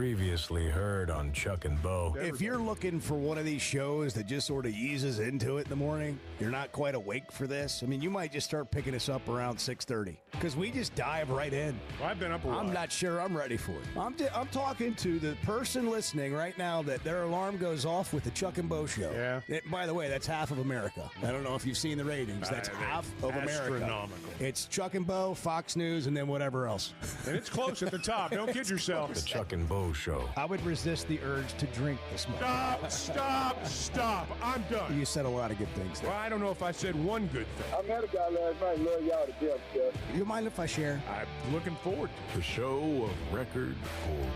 Previously heard on Chuck and Bo. If you're looking for one of these shows that just sort of eases into it in the morning, you're not quite awake for this. I mean, you might just start picking us up around 6:30 because we just dive right in. Well, I've been up a while. I'm not sure I'm ready for it. I'm talking to the person listening right now that their alarm goes off with the Chuck and Bo show. Yeah. By the way, that's half of America. I don't know if you've seen the ratings. That's half of America. Astronomical. It's Chuck and Bo, Fox News, and then whatever else. And it's close at the top. Don't kid yourself. The Chuck and Bo Show. I would resist the urge to drink this morning. Stop. I'm done. You said a lot of good things there. Well, I don't know if I said one good thing. I met a guy last night, love y'all to death, Jeff. You mind if I share? I'm looking forward to it. The show of record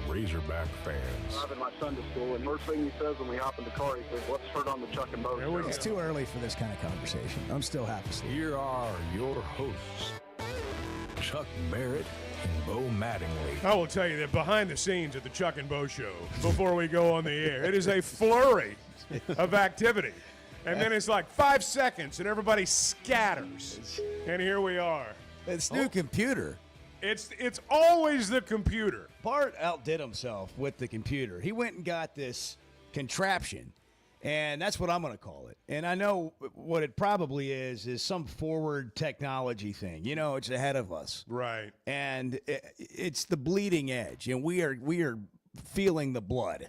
for Razorback fans. I'm in my Sunday school, and first thing he says when we hop in the car, he says, "What's heard on the Chuck and Bo There we show?" It's too early for this kind of conversation. I'm still half asleep. Here are your hosts, Chuck Barrett and Bo Mattingly. I will tell you that behind the scenes at the Chuck and Bo show, before we go on the air, it is a flurry of activity. And then it's like 5 seconds and everybody scatters. And here we are. It's new computer. It's always the computer. Bart outdid himself with the computer. He went and got this contraption, and that's what I'm going to call it. And I know what it probably is some forward technology thing. You know, it's ahead of us. Right. And it's the bleeding edge, and we are feeling the blood.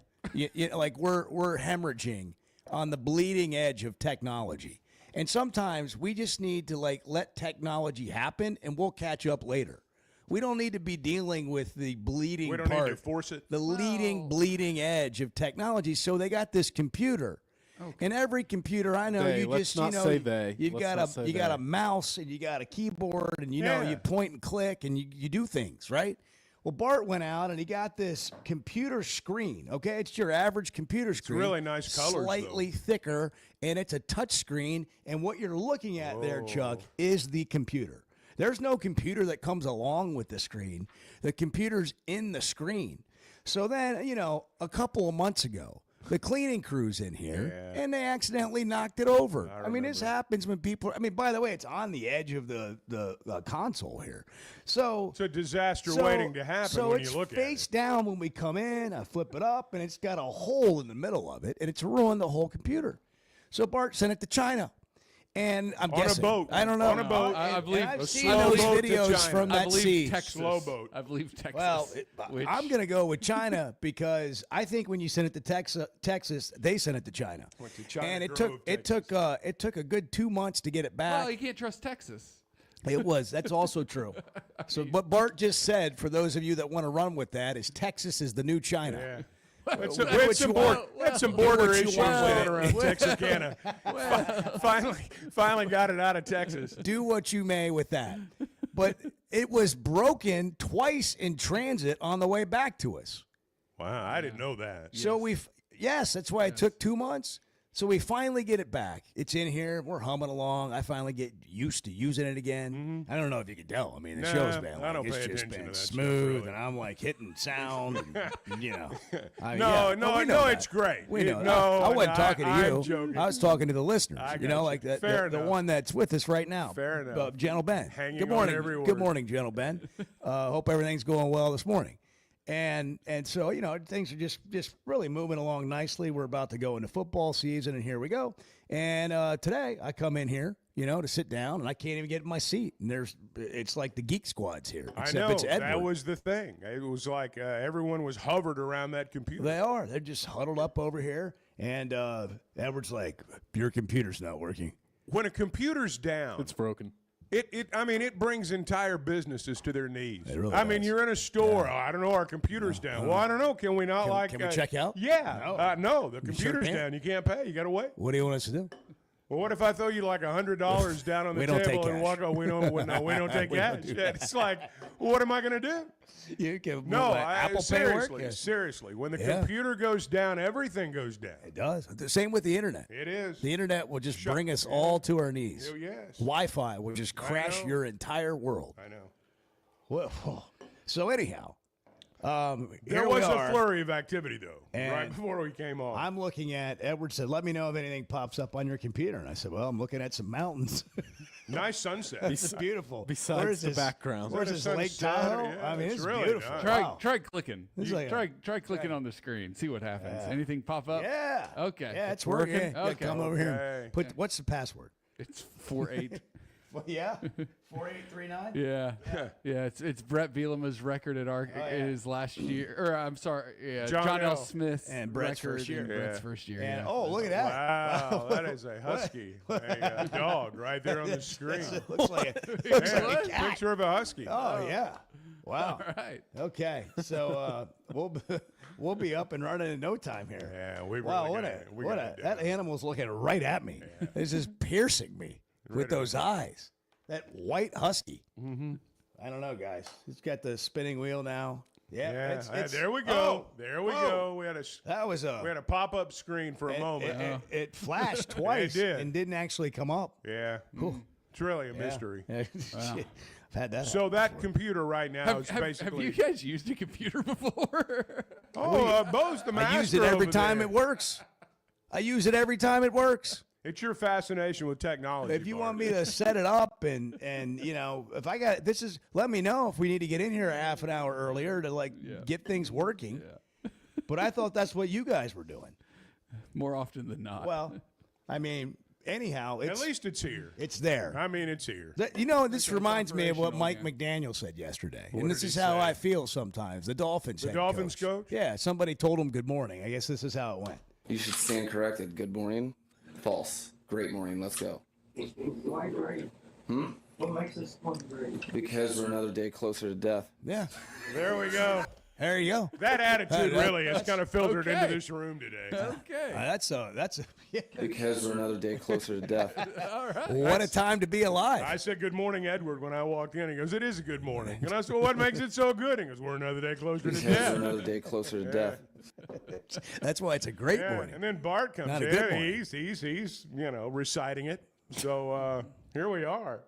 Like we're hemorrhaging on the bleeding edge of technology. And sometimes we just need to let technology happen, and we'll catch up later. We don't need to be dealing with the bleeding We don't part, need to force it. the leading bleeding edge of technology. So they got this computer. And every computer I know, They, you let's just not say they. you've Let's got not say you got they. a mouse and you got a keyboard and you know Yeah. you point and click and you do things, right? Well, Bart went out and he got this computer screen. Okay, it's your average computer screen. really nice colors, slightly thicker, and it's a touch screen. And what you're looking at there, Chuck, is the computer. There's no computer that comes along with the screen. The computer's in the screen. So then, a couple of months ago, the cleaning crew's in here, and they accidentally knocked it over. I mean, this happens when people. By the way, it's on the edge of the console here. So It's a disaster waiting to happen so when it's you look at face it. down when we come in. I flip it up, and it's got a hole in the middle of it, and it's ruined the whole computer. So Bart sent it to China. And I'm On a guessing. boat. I don't know. On a boat. I believe I've a seen slow those boat to videos China. from I that believe sea. Texas. Slow boat. I believe Texas. Well, which- I'm going to go with China because I think when you sent it to Texas, they sent it to China. Went to China and it Grove, took a good 2 months to get it back. well, you can't trust Texas. That's also true. So what Bart just said, for those of you that want to run with that, is Texas is the new China. Yeah. What Had you some want. border What you issues want with going it. around Texarkana. Finally got it out of Texas. Do what you may with that. But it was broken twice in transit on the way back to us. Wow, I didn't know that. So that's why it took 2 months. So we finally get it back. It's in here. We're humming along. I finally get used to using it again. I don't know if you can tell. I mean, the Nah, show's been I don't it's pay just attention to been that stuff, smooth, really. and I'm hitting sound, and, I mean, No, we know that. it's great. We know. No, I wasn't talking to you. I'm joking. I was talking to the listeners. I You got know, you. like Fair the enough. one that's with us right now. Fair enough. Gentle Ben. Hanging Good on morning. every Good word. morning, Gentle Ben. Hope everything's going well this morning. And so, things are just really moving along nicely. We're about to go into football season, and here we go. And today I come in here, to sit down, and I can't even get in my seat. And it's like the Geek Squad's here. I Except know. it's Edward. That was the thing. It was like everyone was hovered around that computer. They are. They're just huddled up over here. And Edward's like, your computer's not working. When a computer's down, It's broken. It brings entire businesses to their knees. It really I mean, does. you're in a store. Oh, I don't know, our computer's down. Well, I don't know. Can we not Can we check out? Yeah. No, the sure computer's can't? down. You can't pay. You got to wait. What do you want us to do? Well, what if I throw you like $100 down on the We don't table take and cash. walk out? We don't take We cash. don't do that. It's like, well, what am I going to do? You can No, Apple Pay work? seriously, Yeah. seriously. When the Yeah. computer goes down, everything goes down. It does. The same with the internet. It is. The internet will just bring us all to our knees. Oh, yes. Wi-Fi will just crash know. your entire world. I know. Well, so anyhow, There here was we a are. flurry of activity, though, And right before we came on. I'm looking at, Edward said, let me know if anything pops up on your computer. And I said, well, I'm looking at some mountains. Nice sunset. It's beautiful. Besides Where's the this- background. Where's Is this that a Lake sunset? Tahoe? Yeah, I mean, it's it's really beautiful. nice. Try Wow. try clicking. It's You- like try clicking on the screen. See what happens. Anything pop up? Yeah. Okay. Yeah, it's working. working? Yeah, Okay. come over here. Okay. And put what's the password? It's 4-8. Well, yeah, 4839. Yeah. Yeah. It's Brett Bielema's record at his last year. Or I'm sorry. Yeah. John John L. L. Smith And Brett's record first year. and Brett's Yeah. first year. And yeah. oh, look at that! Wow, that is a husky, a dog right there on the screen. It looks like a, Yeah, a cat. picture of a husky. Oh yeah! Wow. All right. Okay, so we'll be up and running in no time here. Yeah, we really Wow, that animal's looking right at me. This is piercing me with those eyes. That white husky. Mm-hmm. I don't know, guys. It's got the spinning wheel now. Yeah, Yeah, it's- there we go. oh, There we whoa. go. We had That was a pop-up screen for a moment. It flashed twice did. and didn't actually come up. Yeah, it's really a mystery. Yeah. Shit. I've had that. So happen that before. computer right now is Have basically. you guys used a computer before? Bo's the master. I use it every over time there. it works. I use it every time it works. It's your fascination with technology. If you want Bart. me to set it up and if I got let me know if we need to get in here a half an hour earlier to get things working. But I thought that's what you guys were doing. More often than not. Well, I mean, anyhow, At least it's here. it's there. I mean, it's here. This reminds me of what Mike McDaniel said yesterday. What And this did is he how say? I feel sometimes. The Dolphins head Dolphins coach? Yeah, somebody told him good morning. I guess this is how it went. You should stand corrected. Good morning. False. Great morning. Let's go. Why great? What makes this one great? Because we're another day closer to death. Yeah, There we go. there you go. That attitude That- really has kind of filtered into okay. this room today. okay. That's a yeah. Because we're another day closer to death. What a time to be alive. I said good morning, Edward, when I walked in. He goes, it is a good morning. And I said, well, what makes it so good? He goes, we're another day closer to Because death. we're another day closer to death. That's why it's a great Yeah, morning. and then Bart comes Not a good in. morning. He's reciting it. So here we are.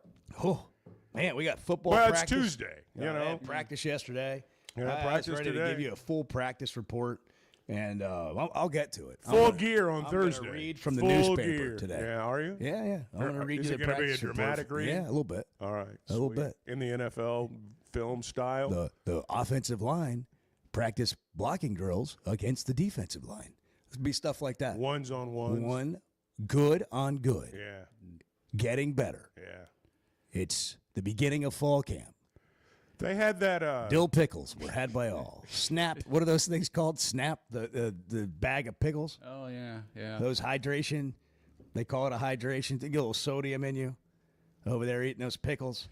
Oh, man, we got football Well, practice. it's Tuesday. I had practice yesterday. Yeah, I was practice ready to today. give you a full practice report, and I'll get to it. Full gear on I'm Thursday. gonna read from the Full newspaper gear. today. Yeah, are you? Yeah. I'm going to read Is you it the gonna be a practice report. dramatic read? Yeah, a little bit. All right. A little sweet. bit. In the NFL film style. The offensive line practice blocking drills against the defensive line. It'll be stuff like that. Ones on ones. One good on good. Yeah. Getting better. Yeah. It's the beginning of fall camp. They had that. Dill pickles were had by all. Snap. What are those things called? Snap. The bag of pickles. Oh yeah, yeah. Those hydration. They call it a hydration. They get a little sodium in you. Over there eating those pickles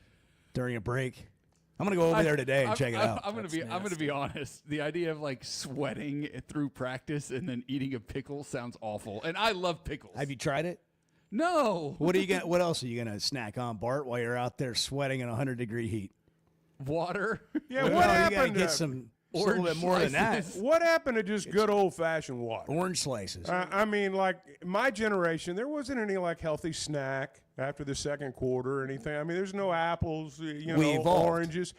during a break. I'm gonna go over there today and check it out. I'm gonna be honest. The idea of like sweating through practice and then eating a pickle sounds awful. And I love pickles. Have you tried it? No. What are you gonna? What else are you gonna snack on, Bart, while you're out there sweating in 100-degree heat? Water. Yeah. No, What you gotta happened? get To, some a little bit more than that. slices. what happened to just good old fashioned water? Orange slices. I mean, like my generation, there wasn't any like healthy snack after the second quarter or anything. I mean, there's no apples, We know, evolved. oranges,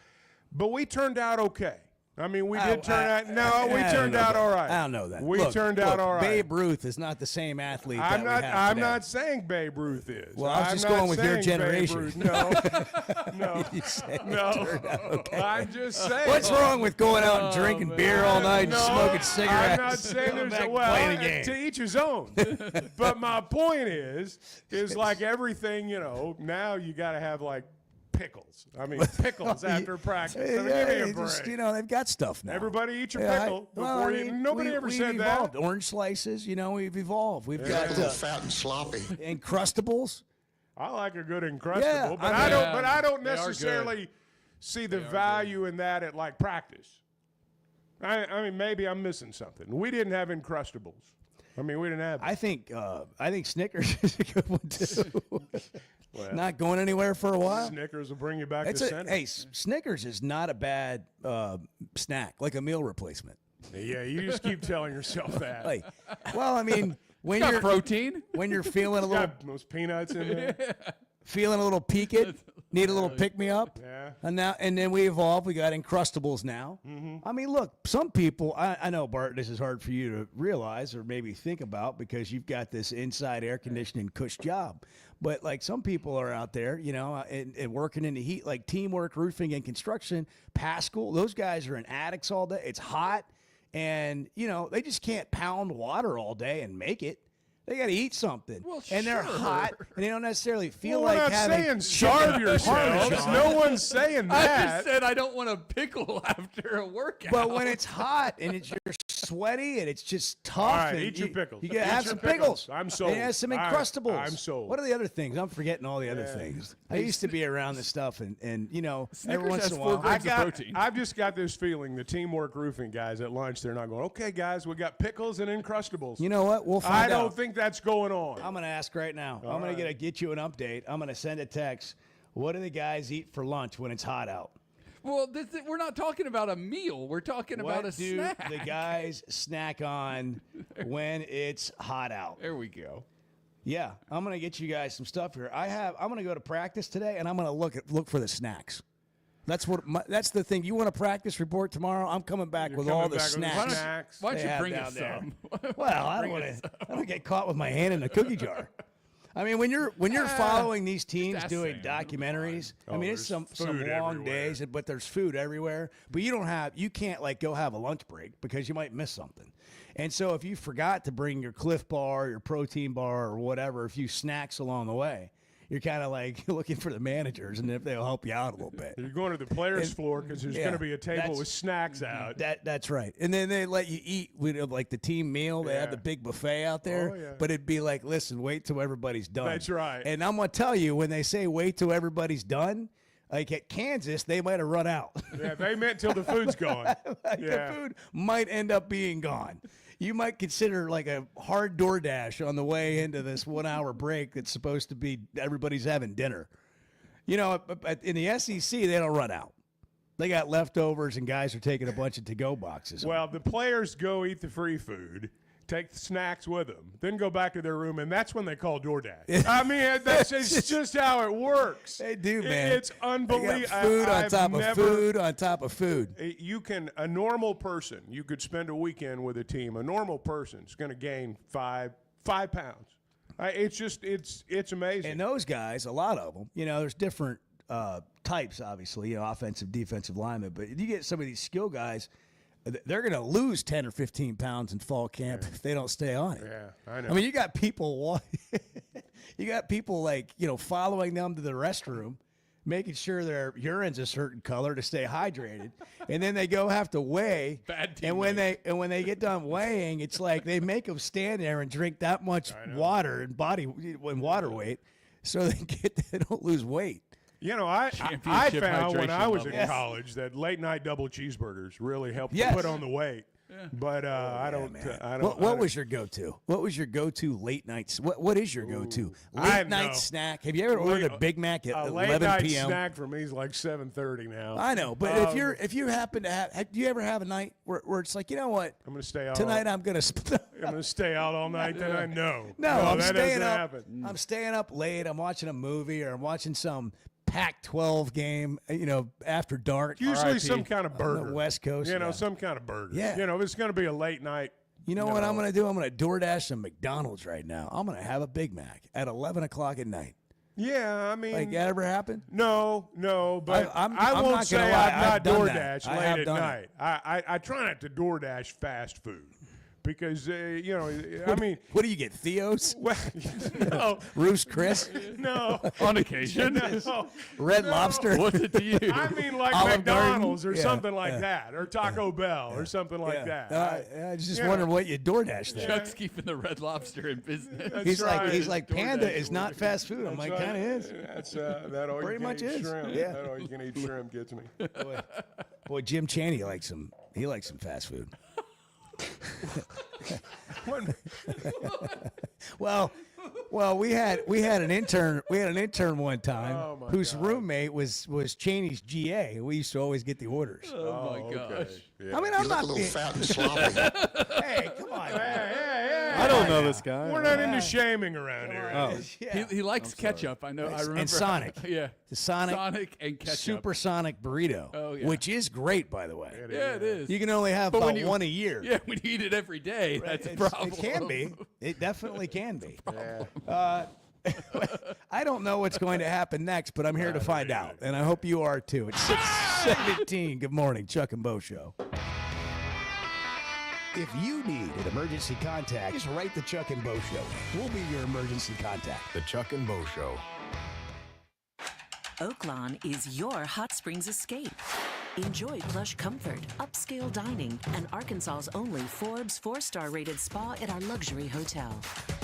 but we turned out okay. I mean, we did turn I- out. No, we I don't turned know out that. all right. I don't know that. We Look, turned out all right. Babe Ruth is not the same athlete that I'm we not. have I'm today. not saying Babe Ruth is. Well, I was I'm just not going with your saying Babe generation. Ruth. No, no, You said it no. turned out okay. I'm just saying. What's wrong with going out and drinking beer all night and No, smoking cigarettes? I'm not saying Coming there's back a and playing a well game. to each his own. But my point is like everything, now you got to have like pickles. I mean, pickles after practice. I mean, Yeah, give me a it just, break. they've got stuff now. Everybody eat your Yeah, pickle well, before I you. mean, Nobody ever we've said evolved. that. Orange slices, we've evolved. We've got fat and sloppy. Encrustables. I like a good Encrustable, Yeah, but I mean- I don't They are good. necessarily see the value in that at like practice. I mean, maybe I'm missing something. We didn't have Encrustables. I mean, we didn't have. I think Snickers is a good one too. Not going anywhere for a while. Snickers will bring you back It's to a, center. hey, Snickers is not a bad snack, like a meal replacement. Yeah, you just keep telling yourself that. Like, well, I mean, when Got you're protein. when you're feeling a little Got those peanuts in there. feeling a little peaked, need a little pick me up. Yeah. And then we evolved. We got Encrustables now. I mean, look, some people, I know, Bart, this is hard for you to realize or maybe think about because you've got this inside air conditioning cush job. But like some people are out there, you know, and working in the heat, like Teamwork Roofing and Construction, Pascal, those guys are in attics all day. It's hot. And, you know, they just can't pound water all day and make it. They got to eat something. Well, and they're sure. hot, and they don't necessarily feel Well, like we're not having saying starve yourselves. Parmesan. No one's saying I that. just said I don't want a pickle after a workout. But when it's hot and you're sweaty and it's just tough, All right, and eat your pickles. You gotta Eat have your some pickles. pickles. I'm sold. And have some All right, Encrustables. I'm sold. What are the other things? I'm forgetting all the other things. I used to be around this stuff, and you know, every Snickers once has in a 4 while. grams of protein. I've just got this feeling the Teamwork Roofing guys at lunch, they're not going, okay, guys, we got pickles and Encrustables. You know what? We'll find I out. don't think that's going on. I'm going to ask right now. I'm going to get you an update. I'm going to send a text. What do the guys eat for lunch when it's hot out? well, we're not talking about a meal. We're talking about What a do snack. the guys snack on when it's hot out? There we go. Yeah, I'm going to get you guys some stuff here. I'm going to go to practice today, and I'm going to look for the snacks. That's that's the thing. You want a practice report tomorrow? I'm coming back You're with coming all the back with the snacks. snacks. Why don't they you have bring down us there. some? Well, I don't get caught with my hand in the cookie jar. I mean, when you're following these teams just doing saying. documentaries, I mean, it's there's some food long everywhere. days, but there's food everywhere. But you can't like go have a lunch break because you might miss something. And so if you forgot to bring your Cliff Bar, your protein bar, or whatever, a few snacks along the way, you're kind of like looking for the managers and if they'll help you out a little bit. You're going to the players' floor because there's yeah, going to be a table that's- with snacks out. That's right. And then they let you eat with like the team meal. They have the big buffet out there. Oh, yeah. But it'd be like, listen, wait till everybody's done. That's right. And I'm going to tell you, when they say wait till everybody's done, like at Kansas, they might have run out. Yeah, they meant till the food's gone. Like Yeah. the food might end up being gone. You might consider like a hard DoorDash on the way into this 1 hour break that's supposed to be everybody's having dinner. You know, in the SEC, they don't run out. They got leftovers and guys are taking a bunch of to-go boxes. Well, the players go eat the free food, take the snacks with them, then go back to their room, and that's when they call DoorDash. I mean, it's just how it works. They do, man. It's They unbelievable. got food on top of food on top of food. A normal person, you could spend a weekend with a team. A normal person is going to gain 5 pounds. It's amazing. And those guys, a lot of them, you know, there's different types, obviously, you know, offensive, defensive linemen. But you get some of these skill guys, they're going to lose 10 or 15 pounds in fall camp if they don't stay on it. Yeah, I know. I mean, you got people like, you know, following them to the restroom, making sure their urine's a certain color to stay hydrated, and then they go have to weigh. Bad and when they get done weighing, it's like they make them stand there and drink that much water and water weight, so they don't lose weight. You know, I Championship found when I hydration was in levels. college that late night double cheeseburgers really helped Yes. put on the weight. But I don't. What was your go-to? What was your go-to late nights? What is your go-to I late night know. snack? Have you ever ordered a Big Mac at a late 11 night p.m.? snack for me is like 7:30 now. I know, but if you happen to do you ever have a night where it's like, you know what? I'm gonna stay out Tonight I'm gonna. I'm gonna stay out all night. Then I know. No, I'm that staying doesn't up. happen. I'm staying up late. I'm watching a movie or I'm watching some Pac-12 game. You know, after dark. Usually RIP, some kind of on burger. the West Coast. You know, yeah. some kind of burger. Yeah. You know, if it's gonna be a late night. You know what I'm going to do? I'm going to DoorDash some McDonald's right now. I'm going to have a Big Mac at 11 o'clock at night. Yeah, I mean, Like, that ever happened? no, but I'm I not won't gonna say lie, I've not I've done that. DoorDash I late have at done night. I try not to DoorDash fast food because you know, I mean, What do you get? Theo's? well, no, Roost Chris? no, On occasion. no. Red Lobster? What's it to you? I mean, like Olive McDonald's Garden? or Yeah, something like that, or Taco Bell or something like that. I was just you wondering know. what you DoorDash there. Chuck's keeping the Red Lobster in business. That's He's right. like Panda DoorDash is not fast food. I'm That's like, right. kind of is. That's that all Pretty you much can eat is. shrimp. Yeah. That all you can eat shrimp gets me. Boy, Jim Chaney likes some. He likes some fast food. Well, we had an intern. We had an intern one time Oh, my whose God. roommate was Chaney's GA. We used to always get the orders. Oh, my gosh. Yeah. I mean, I'm not being. fat and sloppy. Hey, come on. Hey, I don't know this guy. We're not into shaming around here. Oh. Yeah. He likes ketchup. I know. I remember. And Sonic. Yeah. The Sonic and ketchup. Supersonic burrito, Oh, yeah. which is great, by the way. Yeah, it is. You can only have But about when you- one a year. Yeah, when you eat it every day, that's a problem. It can be. It definitely can be. I don't know what's going to happen next, but I'm here to find out, and I hope you are too. It's 6:17. Good morning, Chuck and Bo Show. If you need an emergency contact, just write the Chuck and Bo Show. We'll be your emergency contact. The Chuck and Bo Show. Oaklawn is your hot springs escape. Enjoy plush comfort, upscale dining, and Arkansas's only Forbes 4-star rated spa at our luxury hotel.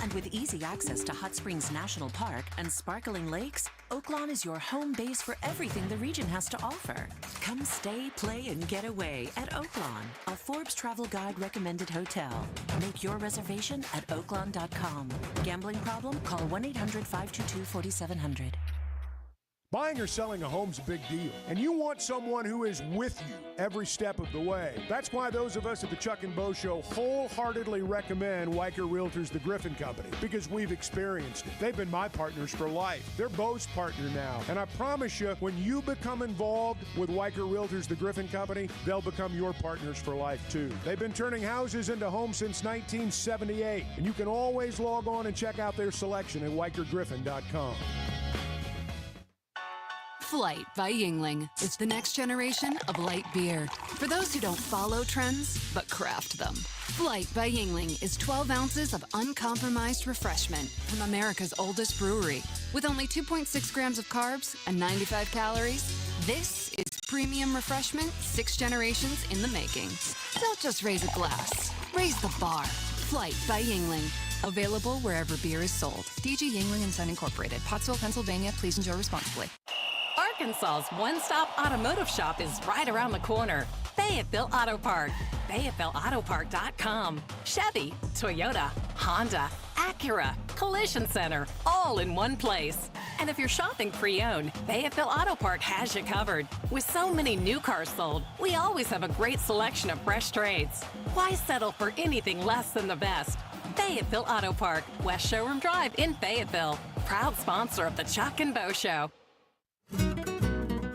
And with easy access to Hot Springs National Park and sparkling lakes, Oaklawn is your home base for everything the region has to offer. Come stay, play, and get away at Oaklawn, a Forbes Travel Guide recommended hotel. Make your reservation at oaklawn.com. Gambling problem? Call 1-800-522-4700. Buying or selling a home's a big deal, and you want someone who is with you every step of the way. That's why those of us at the Chuck and Bo Show wholeheartedly recommend Weicker Realtors, the Griffin Company, because we've experienced it. They've been my partners for life. They're Bo's partner now, and I promise you, when you become involved with Weicker Realtors, the Griffin Company, they'll become your partners for life too. They've been turning houses into homes since 1978, and you can always log on and check out their selection at WeicherGriffin.com. Flight by Yingling is the next generation of light beer. For those who don't follow trends, but craft them. Flight by Yingling is 12 ounces of uncompromised refreshment from America's oldest brewery. With only 2.6 grams of carbs and 95 calories, this is premium refreshment 6 generations in the making. Don't just raise a glass, raise the bar. Flight by Yingling. Available wherever beer is sold. DG Yingling & Son Incorporated, Pottsville, Pennsylvania. Please enjoy responsibly. Arkansas's one-stop automotive shop is right around the corner. Fayetteville Auto Park. FayettevilleAutoPark.com. Chevy, Toyota, Honda, Acura, Collision Center, all in one place. And if you're shopping pre-owned, Fayetteville Auto Park has you covered. With so many new cars sold, we always have a great selection of fresh trades. Why settle for anything less than the best? Fayetteville Auto Park, West Showroom Drive in Fayetteville. Proud sponsor of the Chuck and Bo Show.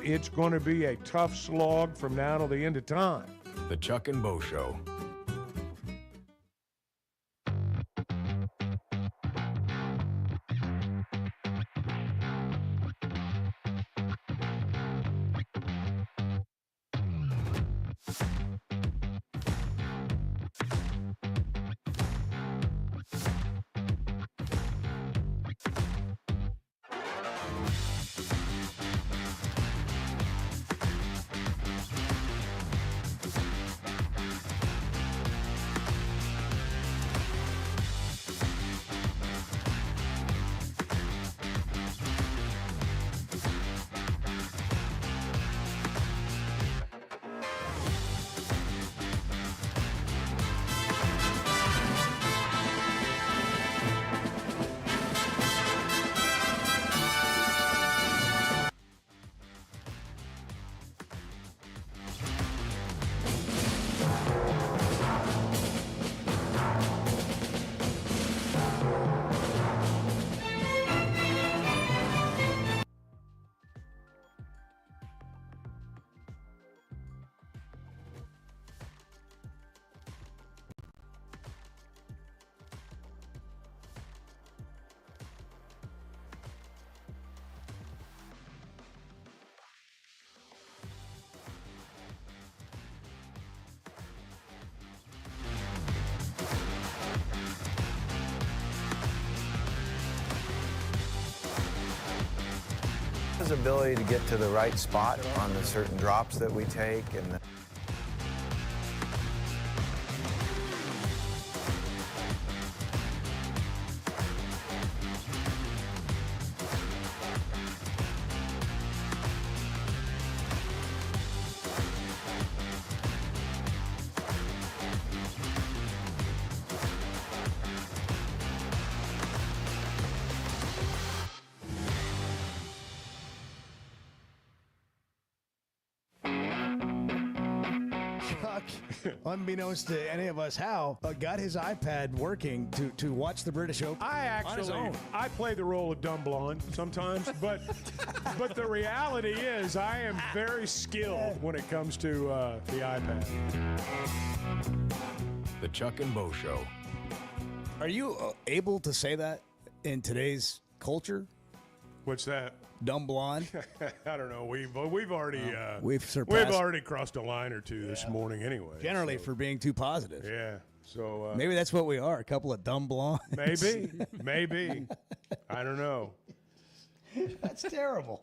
It's going to be a tough slog from now till the end of time. The Chuck and Bo Show. His ability to get to the right spot on the certain drops that we take, and unbeknownst to any of us how, got his iPad working to watch the British Open. I play the role of dumb blonde sometimes, but the reality is I am very skilled when it comes to the iPad. The Chuck and Bo Show. Are you able to say that in today's culture? What's that? Dumb blonde? I don't know. We've already we've surpassed. We've already crossed a line or two this morning anyway. Generally for being too positive. Yeah. So maybe that's what we are, a couple of dumb blondes. Maybe. I don't know. That's terrible.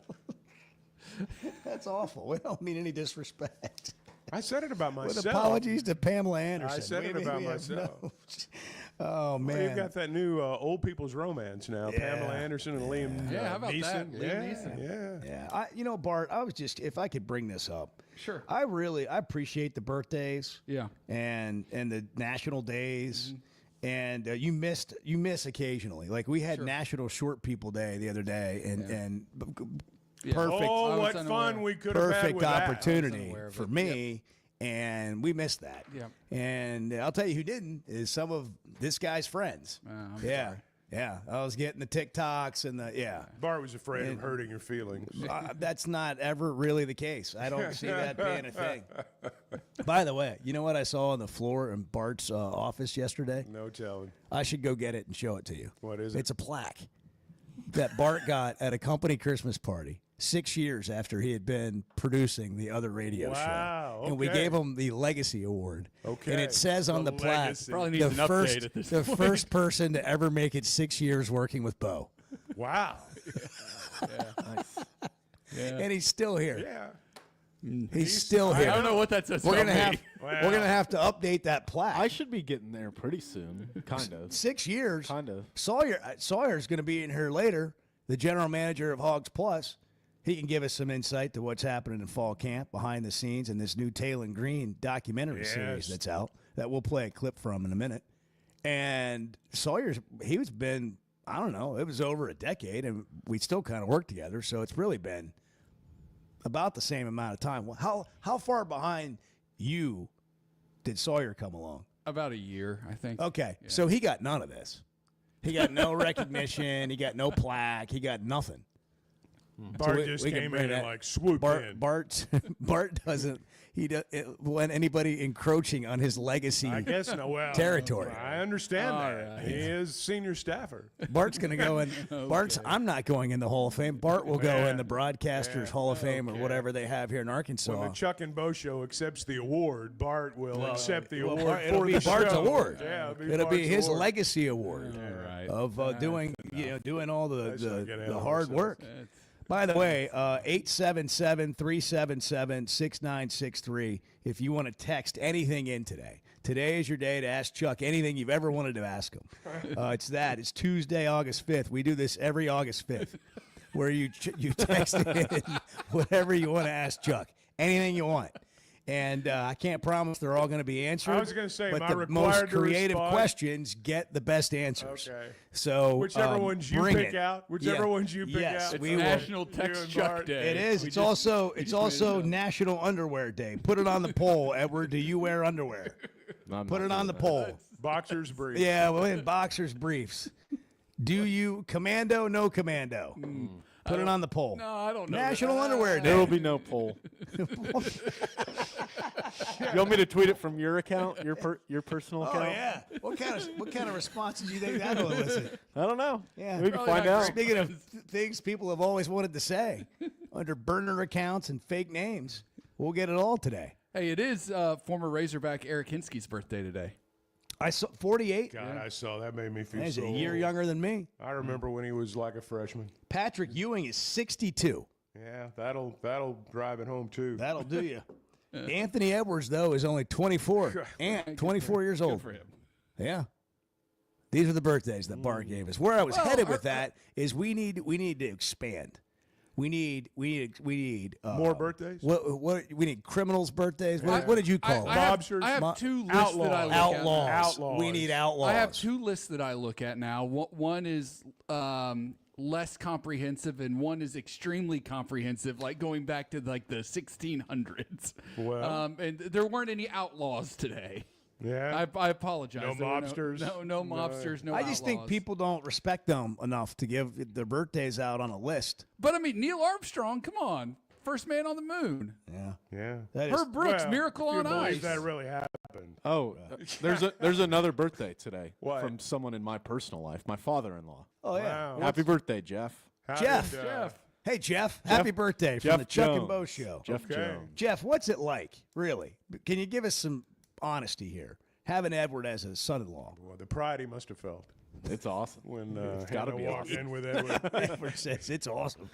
That's awful. We don't mean any disrespect. I said it about myself. With apologies to Pamela Anderson. I said it about myself. Oh, man. Well, you've got that new old people's romance now. Yeah. Pamela Anderson and Liam how about Neeson. that? Liam Neeson. Yeah. Bart, I was just, if I could bring this up. Sure. I appreciate the birthdays. Yeah. And the national days. And you miss occasionally. Like we had National Short People Day the other day, and perfect. Oh, what fun we could have had with perfect opportunity for me, and we missed that. Yeah. And I'll tell you who didn't is some of this guy's friends. I'm yeah. sorry. Yeah, I was getting the TikToks and the Bart was afraid of hurting your feelings. That's not ever really the case. I don't see that being a thing. By the way, you know what I saw on the floor in Bart's office yesterday? No telling. I should go get it and show it to you. What is it? It's a plaque that Bart got at a company Christmas party 6 years after he had been producing the other radio show. And we gave him the Legacy Award. Okay. And it says on the plaque, Legacy. Probably needs an update at this the point. first person to ever make it 6 years working with Bo. Wow. And he's still here. Yeah. He's still here. I don't know what that says. We're about gonna me. we're gonna have to update that plaque. I should be getting there pretty soon. Kind of. 6 years. Kind of. Sawyer's going to be in here later. The general manager of Hogs Plus. He can give us some insight to what's happening in fall camp, behind the scenes, and this new Taylor Green documentary series that's out that we'll play a clip from in a minute. And Sawyer's, he's been, I don't know, it was over a decade, and we still kind of work together, so it's really been about the same amount of time. How far behind you did Sawyer come along? About a year, I think. Okay, so he got none of this. He got no recognition. He got no plaque. He got nothing. Bart So just we can came bring in and that. like swooped in. Bart doesn't. He does when anybody encroaching on his legacy. I guess territory. I understand that. He is senior staffer. Bart's going to go in. Bart's. I'm not going in the Hall of Fame. Bart will go in the Broadcasters Hall of Fame or whatever they have here in Arkansas. When the Chuck and Bo Show accepts the award, Bart will accept the award for it'll be the Bart's show. award. Yeah, it'll be Bart's his award. legacy award of doing all the hard work. By the way, 877-377-6963 if you want to text anything in today. Today is your day to ask Chuck anything you've ever wanted to ask him. It's Tuesday, August 5th. We do this every August 5th where you text in whatever you want to ask Chuck. Anything you want. And I can't promise they're all going to be answered. I was going to say, but am I the most required to creative respond? questions get the best answers. Okay. So Whichever ones you bring pick it. out. Whichever ones you pick Yes, out. we It's will. National Text Chuck Day. It is. We It's just- also National Underwear Day. Put it on the poll, Edward. Do you wear underwear? Put it on the poll. Boxers brief. Yeah, well, in boxers briefs. Do you commando? No commando. Put it on the poll. No, I don't know. National Underwear Day. There will be no poll. You want me to tweet it from your account, your personal Oh account? yeah. What kind of responses do you think that'll elicit? I don't know. Yeah. We can find out. Speaking of things people have always wanted to say, under burner accounts and fake names, we'll get it all today. Hey, it is former Razorback Eric Hinsky's birthday today. I saw 48. God, I saw that. Made me feel He's so a year old. younger than me. I remember when he was like a freshman. Patrick Ewing is 62. Yeah, that'll drive it home too. That'll do you. Anthony Edwards, though, is only 24. And 24 years old. Good for him. Yeah. These are the birthdays that Bart gave us. Where I was headed with that is we need to expand. We need More birthdays? What we need criminals' birthdays. What did you call I them? have, I have two lists that I look at. Outlaws. We need outlaws. I have two lists that I look at now. One is less comprehensive and one is extremely comprehensive, like going back to like the 1600s. Well. And there weren't any outlaws today. Yeah. I apologize. No There were mobsters? No mobsters, no I just think outlaws. people don't respect them enough to give their birthdays out on a list. But I mean, Neil Armstrong, come on. First man on the moon. Yeah. Yeah. That is, Herb Brooks, Well, Miracle if you on believe Ice. that really happened. Oh, there's another birthday today What? from someone in my personal life, my father-in-law. oh, yeah. Wow. Happy birthday, Jeff. How Jeff. did, Hey, Jeff. Happy birthday from Jeff the Chuck and Jones. Bo Show. Jeff Okay. Jones. Jeff, what's it like, really? Can you give us some honesty here? Having Edward as a son-in-law. Well, the pride he must have felt It's awesome. when gotta Hannah be walked awesome. in with Edward. Edward says it's awesome.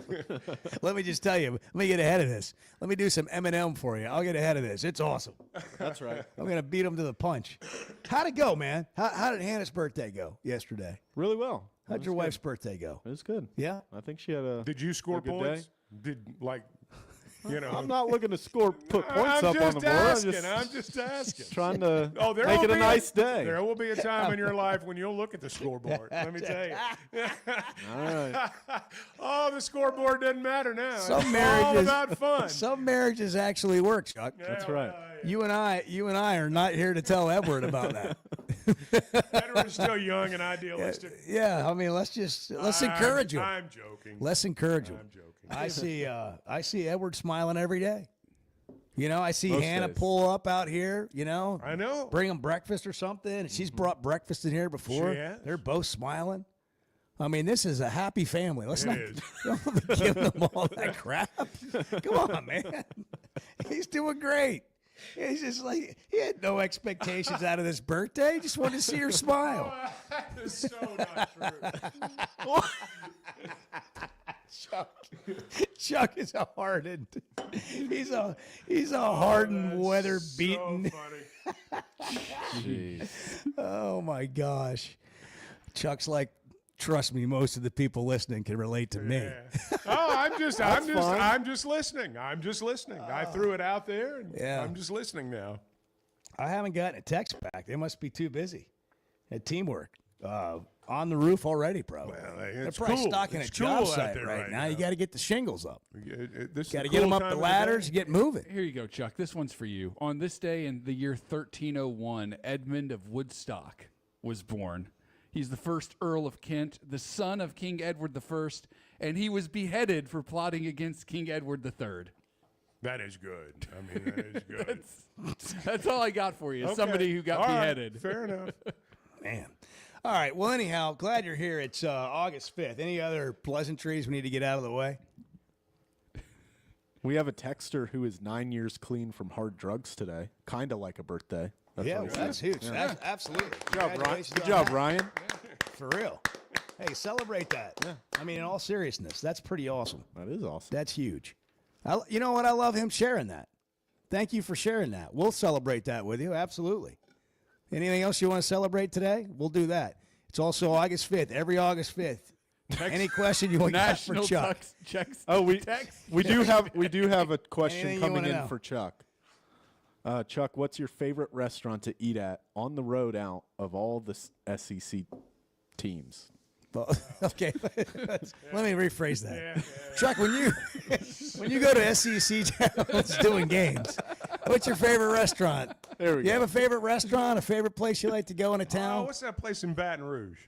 Let me just tell you. Let me get ahead of this. Let me do some M&M for you. I'll get ahead of this. It's awesome. That's right. I'm going to beat him to the punch. How'd it go, man? How did Hannah's birthday go yesterday? Really well. How'd your wife's birthday go? It was good. Yeah? I think she had a. Did you score a good points? day. Did you know? I'm not looking to put points I'm up on the just board. asking. I'm I'm just asking. trying to Oh, there make will it a be nice day. There will be a time in your life when you'll look at the scoreboard. Let me tell you. All right. Oh, the scoreboard doesn't matter now. Some It's marriages, all about fun. Some marriages actually work, Chuck. That's right. You and I are not here to tell Edward about that. Edward's still young and idealistic. Yeah, I mean, let's encourage him. I'm joking. Let's encourage him. I'm joking. I see Edward smiling every day. You know, I see Most Hannah days. pull up out here. You know, I know. bring him breakfast or something. And she's brought breakfast in here before. She has. They're both smiling. I mean, this is a happy family. Let's It not is. don't be giving them all that crap. Come on, man. He's doing great. He's just like he had no expectations out of this birthday. He just wanted to see her smile. That is so not true. Chuck is a hardened. He's a hardened, weather beaten. So funny. Jeez. Oh my gosh. Chuck's like, trust me, most of the people listening can relate to me. Yeah. Oh, I'm just listening. I'm just listening. I threw it out there, and Yeah. I'm just listening now. I haven't gotten a text back. They must be too busy at teamwork. On the roof already, probably. Well, They're it's probably cool. stocking It's a job cool out site there right right now. now. You got to get the shingles up. This is Got to a get them cool up time the of ladders, day. get moving. Here you go, Chuck. This one's for you. On this day in the year 1301, Edmund of Woodstock was born. He's the first Earl of Kent, the son of King Edward I, and he was beheaded for plotting against King Edward III. That is good. I mean, that is good. That's all I got for you. Okay. Somebody who got All right. beheaded. Fair enough. Man. All right. Well, anyhow, glad you're here. It's August 5th. Any other pleasantries we need to get out of the way? We have a texter who is 9 years clean from hard drugs today. Kind of like a birthday. That's Yeah, what he that's said. huge. Yeah. That's absolutely. Good job, Ryan. Congratulations Good on job, that. Ryan. For real. Hey, celebrate that. Yeah. I mean, in all seriousness, that's pretty awesome. That is awesome. That's huge. You know what? I love him sharing that. Thank you for sharing that. We'll celebrate that with you. Absolutely. Anything else you want to celebrate today? We'll do that. It's also August 5th. Every August 5th. Any question you want to ask for National Chuck? Checks. Oh, we text. do have a question Anything you coming wanna in know? for Chuck. Chuck, what's your favorite restaurant to eat at on the road out of all the SEC teams? Well, okay, let me rephrase that. Chuck, when you go to SEC towns doing games, what's your favorite restaurant? There we You go. have a favorite restaurant, a favorite place you like to go in a Oh, town? what's that place in Baton Rouge?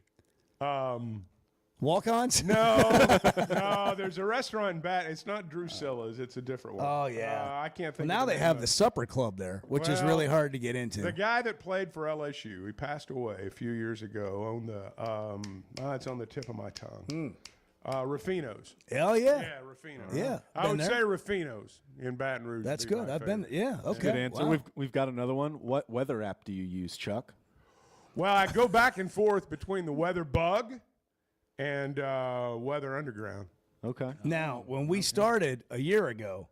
Walk-ons? No, there's a restaurant in Baton. It's not Drusilla's. It's a different one. Oh, yeah. I can't Well, think. now of the they name have of the it. supper club there, which is really hard to get into. The guy that played for LSU, he passed away a few years ago. On the, it's on the tip of my tongue. Ruffino's. Hell yeah. Yeah, Ruffino's. Yeah, I been would there. say Ruffino's in Baton Rouge. That's would be good. my I've been, favorite. yeah, okay. Good answer. Wow. We've got another one. What weather app do you use, Chuck? Well, I go back and forth between the Weather Bug and Weather Underground. Okay. Now, when we started a year ago,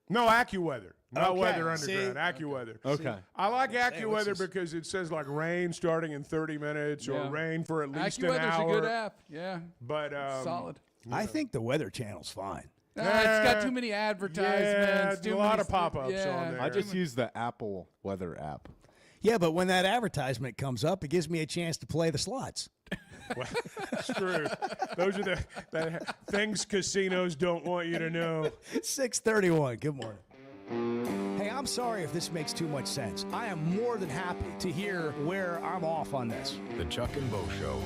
No, AccuWeather. Not Okay, Weather see? Underground. AccuWeather. Okay. I like let's AccuWeather just- because it says like rain starting in 30 minutes or Yeah. rain for at least an AccuWeather's hour. a good app. Yeah. But Solid. I think the Weather Channel's fine. It's got too many advertisements. Yeah, too a lot many of pop-ups yeah. on there. I just use the Apple weather app. Yeah, but when that advertisement comes up, it gives me a chance to play the slots. Well, it's true. Those are the things casinos don't want you to know. 6:31. Good morning. Hey, I'm sorry if this makes too much sense. I am more than happy to hear where I'm off on this. The Chuck and Bo Show.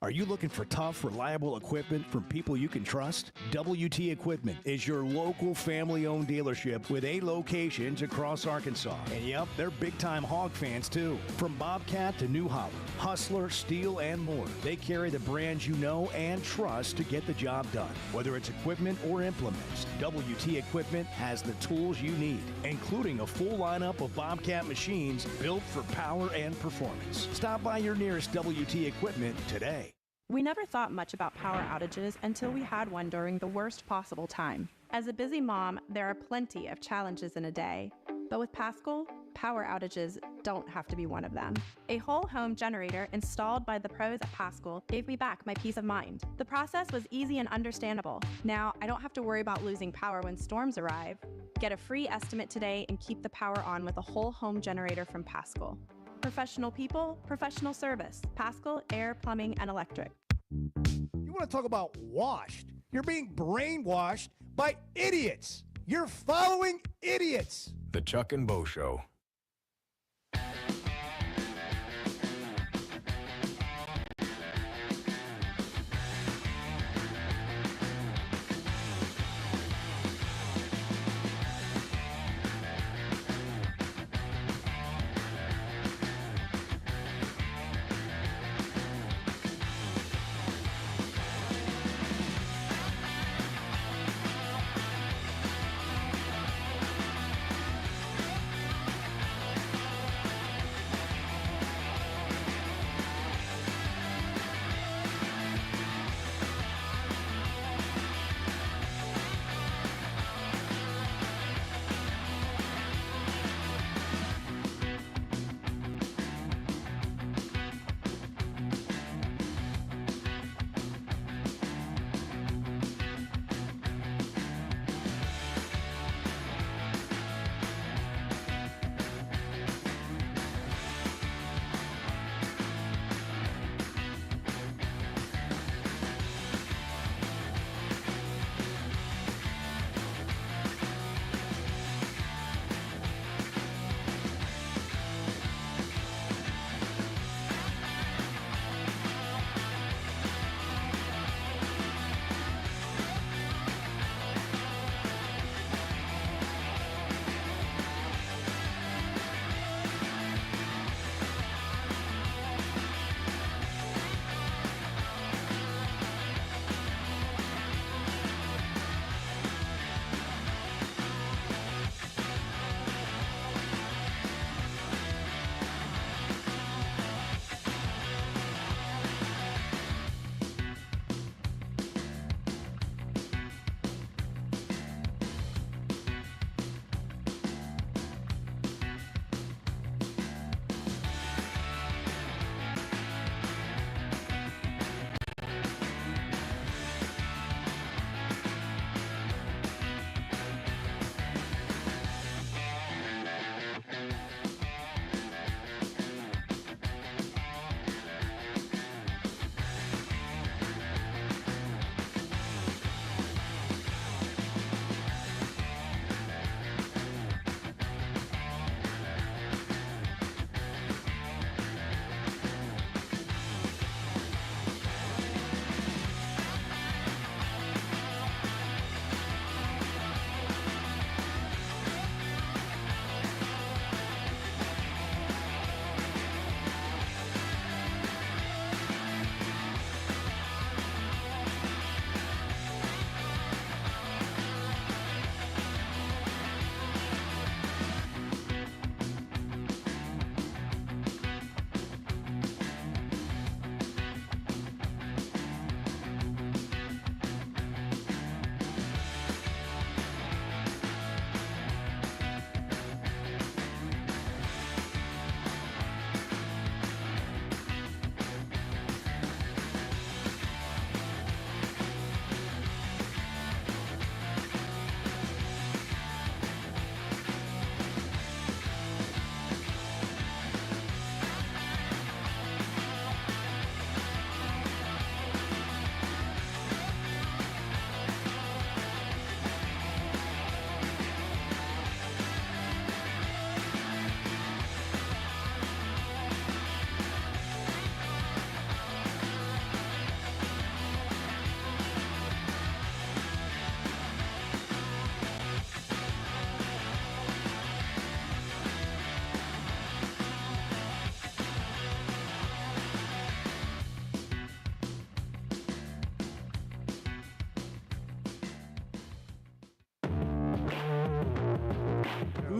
Are you looking for tough, reliable equipment from people you can trust? WT Equipment is your local family-owned dealership with 8 locations across Arkansas. And yep, they're big-time hog fans too. From Bobcat to New Holland, Hustler, Steel, and more, they carry the brands you know and trust to get the job done. Whether it's equipment or implements, WT Equipment has the tools you need, including a full lineup of Bobcat machines built for power and performance. Stop by your nearest WT Equipment today. We never thought much about power outages until we had one during the worst possible time. As a busy mom, there are plenty of challenges in a day. But with Paschal, power outages don't have to be one of them. A whole home generator installed by the pros at Paschal gave me back my peace of mind. The process was easy and understandable. Now, I don't have to worry about losing power when storms arrive. Get a free estimate today and keep the power on with a whole home generator from Paschal. Professional people, professional service. Paschal Air, Plumbing, and Electric. You want to talk about washed? You're being brainwashed by idiots. You're following idiots. The Chuck and Bo Show.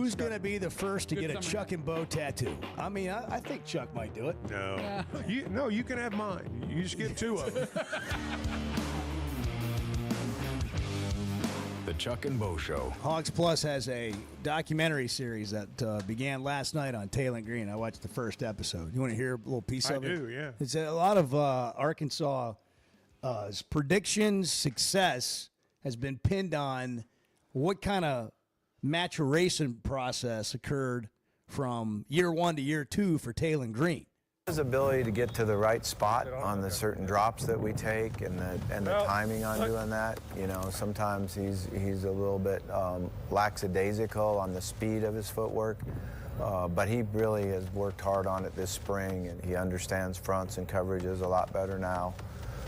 Who's going to be the first to Good get a summer. Chuck and Bo tattoo? I mean, I think Chuck might do it. No. You can have mine. You just get 2 of them. The Chuck and Bo Show. Hogs Plus has a documentary series that began last night on Taylor Green. I watched the first episode. You want to hear a little piece I of it? do, yeah. It's a lot of Arkansas' predictions, success has been pinned on what kind of maturation process occurred from year 1 to year 2 for Taylor Green. His ability to get to the right spot on the certain drops that we take and the timing on doing that. You know, sometimes he's a little bit lackadaisical on the speed of his footwork, but he really has worked hard on it this spring, and he understands fronts and coverages a lot better now.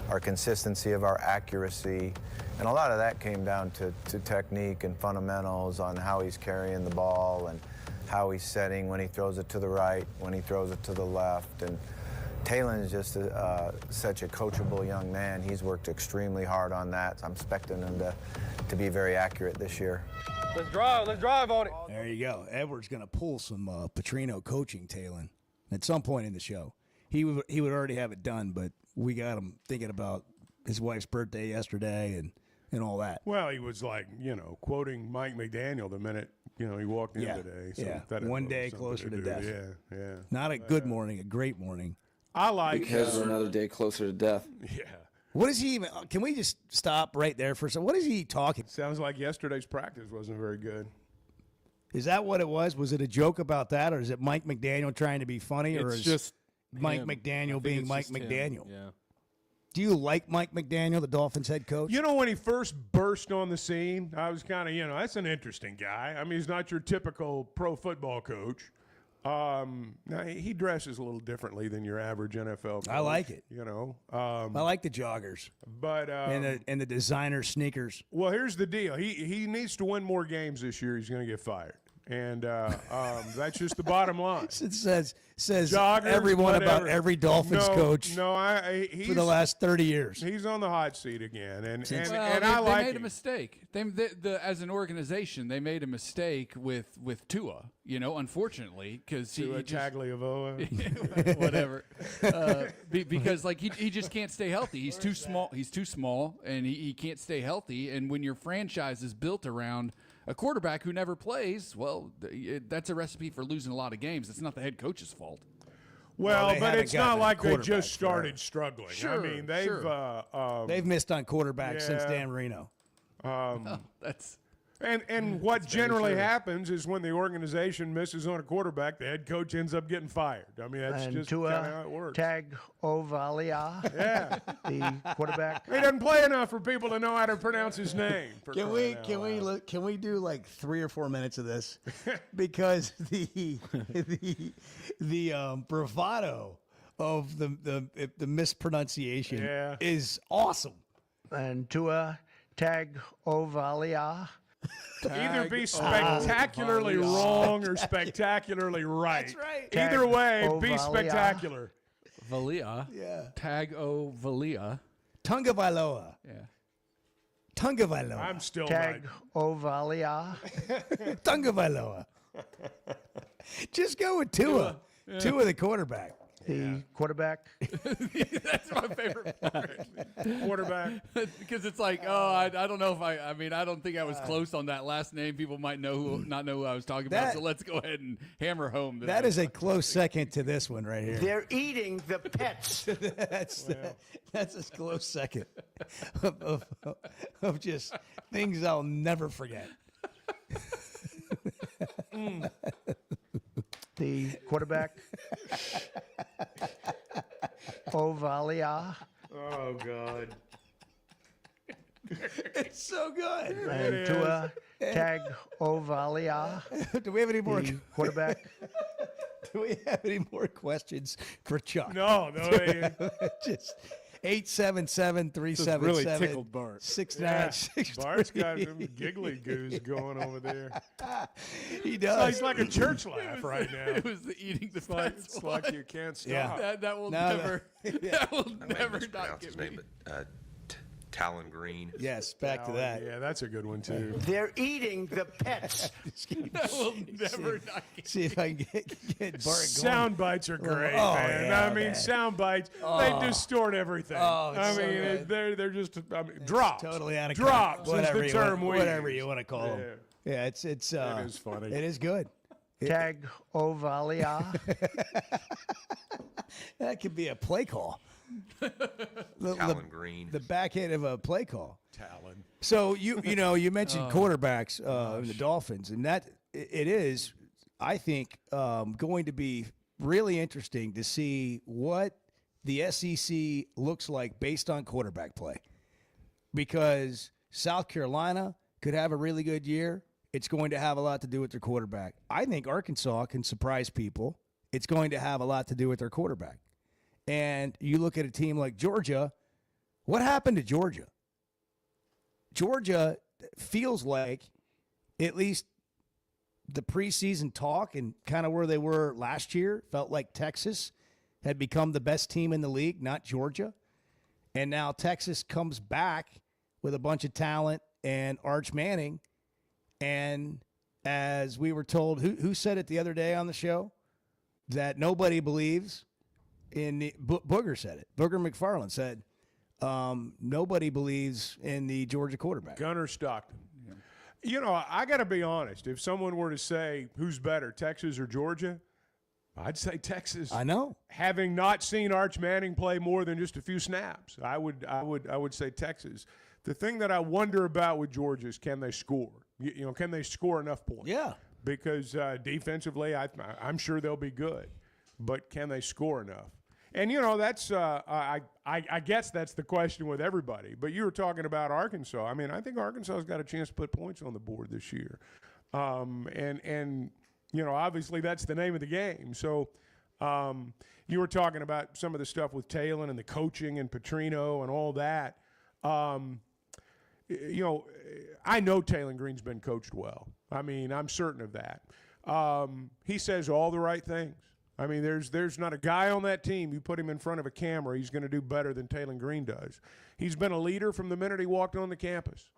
Our consistency of our accuracy, and a lot of that came down to technique and fundamentals on how he's carrying the ball and how he's setting when he throws it to the right, when he throws it to the left. And Taylor is just such a coachable young man. He's worked extremely hard on that. I'm expecting him to be very accurate this year. Let's drive on it. There you go. Edward's going to pull some Petrino coaching, Taylor, at some point in the show. He would already have it done, but we got him thinking about his wife's birthday yesterday and all that. Well, he was like, quoting Mike McDaniel the minute, he walked in today. So yeah. that had One day something closer to do. death. Yeah. Not a good morning, a great morning. I like Because we're another day closer to death. Yeah. What is he even? Can we just stop right there for a second? What is he talking? Sounds like yesterday's practice wasn't very good. Is that what it was? Was it a joke about that, or is it Mike McDaniel trying to be funny, or It's is just Mike him. I McDaniel think being it's Mike just him. McDaniel? Yeah. Do you like Mike McDaniel, the Dolphins head coach? When he first burst on the scene, I was kind of, that's an interesting guy. I mean, he's not your typical pro football coach. Now he dresses a little differently than your average NFL coach. I like it. I like the joggers, but and the designer sneakers. Well, here's the deal. He needs to win more games this year. He's going to get fired. And that's just the bottom line. It says Joggers, everyone about whatever. every Dolphins coach he's, for the last 30 years. He's on the hot seat again, and They I like made a him. mistake. As an organization, they made a mistake with Tua. Unfortunately, because Tua Tagliavoa, whatever. Because he just can't stay healthy. He's too small. He's too small, and he can't stay healthy. And when your franchise is built around a quarterback who never plays, well, that's a recipe for losing a lot of games. It's not the head coach's fault. Well, they but haven't it's gotten not a like they quarterback just started forever. struggling. Sure, I mean, They've missed on quarterbacks since Yeah. Dan Marino. That's And what generally happens is when the organization misses on a quarterback, the head coach ends up getting fired. I mean, that's just kind of how it works. Tagovailoa, Yeah. the quarterback. He doesn't play enough for people to know how to pronounce his name. for Can crying we out loud. can we do like 3 or 4 minutes of this because the bravado of the mispronunciation Yeah. is awesome. And Tua Tagovailoa. Either be spectacularly wrong or spectacularly right. That's right. Either way, be Tagovailoa. spectacular. Valia. Yeah. Valia. Tungavailoa. Yeah. Tungavailoa. I'm still right. Tagovailoa. Tungavailoa. Just go with Tua. Tua, the quarterback. The quarterback. That's my favorite part. Quarterback. Because it's like, I don't know if I mean, I don't think I was close on that last name. People might not know who I was talking about. So let's go ahead and hammer home. That is a close second to this one right here. They're eating the pets. That's a close second of just things I'll never forget. The quarterback. Ovalia. Oh, God. It's so good. And Tua Tagovailoa. Do we have any more? The quarterback. Do we have any more questions for Chuck? No. Just 877-377. Really tickled Bart. 6963. Bart's got some giggly goos going over there. He does. It's like a church laugh right now. It was the eating the pets. It's like you can't stop. Yeah. That will No, never. That will never not get me. Talon Green. Yes, back to that. Yeah, that's a good one, too. They're eating the pets. We'll never not See if I can get Bart going. Sound bites are great, Oh, man. yeah, I mean, man. sound bites, Oh. they distort everything. Oh, it's I so mean, good. they're just drops. Totally out of drops whatever is the term we whatever use. you want to call them. Yeah, it's It is funny. It is good. Tag Ovalia. That could be a play call. Talon Green. The back end of a play call. Talon. So you mentioned quarterbacks in the Dolphins, and that it is, I think, going to be really interesting to see what the SEC looks like based on quarterback play, because South Carolina could have a really good year. It's going to have a lot to do with their quarterback. I think Arkansas can surprise people. It's going to have a lot to do with their quarterback. And you look at a team like Georgia. What happened to Georgia? Georgia feels like, at least the preseason talk and kind of where they were last year, felt like Texas had become the best team in the league, not Georgia. And now Texas comes back with a bunch of talent and Arch Manning. And as we were told, who said it the other day on the show, that nobody believes in the Booger said it. Booger McFarland said nobody believes in the Georgia quarterback. Gunnar Stockton. Yeah. You know, I got to be honest. If someone were to say who's better, Texas or Georgia, I'd say Texas. I know. Having not seen Arch Manning play more than just a few snaps, I would say Texas. The thing that I wonder about with Georgia is, can they score? You know, can they score enough points? Yeah. Because defensively, I'm sure they'll be good, but can they score enough? And you know, that's I guess that's the question with everybody. But you were talking about Arkansas. I mean, I think Arkansas's got a chance to put points on the board this year, and you know, obviously that's the name of the game. So you were talking about some of the stuff with Talon and the coaching and Petrino and all that. You know, I know Talon Green's been coached well. I mean, I'm certain of that. He says all the right things. I mean, there's not a guy on that team, you put him in front of a camera, he's going to do better than Talon Green does. He's been a leader from the minute he walked on the campus.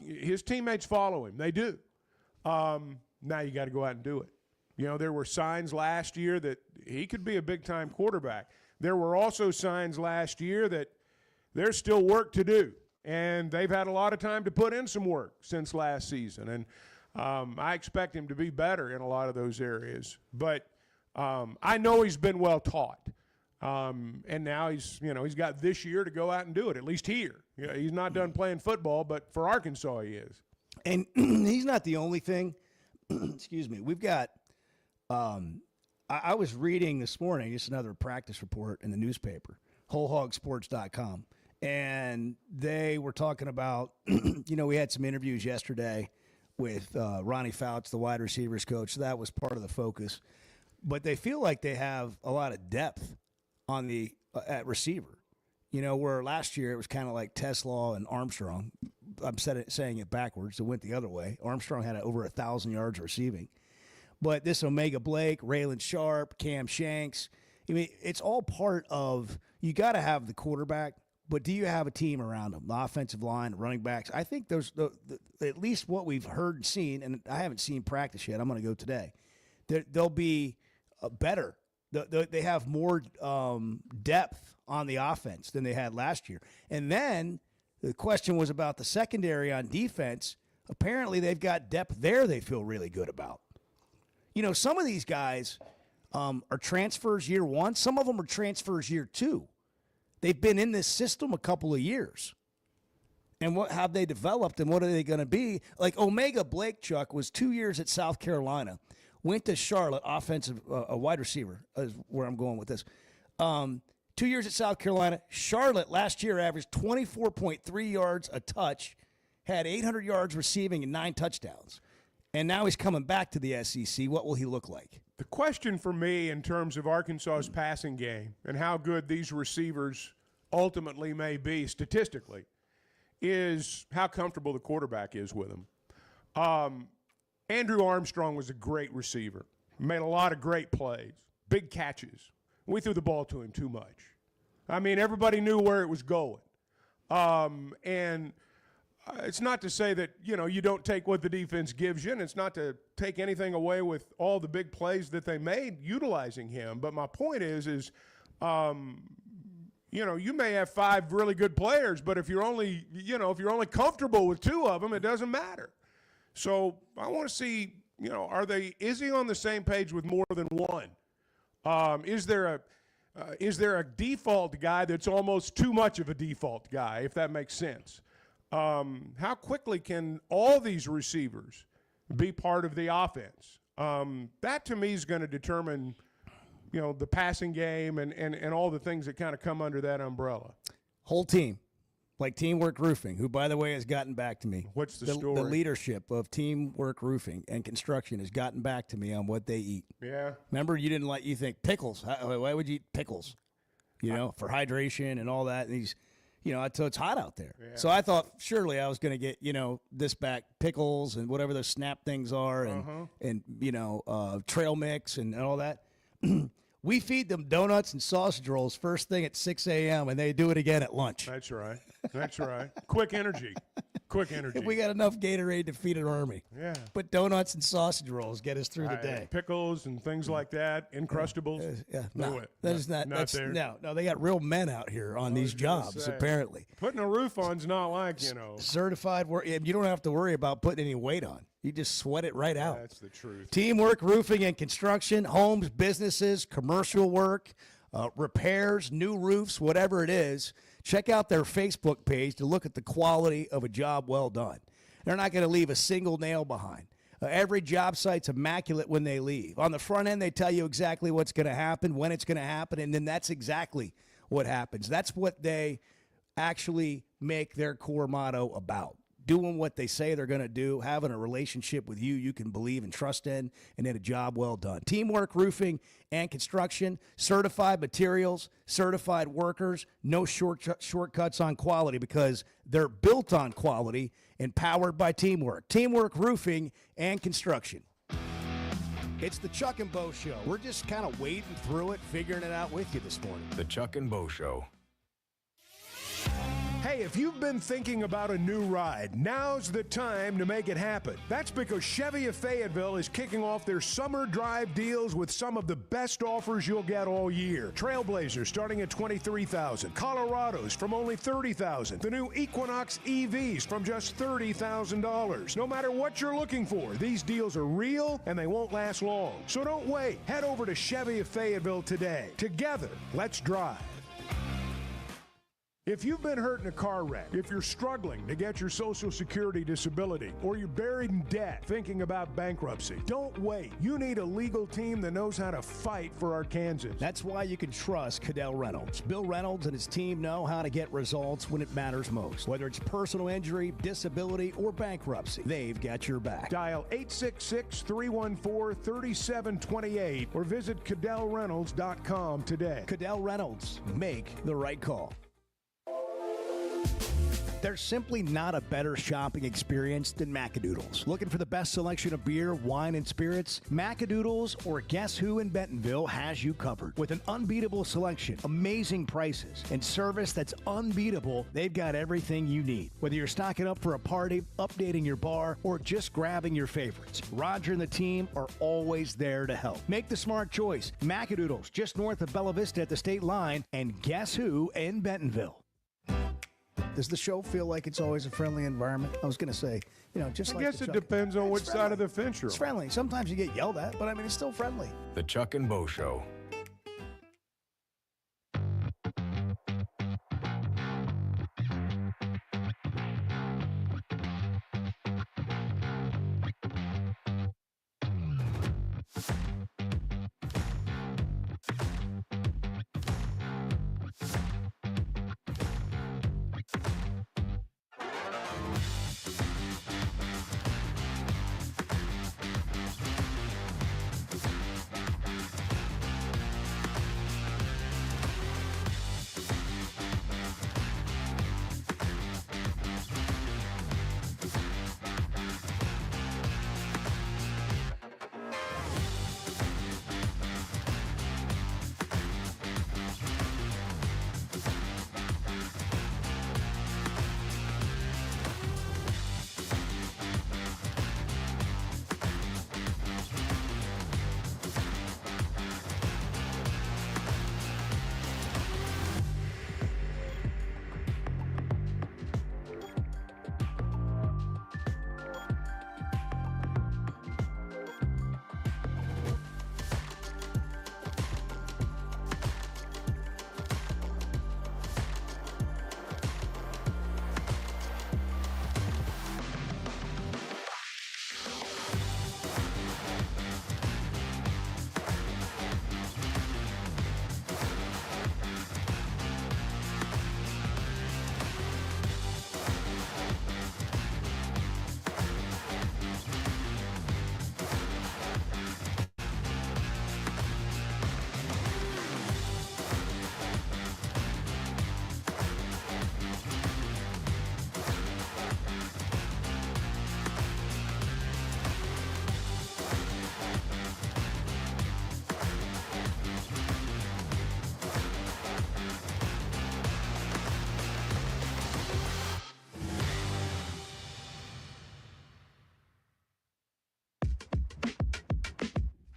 His teammates follow him. They do. Now you got to go out and do it. You know, there were signs last year that he could be a big-time quarterback. There were also signs last year that there's still work to do, and they've had a lot of time to put in some work since last season. And I expect him to be better in a lot of those areas. But I know he's been well taught, and now he's got this year to go out and do it. At least here, you know, he's not done playing football, but for Arkansas he is. And he's not the only thing. Excuse me. We've got. I was reading this morning just another practice report in the newspaper, WholeHogSports.com, and they were talking about. We had some interviews yesterday with Ronnie Fouts, the wide receivers coach. So that was part of the focus. But they feel like they have a lot of depth on the at receiver. You know, where last year it was kind of like Teslaw and Armstrong. I'm saying it backwards. It went the other way. Armstrong had over 1,000 yards receiving. But this Omega Blake, Raylan Sharp, Cam Shanks, I mean, it's all part of, you got to have the quarterback, but do you have a team around them? The offensive line, running backs. I think there's at least what we've heard and seen, and I haven't seen practice yet. I'm going to go today. They'll be better. They have more depth on the offense than they had last year. And then the question was about the secondary on defense. Apparently they've got depth there they feel really good about. You know, some of these guys are transfers year one. Some of them are transfers year two. They've been in this system a couple of years. And what have they developed, and what are they going to be? Like Omega Blake, Chuck, was 2 years at South Carolina. Went to Charlotte, offensive, a wide receiver is where I'm going with this. 2 years at South Carolina. Charlotte last year averaged 24.3 yards a touch, had 800 yards receiving and 9 touchdowns. And now he's coming back to the SEC. What will he look like? The question for me in terms of Arkansas's passing game and how good these receivers ultimately may be statistically is how comfortable the quarterback is with them. Andrew Armstrong was a great receiver, made a lot of great plays, big catches. We threw the ball to him too much. I mean, everybody knew where it was going. And it's not to say that, you don't take what the defense gives you, and it's not to take anything away with all the big plays that they made utilizing him. But my point is you may have 5 really good players, but if you're only comfortable with 2 of them, it doesn't matter. So I want to see, is he on the same page with more than one? Is there a default guy that's almost too much of a default guy, if that makes sense? How quickly can all these receivers be part of the offense? That to me is going to determine, the passing game and all the things that kind of come under that umbrella. Whole team, like Teamwork Roofing, who, by the way, has gotten back to me. What's the story? The leadership of Teamwork Roofing and Construction has gotten back to me on what they eat. Yeah. Remember, you think pickles. Why would you eat pickles? For hydration and all that. And so it's hot out there. Yeah. So I thought surely I was going to get, this back, pickles and whatever those snap things are and trail mix and all that. We feed them donuts and sausage rolls first thing at 6 a.m. and they do it again at lunch. That's right. Quick energy. We got enough Gatorade to feed an army. Yeah. But donuts and sausage rolls get us through the day. Pickles and things like that, Encrustables. No, they got real men out here on these jobs, apparently. Putting a roof on's not like, Certified work. You don't have to worry about putting any weight on. You just sweat it right out. That's the truth. Teamwork Roofing and Construction, homes, businesses, commercial work, repairs, new roofs, whatever it is. Check out their Facebook page to look at the quality of a job well done. They're not going to leave a single nail behind. Every job site's immaculate when they leave. On the front end, they tell you exactly what's going to happen, when it's going to happen, and then that's exactly what happens. That's what they actually make their core motto about. Doing what they say they're going to do, having a relationship with you can believe and trust in, and then a job well done. Teamwork Roofing and Construction, certified materials, certified workers, no shortcuts on quality because they're built on quality and powered by teamwork. Teamwork Roofing and Construction. It's the Chuck and Bo Show. We're just kind of wading through it, figuring it out with you this morning. The Chuck and Bo Show. Hey, if you've been thinking about a new ride, now's the time to make it happen. That's because Chevy of Fayetteville is kicking off their summer drive deals with some of the best offers you'll get all year. Trailblazers starting at $23,000, Colorados from only $30,000, the new Equinox EVs from just $30,000. No matter what you're looking for, these deals are real and they won't last long. So don't wait. Head over to Chevy of Fayetteville today. Together, let's drive. If you've been hurt in a car wreck, if you're struggling to get your Social Security disability, or you're buried in debt thinking about bankruptcy, don't wait. You need a legal team that knows how to fight for Arkansans. That's why you can trust Cadell Reynolds. Bill Reynolds and his team know how to get results when it matters most. Whether it's personal injury, disability, or bankruptcy, they've got your back. Dial 866-314-3728 or visit CadellReynolds.com today. Cadell Reynolds. Make the right call. There's simply not a better shopping experience than Macadoodles. Looking for the best selection of beer, wine, and spirits? Macadoodles or Guess Who in Bentonville has you covered. With an unbeatable selection, amazing prices, and service that's unbeatable, they've got everything you need. Whether you're stocking up for a party, updating your bar, or just grabbing your favorites, Roger and the team are always there to help. Make the smart choice. Macadoodles, just north of Bella Vista at the state line, and Guess Who in Bentonville. Does the show feel like it's always a friendly environment? I was going to say, just like I guess it depends on which side of the fence you're on. It's friendly. Sometimes you get yelled at, but it's still friendly. The Chuck and Bo Show.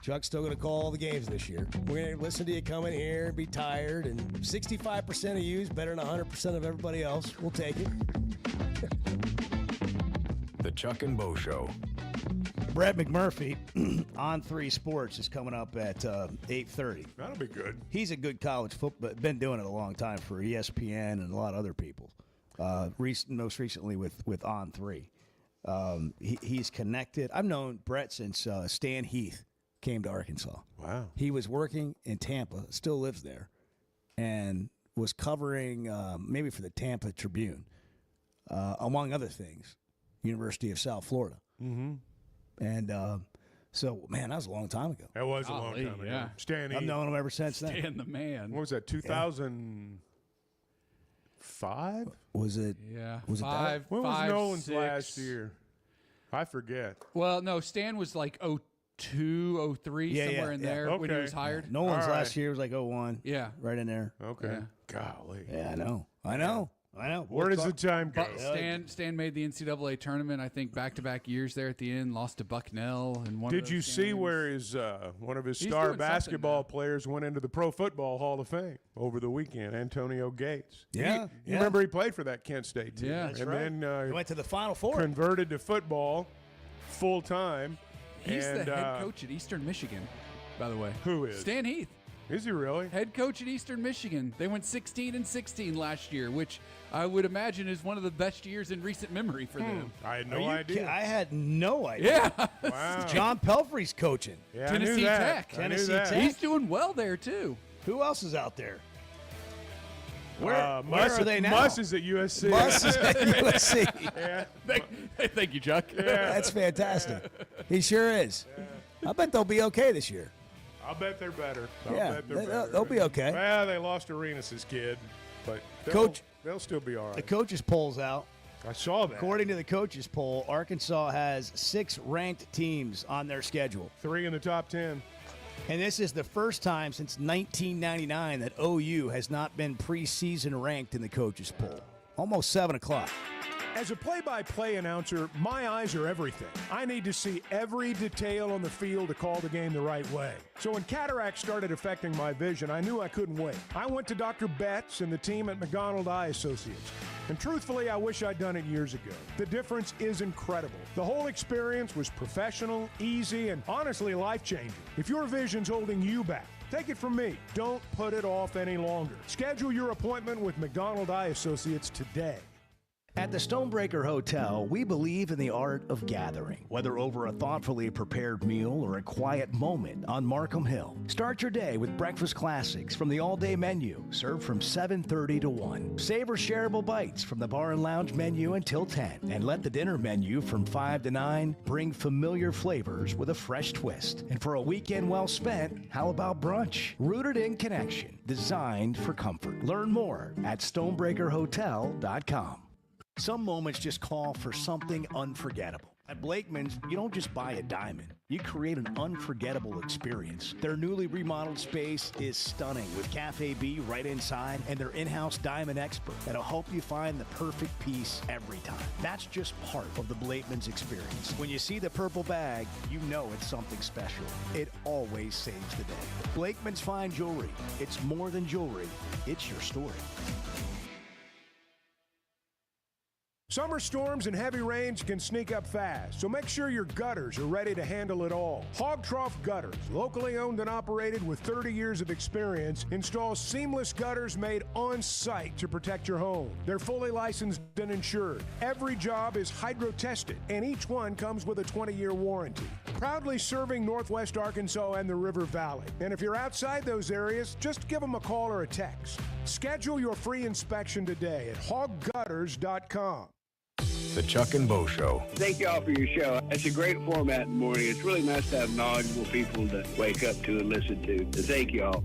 Chuck's still going to call all the games this year. We're going to listen to you come in here and be tired, and 65% of you is better than 100% of everybody else. We'll take it. The Chuck and Bo Show. Brett McMurphy on 3 Sports is coming up at 8:30. That'll be good. He's a good college football, been doing it a long time for ESPN and a lot of other people. Most recently with On 3. He's connected. I've known Brett since Stan Heath came to Arkansas. Wow. He was working in Tampa, still lives there, and was covering maybe for the Tampa Tribune, among other things, University of South Florida. Mm-hmm. And so, man, that was a long time ago. That was a long time ago. Yeah. Stan I've Heath. known him ever since then. Stan the man. What was that, 2005? Was it? Yeah. Was five, it When was five, Nolan's 6. last year? I forget. Well, no, Stan was like 02, 03, somewhere in there when he was hired. that? Nolan's All right. last year was like 01. Yeah. Right in there. Okay. Yeah. Golly. Yeah, I know. Where does the time go? But Stan made the NCAA tournament, I think, back-to-back years there at the end, lost to Bucknell. And Did you see where his one of his star basketball players went into the Pro Football Hall of Fame over the weekend? Antonio Gates. Yeah, You remember he played for that Kent State team. Yeah. That's and right. then He went to the Final Four. converted to football full time. He's and, the head coach at Eastern Michigan, by the way. Who is? Stan Heath. Is he really? Head coach at Eastern Michigan. They went 16-16 last year, which I would imagine is one of the best years in recent memory for them. I had Are no you idea. I had no idea. Yeah. Wow. John Pelfrey's coaching. Yeah, I Tennessee knew that. Tech. I knew Tennessee that. Tech. He's doing well there, too. Who else is out there? Where Muss are they now? Muss is at USC. Muss is at USC. Yeah. Thank you, Chuck. That's fantastic. He sure is. I bet they'll be okay this year. I'll bet they're better. I'll Yeah, bet they're better. they'll be okay. Well, they lost Arenas' kid, but Coach- they'll still be all The right. coaches' poll's out. I saw that. According to the coaches' poll, Arkansas has 6 ranked teams on their schedule. 3 in the top 10. And this is the first time since 1999 that OU has not been preseason ranked in the coaches' poll. Almost 7 o'clock. As a play-by-play announcer, my eyes are everything. I need to see every detail on the field to call the game the right way. So when cataract started affecting my vision, I knew I couldn't wait. I went to Dr. Betts and the team at McDonald Eye Associates. And truthfully, I wish I'd done it years ago. The difference is incredible. The whole experience was professional, easy, and honestly life-changing. If your vision's holding you back, take it from me. Don't put it off any longer. Schedule your appointment with McDonald Eye Associates today. At the Stonebreaker Hotel, we believe in the art of gathering, whether over a thoughtfully prepared meal or a quiet moment on Markham Hill. Start your day with breakfast classics from the all-day menu, served from 7:30 to 1. Savor shareable bites from the bar and lounge menu until 10. And let the dinner menu from 5 to 9 bring familiar flavors with a fresh twist. And for a weekend well spent, how about brunch? Rooted in connection, designed for comfort. Learn more at StonebreakerHotel.com. Some moments just call for something unforgettable. At Blakeman's, you don't just buy a diamond. You create an unforgettable experience. Their newly remodeled space is stunning with Cafe B right inside and their in-house diamond expert that'll help you find the perfect piece every time. That's just part of the Blakeman's experience. When you see the purple bag, you know it's something special. It always saves the day. Blakeman's Fine Jewelry. It's more than jewelry. It's your story. Summer storms and heavy rains can sneak up fast, so make sure your gutters are ready to handle it all. Hog Trough Gutters, locally owned and operated with 30 years of experience, installs seamless gutters made on site to protect your home. They're fully licensed and insured. Every job is hydro tested, and each one comes with a 20-year warranty. Proudly serving Northwest Arkansas and the River Valley. And if you're outside those areas, just give them a call or a text. Schedule your free inspection today at hoggutters.com. The Chuck and Bo Show. Thank you all for your show. It's a great format in the morning. It's really nice to have knowledgeable people to wake up to and listen to. So thank you all.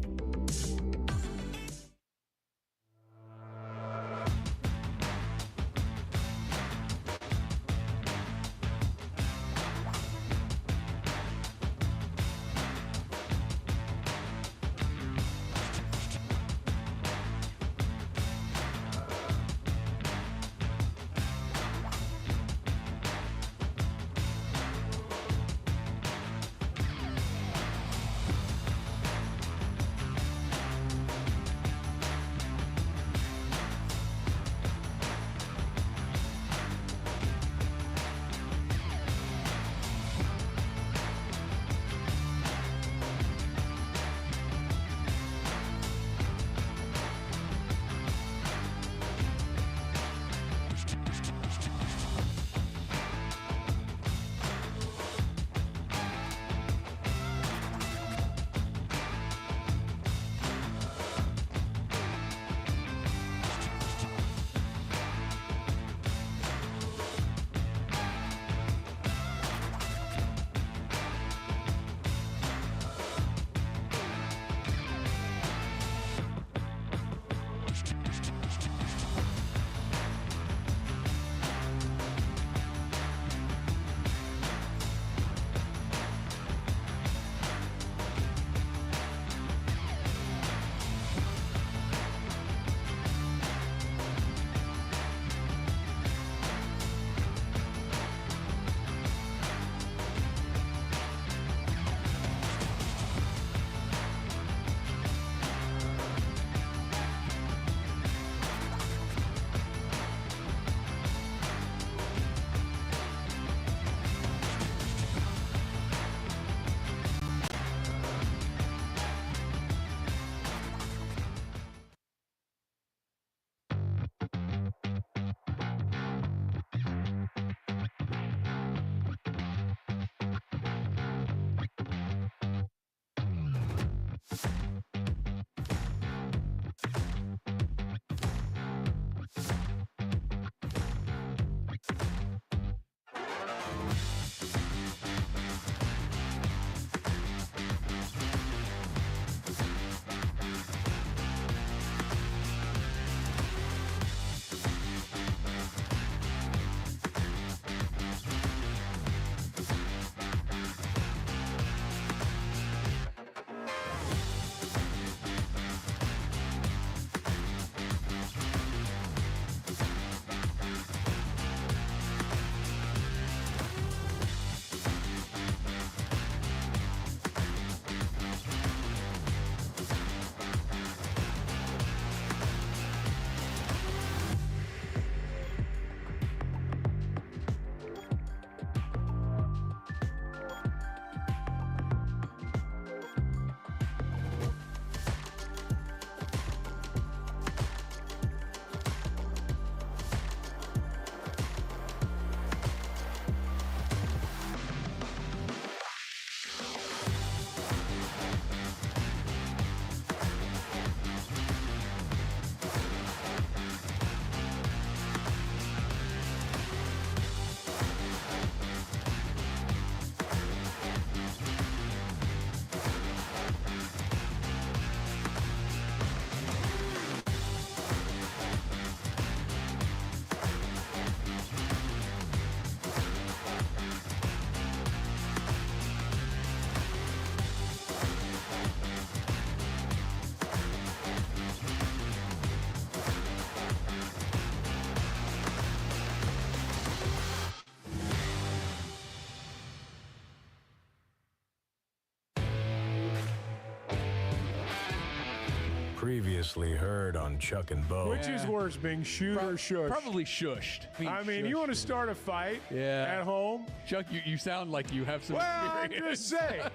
Previously heard on Chuck and Bo. Which is worse, being shooed or shushed? Probably shushed. I mean, you want to start a fight at home? Chuck, you sound like you have some Well, experience. I'm just saying.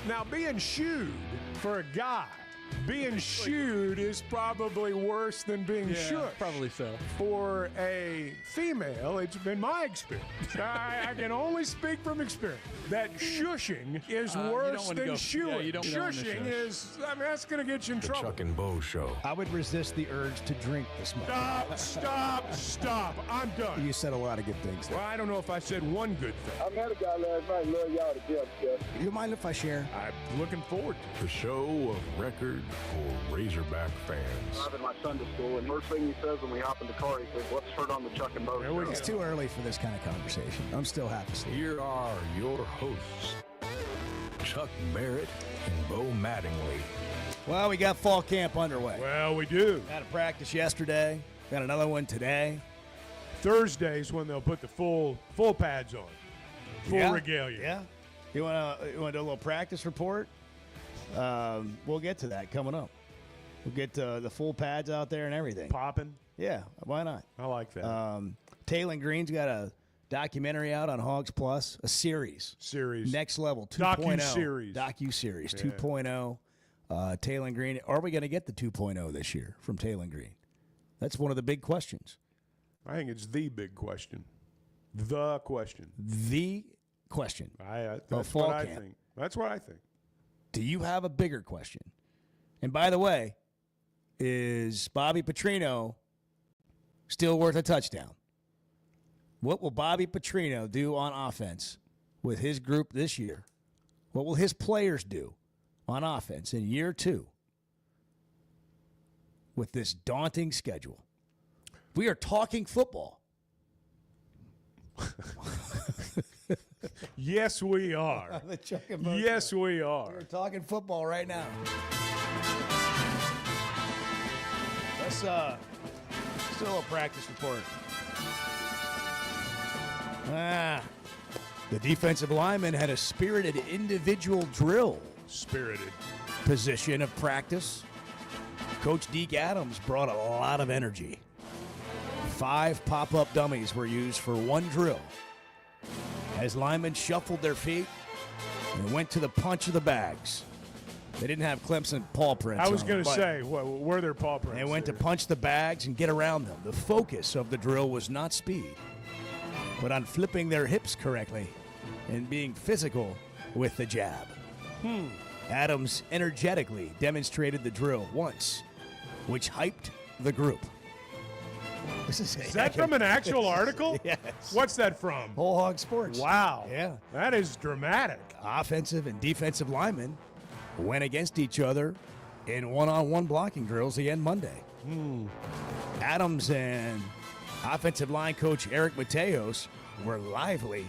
Now, being shooed for a guy, being shooed is probably worse than being shushed. Probably so. For a female, it's been my experience. I can only speak from experience. That shushing is worse than shooing. Shushing is, I mean, that's going to get you in The trouble. Chuck and Bo Show. I would resist the urge to drink this morning. Stop. I'm done. You said a lot of good things there. Well, I don't know if I said one good thing. I met a guy last night. Love y'all to death, Jeff. You mind if I share? I'm looking forward to The show of record for Razorback fans. I'm in my Sunday school, and first thing he says when we hop in the car, he says, "What's heard on the Chuck and Bo show?" It's too early for this kind of conversation. I'm still half asleep. Here are your hosts, Chuck Barrett and Bo Mattingly. Well, we got fall camp underway. Well, we do. Had a practice yesterday. Got another one today. Thursday's when they'll put the full pads on. Full regalia. Yeah. You want to do a little practice report? We'll get to that coming up. We'll get the full pads out there and everything. Popping? Yeah, why not? I like that. Taylor Green's got a documentary out on Hogs Plus, a series. Next Level 2.0. Docu-series 2.0. Taylor Green. Are we going to get the 2.0 this year from Taylor Green? That's one of the big questions. I think it's the big question. The question. The question. That's fall what I camp. think. That's what I think. Do you have a bigger question? And by the way, is Bobby Petrino still worth a touchdown? What will Bobby Petrino do on offense with his group this year? What will his players do on offense in year 2 with this daunting schedule? We are talking football. Yes, we are. The Chuck and Bo Yes, we are. We're talking football right now. Let's do a little practice report. The defensive lineman had a spirited individual drill. Spirited. Position of practice. Coach Deke Adams brought a lot of energy. 5 pop-up dummies were used for one drill. As linemen shuffled their feet and went to the punch of the bags. They didn't have Clemson paw prints. I was on going them, to say, were there paw prints? They went to punch the bags and get around them. The focus of the drill was not speed, but on flipping their hips correctly and being physical with the jab. Adams energetically demonstrated the drill once, which hyped the group. Is that from an actual article? Yes. What's that from? Whole Hog Sports. Wow. Yeah. That is dramatic. Offensive and defensive linemen went against each other in one-on-one blocking drills again Monday. Adams and offensive line coach Eric Mateos were lively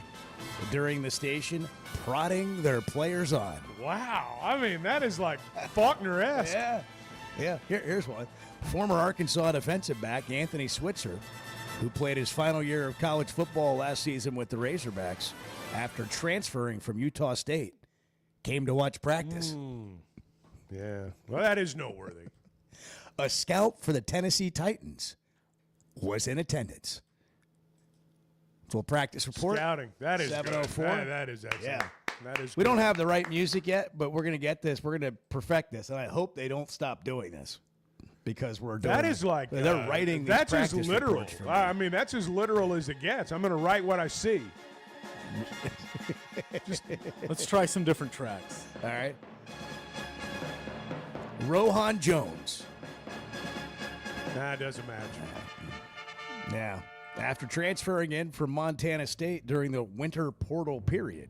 during the station, prodding their players on. Wow. I mean, that is like Faulkner-esque. Yeah. Here's one. Former Arkansas defensive back Anthony Switzer, who played his final year of college football last season with the Razorbacks after transferring from Utah State, came to watch practice. Yeah. Well, that is noteworthy. A scout for the Tennessee Titans was in attendance. Full practice report. Scouting. That is 7:04. good. That is excellent. Yeah. That is We good. don't have the right music yet, but we're going to get this. We're going to perfect this, and I hope they don't stop doing this because we're doing That is like they're writing these that's as practice literal. reports for me. I mean, that's as literal as it gets. I'm going to write what I see. Let's try some different tracks. All right. Rohan Jones. Nah, it doesn't matter. Yeah. After transferring in from Montana State during the winter portal period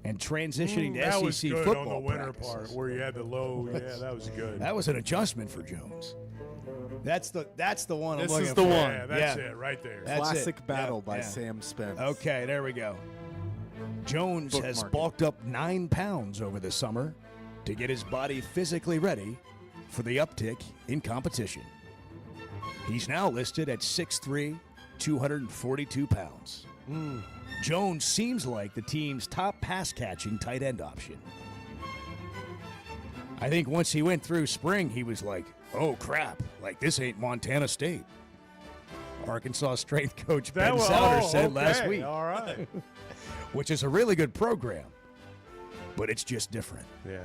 and transitioning to that SEC was good football on the winter practices. part where you had the low. Yeah, that was good. That was an adjustment for Jones. That's the one I'm This looking is for. the one. Yeah, that's it right there. That's Classic it. Battle by Yeah. Sam Spence. Okay, there we go. Jones has bulked up 9 pounds over the summer to get his body physically ready for the uptick in competition. He's now listed at 6'3", 242 pounds. Jones seems like the team's top pass-catching tight end option. I think once he went through spring, he was like oh, crap, like this ain't Montana State. Arkansas strength coach That Ben was- Souter oh, said last okay, week. all right. Which is a really good program, but it's just different. Yeah.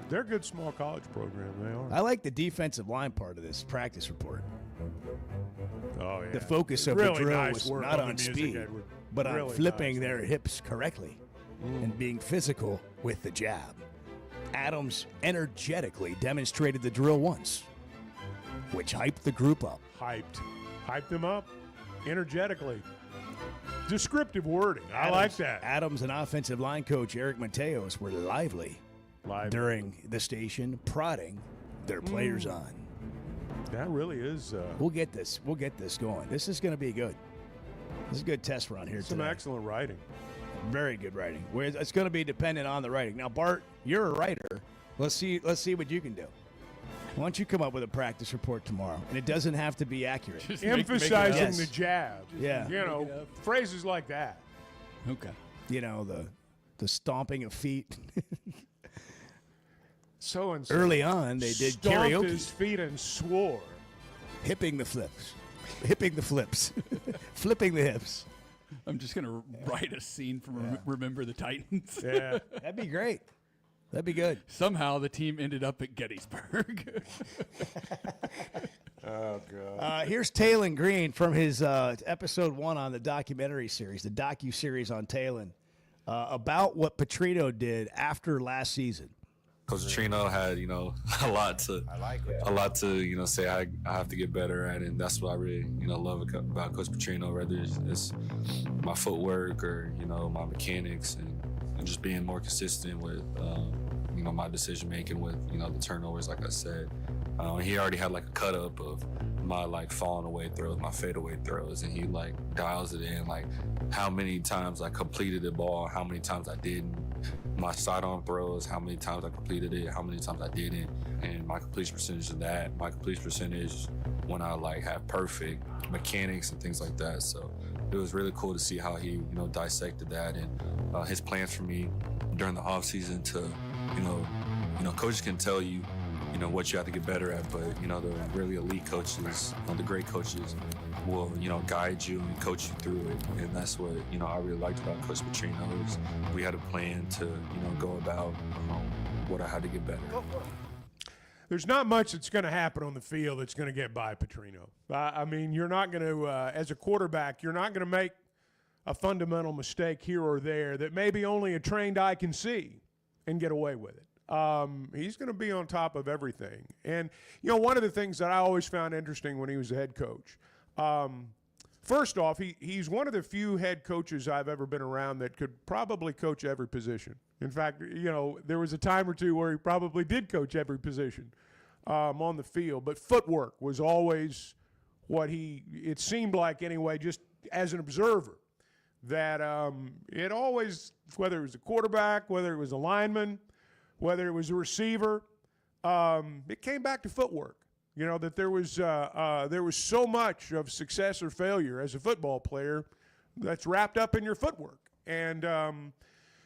They're a good small college program. They are. I like the defensive line part of this practice report. Oh, yeah. The focus of Really the drill nice was work not on on the music, speed, Edward. but on Really flipping nice. their hips correctly and being physical with the jab. Adams energetically demonstrated the drill once, which hyped the group up. Hyped them up energetically. Descriptive wording. I like that. Adams and offensive line coach Eric Mateos were lively during the station, prodding their players on. That really is. We'll get this going. This is going to be good. This is a good test run here Some today. excellent writing. Very good writing. It's going to be dependent on the writing. Now, Bart, you're a writer. Let's see what you can do. Why don't you come up with a practice report tomorrow? And it doesn't have to be accurate. Emphasizing Yes. the jab. Yeah. You know, phrases like that. Okay. You know, the stomping of feet. So and Early on, they did stomped karaoke. his feet and swore. Hipping the flips. Hipping the flips. Flipping the hips. I'm just going to write a scene from Remember the Titans. Yeah. That'd be great. That'd be good. Somehow the team ended up at Gettysburg. Oh, God. Here's Talon Green from his episode 1 on the documentary series, the docu-series on Talon, about what Petrino did after last season. Coach Trino had, a lot to say I have to get better at, and that's what I really, love about Coach Petrino, whether it's my footwork or, my mechanics and just being more consistent with, my decision making with, the turnovers, like I said. He already had like a cut up of my falling away throws, my fadeaway throws, and he dials it in, how many times I completed the ball, how many times I didn't, my sidearm throws, how many times I completed it, how many times I didn't, and my completion percentage of that, my completion percentage when I have perfect mechanics and things like that. So it was really cool to see how he, dissected that and his plans for me during the off season to, coaches can tell you, what you have to get better at, but, the really elite coaches, the great coaches will, guide you and coach you through it. And that's what, I really liked about Coach Petrino is we had a plan to, go about what I had to get better at. There's not much that's going to happen on the field that's going to get by Petrino. I mean, you're not going to, as a quarterback, you're not going to make a fundamental mistake here or there that maybe only a trained eye can see and get away with it. He's going to be on top of everything. And, one of the things that I always found interesting when he was a head coach, first off, he's one of the few head coaches I've ever been around that could probably coach every position. In fact, there was a time or two where he probably did coach every position on the field. But footwork was always what it seemed like anyway, just as an observer, that it always, whether it was a quarterback, whether it was a lineman, whether it was a receiver, it came back to footwork. That there was so much of success or failure as a football player that's wrapped up in your footwork. And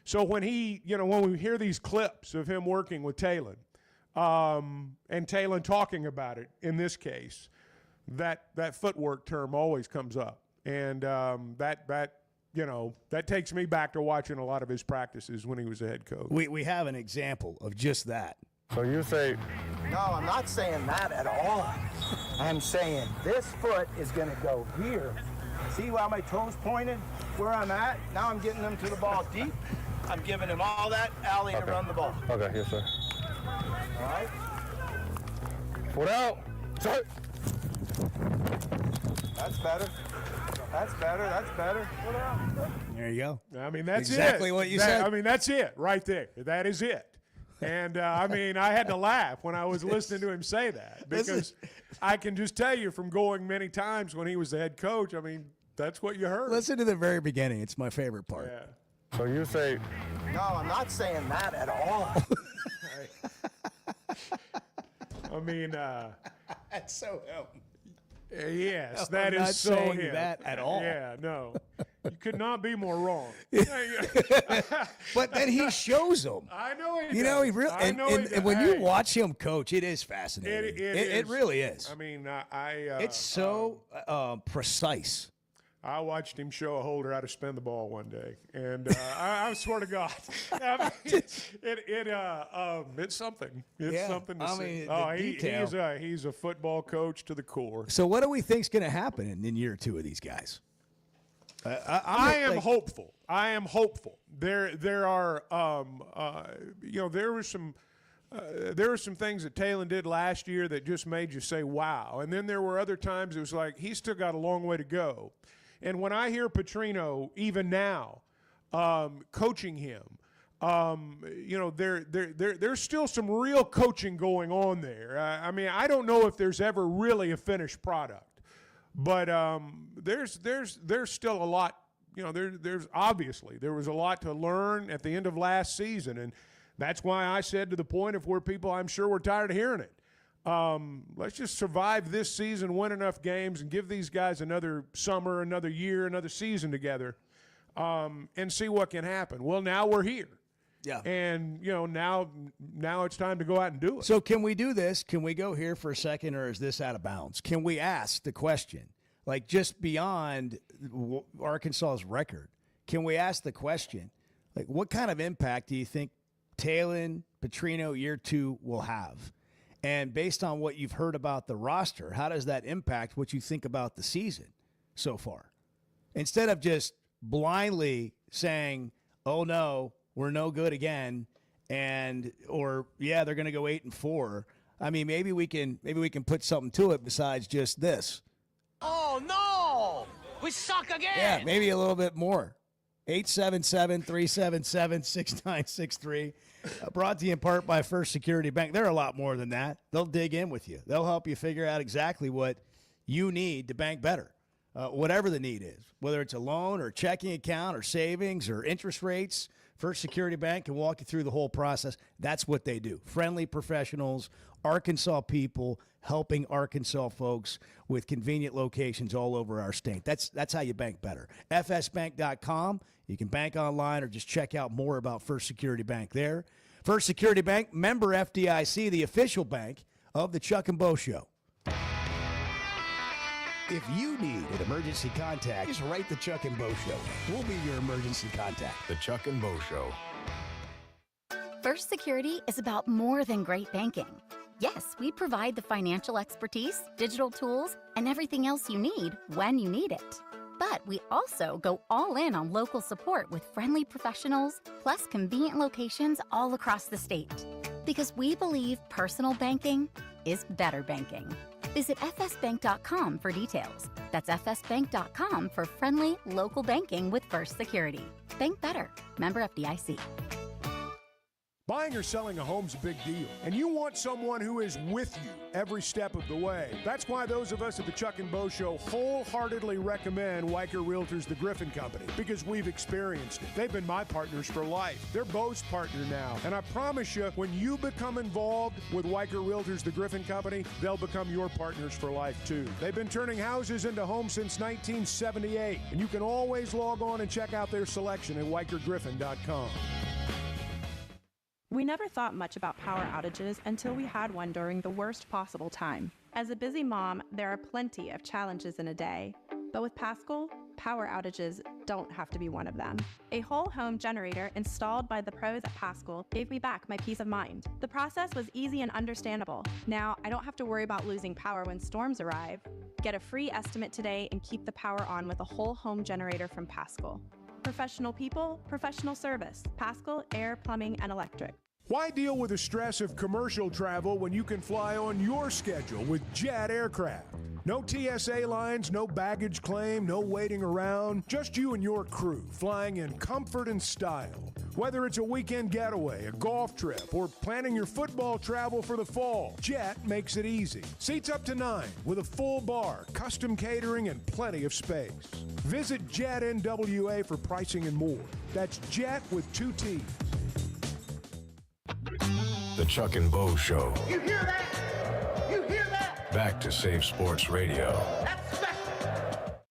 so when when we hear these clips of him working with Talon, and Talon talking about it in this case, that footwork term always comes up. And that takes me back to watching a lot of his practices when he was a head coach. We have an example of just that. So you say... No, I'm not saying that at all. I'm saying this foot is going to go here. See how my toes pointed? Where I'm at? Now I'm getting them to the ball deep. I'm giving him all that alley to run the ball. Okay, yes, sir. All right? Foot out. Start. That's better. That's better. That's better. Foot out. There you go. I mean, that's exactly it. what you said. I mean, that's it right there. That is it. And, I mean, I had to laugh when I was listening to him say that because I can just tell you from going many times when he was the head coach, I mean, that's what you heard. Listen to the very beginning. It's my favorite part. Yeah. So you say... No, I'm not saying that at all. I mean... That's so him. Yes, No, that I'm is not so saying him. that at all. Yeah, no. You could not be more wrong. But then he shows them. I know he You does. know, he really. I know he does. And when you Hey. watch him coach, it is fascinating. It really is. I mean, It's so precise. I watched him show a holder how to spin the ball one day, and I swear to God, I mean, it's something. It's Yeah, something to I see. mean, Oh, the detail. he's a football coach to the core. So what do we think's going to happen in year 2 of these guys? I am hopeful. I am hopeful. There are there were some things that Talon did last year that just made you say wow, and then there were other times it was like he's still got a long way to go. And when I hear Petrino even now coaching him, there's still some real coaching going on there. I mean, I don't know if there's ever really a finished product, but there's still a lot. There's obviously there was a lot to learn at the end of last season, and that's why I said to the point of where people I'm sure were tired of hearing it. Let's just survive this season, win enough games, and give these guys another summer, another year, another season together, and see what can happen. Well, now we're here. Yeah. And, now it's time to go out and do it. So can we do this? Can we go here for a second, or is this out of bounds? Can we ask the question, like just beyond Arkansas's record, can we ask the question, like what kind of impact do you think Talon, Petrino, year 2 will have? And based on what you've heard about the roster, how does that impact what you think about the season so far? Instead of just blindly saying, oh, no, we're no good again, or they're going to go 8-4. I mean, maybe we can put something to it besides just this. Oh, no! We suck again! Yeah, maybe a little bit more. 877-377-6963. Brought to you in part by First Security Bank. They're a lot more than that. They'll dig in with you. They'll help you figure out exactly what you need to bank better, whatever the need is, whether it's a loan or checking account or savings or interest rates. First Security Bank can walk you through the whole process. That's what they do. Friendly professionals, Arkansas people, helping Arkansas folks with convenient locations all over our state. That's how you bank better. FSbank.com. You can bank online or just check out more about First Security Bank there. First Security Bank, member FDIC, the official bank of the Chuck and Bo Show. If you need an emergency contact, just write the Chuck and Bo Show. We'll be your emergency contact. The Chuck and Bo Show. First Security is about more than great banking. Yes, we provide the financial expertise, digital tools, and everything else you need when you need it. But we also go all in on local support with friendly professionals, plus convenient locations all across the state. Because we believe personal banking is better banking. Visit fsbank.com for details. That's fsbank.com for friendly, local banking with First Security. Bank better. Member FDIC. Buying or selling a home's a big deal, and you want someone who is with you every step of the way. That's why those of us at the Chuck and Bo Show wholeheartedly recommend Weicker Realtors, the Griffin Company, because we've experienced it. They've been my partners for life. They're Bo's partner now, and I promise you, when you become involved with Weicker Realtors, the Griffin Company, they'll become your partners for life too. They've been turning houses into homes since 1978, and you can always log on and check out their selection at WeicherGriffin.com. We never thought much about power outages until we had one during the worst possible time. As a busy mom, there are plenty of challenges in a day. But with Paschal, power outages don't have to be one of them. A whole home generator installed by the pros at Paschal gave me back my peace of mind. The process was easy and understandable. Now, I don't have to worry about losing power when storms arrive. Get a free estimate today and keep the power on with a whole home generator from Paschal. Professional people, professional service. Paschal Air, Plumbing, and Electric. Why deal with the stress of commercial travel when you can fly on your schedule with Jet Aircraft? No TSA lines, no baggage claim, no waiting around. Just you and your crew flying in comfort and style. Whether it's a weekend getaway, a golf trip, or planning your football travel for the fall, Jet makes it easy. Seats up to 9 with a full bar, custom catering, and plenty of space. Visit Jet NWA for pricing and more. That's Jet with 2 T's. The Chuck and Bo Show. You hear that? You hear that? Back to Safe Sports Radio. That's special.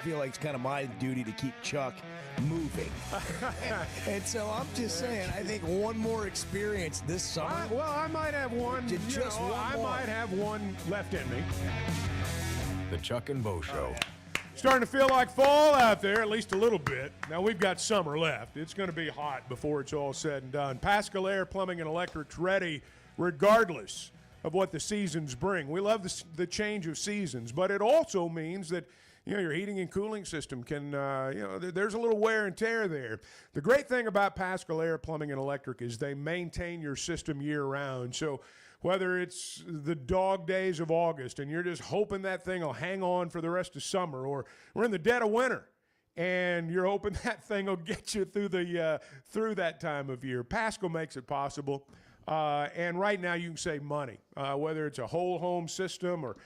feel like it's kind of my duty to keep Chuck moving. And so I'm just saying, I think one more experience this summer. I might have one. I might have one left in me. The Chuck and Bo Show. Starting to feel like fall out there, at least a little bit. Now, we've got summer left. It's going to be hot before it's all said and done. Pascal Air Plumbing and Electric's ready regardless of what the seasons bring. We love the change of seasons, but it also means that your heating and cooling system can, there's a little wear and tear there. The great thing about Pascal Air Plumbing and Electric is they maintain your system year-round. So whether it's the dog days of August and you're just hoping that thing will hang on for the rest of summer, or we're in the dead of winter and you're hoping that thing will get you through that time of year, Pascal makes it possible. And right now you can save money, whether it's a whole home system or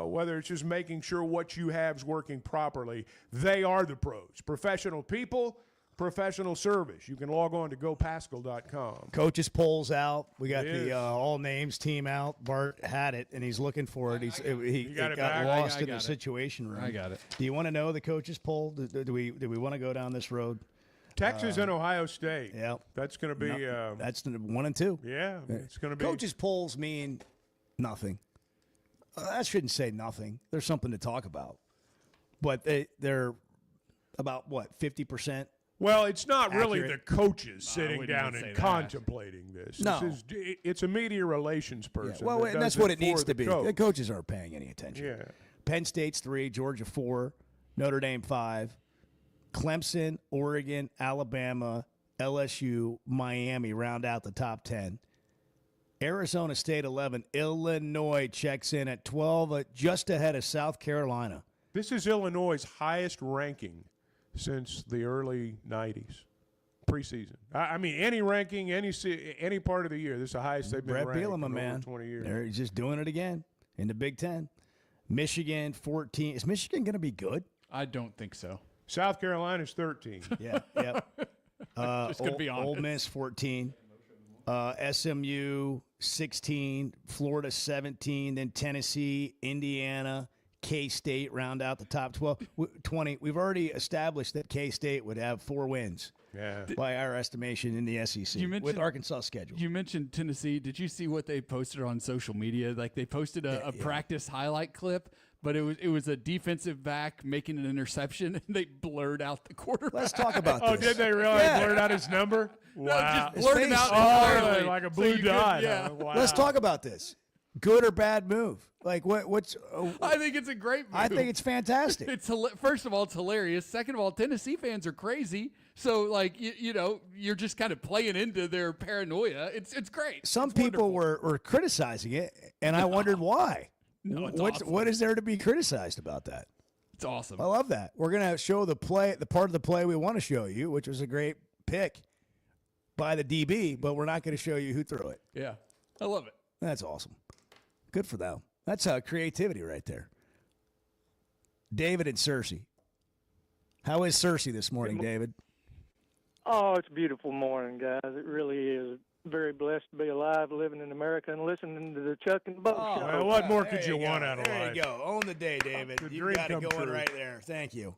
whether it's just making sure what you have is working properly. They are the pros. Professional people, professional service. You can log on to gopascal.com. Coaches polls out. We got the all names team out. Bart had it, and he's looking for it. He got lost in the situation room. I got it. Do you want to know the coaches poll? Do we want to go down this road? Texas and Ohio State. Yeah, that's going to be. That's the 1 and 2. Yeah, it's going to be. Coaches polls mean nothing. I shouldn't say nothing. There's something to talk about, but they're about what 50%. Well, it's not really accurate. the coaches sitting down and contemplating this. No. It's a media relations person. Yeah, well, and that's what it needs to be. Coach. The coaches aren't paying any attention. Yeah. Penn State's 3, Georgia 4, Notre Dame 5, Clemson, Oregon, Alabama, LSU, Miami round out the top 10. Arizona State 11, Illinois checks in at 12, just ahead of South Carolina. This is Illinois' highest ranking since the early 90s, preseason. I mean, any ranking, any part of the year, this is the highest they've been Brett ranked Bielema, in man. over 20 years. They're just doing it again in the Big Ten. Michigan 14. Is Michigan going to be good? I don't think so. South Carolina's 13. Yeah, yep. Just gonna be honest. Ole Miss 14. SMU 16. Florida 17. Then Tennessee, Indiana, K-State round out the top 20. We've already established that K-State would have 4 wins. Yeah. By our estimation in the SEC with Arkansas' schedule. You mentioned Tennessee. Did you see what they posted on social media? Like they posted a practice highlight clip, but it was a defensive back making an interception, and they blurred out the quarterback. Let's talk about this. Oh, did they really blurt out his number? Wow. No, just blurred him out entirely. Like a blue dot. Yeah. Wow. Let's talk about this. Good or bad move? Like what's? I think it's a great move. I think it's fantastic. First of all, it's hilarious. Second of all, Tennessee fans are crazy. So like you're just kind of playing into their paranoia. It's great. Some people were criticizing it, and I wondered why. No, it's awesome. What is there to be criticized about that? It's awesome. I love that. We're gonna show the part of the play we want to show you, which was a great pick by the DB, but we're not going to show you who threw it. Yeah, I love it. That's awesome. Good for them. That's creativity right there. David and Cersei. How is Cersei this morning, David? Oh, it's a beautiful morning, guys. It really is. Very blessed to be alive, living in America, and listening to the Chuck and Bo show. Well, what more could you want out of life? There you go. Own the day, David. You got it going right there. Thank you.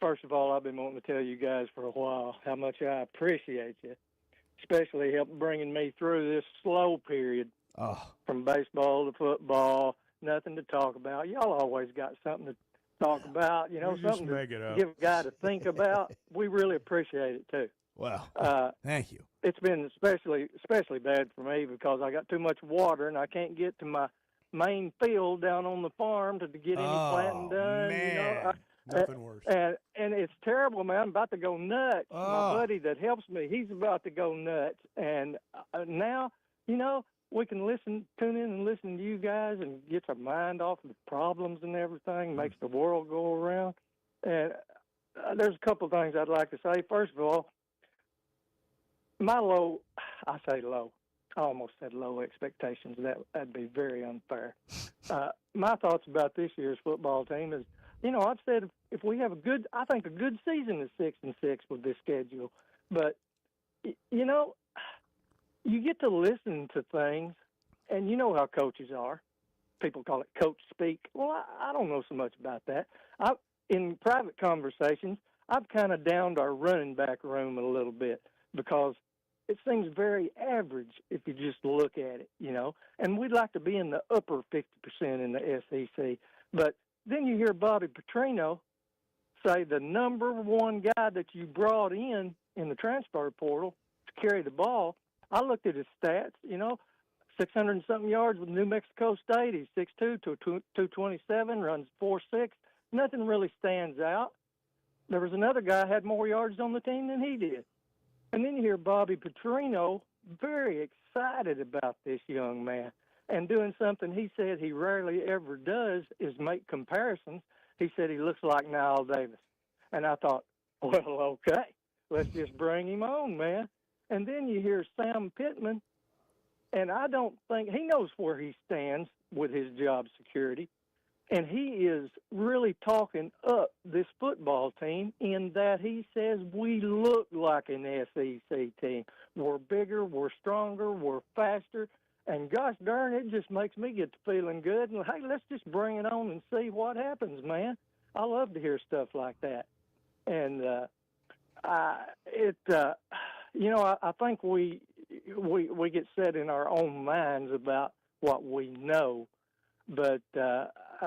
First of all, I've been wanting to tell you guys for a while how much I appreciate you, especially help bringing me through this slow period. From baseball to football, nothing to talk about. Y'all always got something to talk about, something to give a guy to think about. We really appreciate it, too. Wow. Thank you. It's been especially bad for me because I got too much water and I can't get to my main field down on the farm to get any planting done. Man. Nothing worse. And it's terrible, man. I'm about to go nuts. My buddy that helps me, he's about to go nuts. And now, we can tune in and listen to you guys and get our mind off of the problems and everything, makes the world go around. And there's a couple of things I'd like to say. First of all, I almost said low expectations. That'd be very unfair. My thoughts about this year's football team is, I've said if we have a good season is 6-6 with this schedule. But, you get to listen to things, and you know how coaches are. People call it coach speak. Well, I don't know so much about that. in private conversations, I've kind of downed our running back room a little bit because it seems very average if you just look at it, you know. And we'd like to be in the upper 50% in the SEC. But then you hear Bobby Petrino say the number one guy that you brought in the transfer portal to carry the ball. I looked at his stats, you know, 600 and something yards with New Mexico State. He's 6'2", 227, runs 4.6. Nothing really stands out. There was another guy had more yards on the team than he did. And then you hear Bobby Petrino very excited about this young man and doing something he said he rarely ever does is make comparisons. He said he looks like Niall Davis. And I thought, well, okay, let's just bring him on, man. And then you hear Sam Pittman, and I don't think he knows where he stands with his job security. And he is really talking up this football team in that he says we look like an SEC team. We're bigger, we're stronger, we're faster. And gosh darn, it just makes me get to feeling good. And, hey, let's just bring it on and see what happens, man. I love to hear stuff like that. And you know, I think we get set in our own minds about what we know, but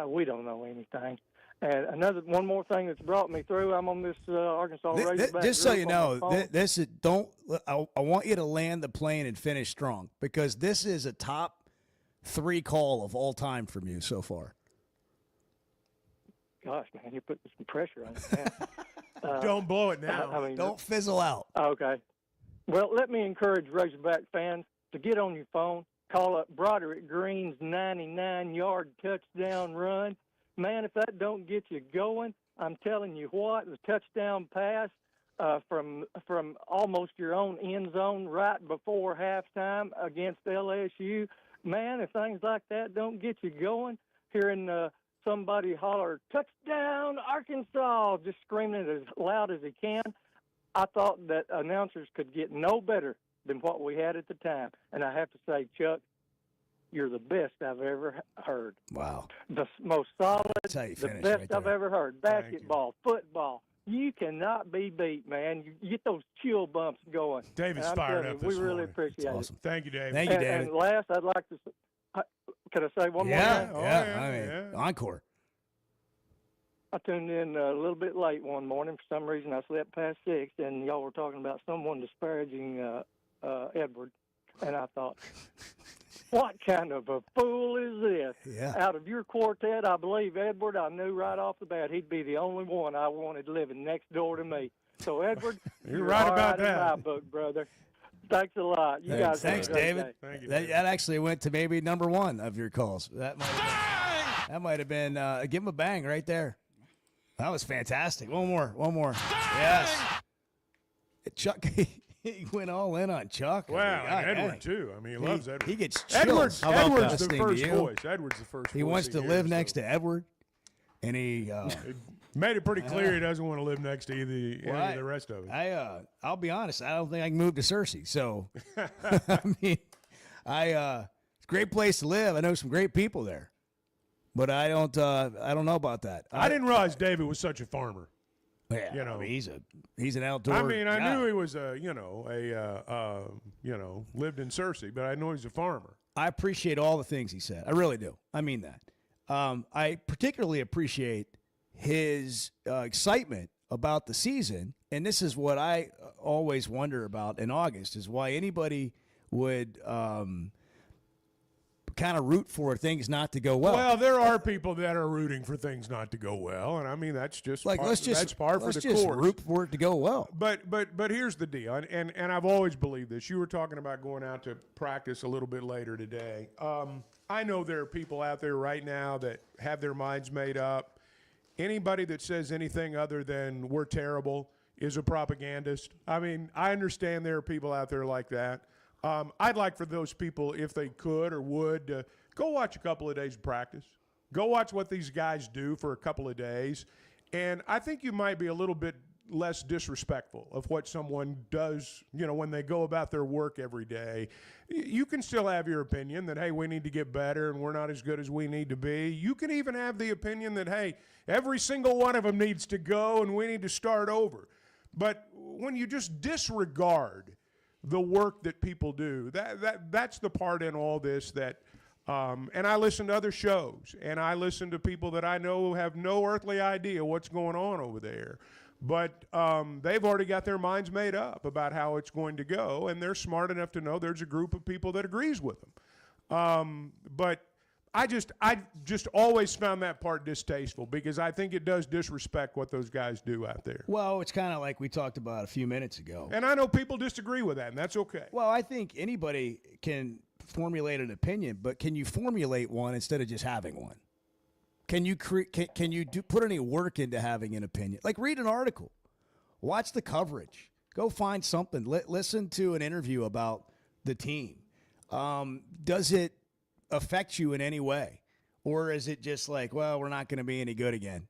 we don't know anything. And one more thing that's brought me through. I'm on this Arkansas Razorback. Just so group you on know, my phone. this is I want you to land the plane and finish strong because this is a top 3 call of all time from you so far. Gosh, man, you're putting some pressure on me now. Don't blow it now. I mean, don't fizzle out. Okay. Well, let me encourage Razorback fans to get on your phone, call up Broderick Green's 99-yard touchdown run. Man, if that don't get you going, I'm telling you what, the touchdown pass from almost your own end zone right before halftime against LSU, man, if things like that don't get you going, hearing somebody holler, touchdown, Arkansas, just screaming it as loud as he can, I thought that announcers could get no better than what we had at the time. And I have to say, Chuck, you're the best I've ever heard. Wow. The most solid, the best I've ever heard. Basketball, football. You cannot be beat, man. You get those chill bumps going. David's fired up this We really morning. appreciate it. Awesome. Thank you, David. Thank you, David. And last, I'd like to could I say one more thing? I mean, encore. I tuned in a little bit late one morning. For some reason, I slept past 6, and y'all were talking about someone disparaging Edward. And I thought, what kind of a fool is this? Yeah. Out of your quartet, I believe Edward, I knew right off the bat he'd be the only one I wanted living next door to me. So, Edward, You're right about in that. my book, brother. Thanks a lot. You guys have a Thanks, great David. day. Thank you, That actually went to maybe number 1 of your calls. That might have been give him a bang right there. That was fantastic. One more. Yes. Chuck, he went all in on Chuck. Wow, I mean, and Edward dang. too. I mean, he loves Edward. He gets Edward's, chills. How about Edward's that? the Listening to first you. voice. Edward's the first He voice wants to he live hears, next so. to Edward, and he Made it pretty clear he doesn't want to live next to any of the rest of us. I'll be honest. I don't think I can move to Cersei. So, I mean, it's a great place to live. I know some great people there, but I don't know about that. I didn't realize David was such a farmer. Yeah, you know, I mean, he's an outdoor. I mean, I guy. knew he was lived in Cersei, but I know he's a farmer. I appreciate all the things he said. I really do. I mean that. I particularly appreciate his excitement about the season, and this is what I always wonder about in August, is why anybody would kind of root for things not to go well. Well, there are people that are rooting for things not to go well, and I mean that's just like that's par for the course. Root for it to go well. But here's the deal, and I've always believed this. You were talking about going out to practice a little bit later today. I know there are people out there right now that have their minds made up. Anybody that says anything other than we're terrible is a propagandist. I mean, I understand there are people out there like that. I'd like for those people, if they could or would, go watch a couple of days of practice. Go watch what these guys do for a couple of days. And I think you might be a little bit less disrespectful of what someone does, when they go about their work every day. You can still have your opinion that, hey, we need to get better and we're not as good as we need to be. You can even have the opinion that, hey, every single one of them needs to go and we need to start over. But when you just disregard the work that people do, that's the part in all this that and I listen to other shows, and I listen to people that I know have no earthly idea what's going on over there. But they've already got their minds made up about how it's going to go, and they're smart enough to know there's a group of people that agrees with them. But I just always found that part distasteful because I think it does disrespect what those guys do out there. Well, it's kind of like we talked about a few minutes ago. And I know people disagree with that, and that's okay. Well, I think anybody can formulate an opinion, but can you formulate one instead of just having one? Can you put any work into having an opinion? Like read an article, watch the coverage, go find something, listen to an interview about the team. Does it affect you in any way? Or is it just like, well, we're not going to be any good again,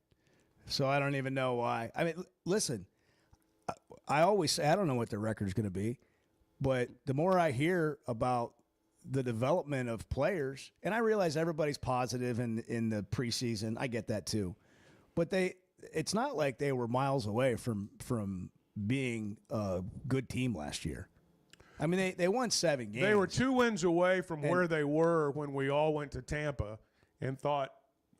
so I don't even know why? I mean, listen, I always say I don't know what the record is going to be, but the more I hear about the development of players, and I realize everybody's positive in the preseason. I get that too. But it's not like they were miles away from being a good team last year. I mean, they won 7 games. They were 2 wins away from where they were when we all went to Tampa and thought,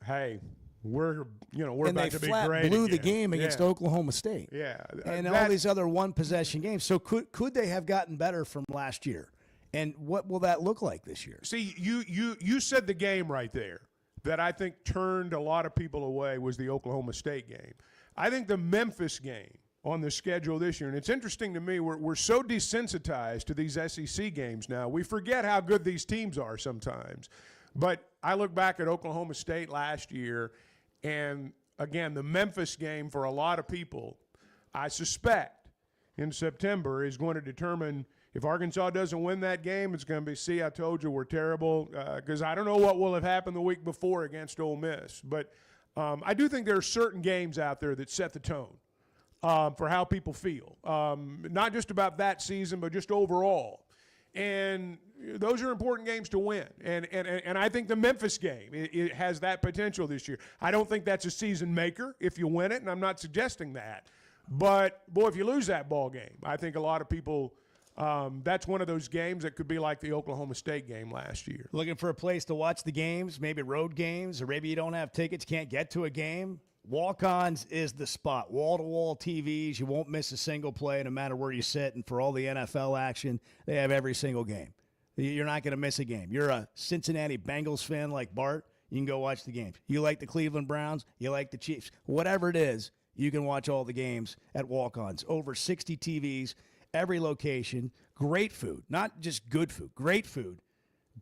hey, we're about to be great. And they blew again. the game against Oklahoma State. Yeah. And all these other one-possession games. So could they have gotten better from last year? And what will that look like this year? See, you said the game right there that I think turned a lot of people away was the Oklahoma State game. I think the Memphis game on the schedule this year, and it's interesting to me, we're so desensitized to these SEC games now. We forget how good these teams are sometimes. But I look back at Oklahoma State last year, and, again, the Memphis game for a lot of people, I suspect, in September is going to determine – if Arkansas doesn't win that game, it's going to be, see, I told you we're terrible, because I don't know what will have happened the week before against Ole Miss. But I do think there are certain games out there that set the tone for how people feel, not just about that season, but just overall. And those are important games to win. And I think the Memphis game it has that potential this year. I don't think that's a season maker if you win it, and I'm not suggesting that. But, boy, if you lose that ball game, I think a lot of people – that's one of those games that could be like the Oklahoma State game last year. Looking for a place to watch the games, maybe road games, or maybe you don't have tickets, can't get to a game? Walk-Ons is the spot. Wall-to-wall TVs. You won't miss a single play no matter where you sit. And for all the NFL action, they have every single game. You're not going to miss a game. You're a Cincinnati Bengals fan like Bart, you can go watch the games. You like the Cleveland Browns, you like the Chiefs. Whatever it is, you can watch all the games at Walk-Ons. Over 60 TVs. Every location, great food, not just good food, great food,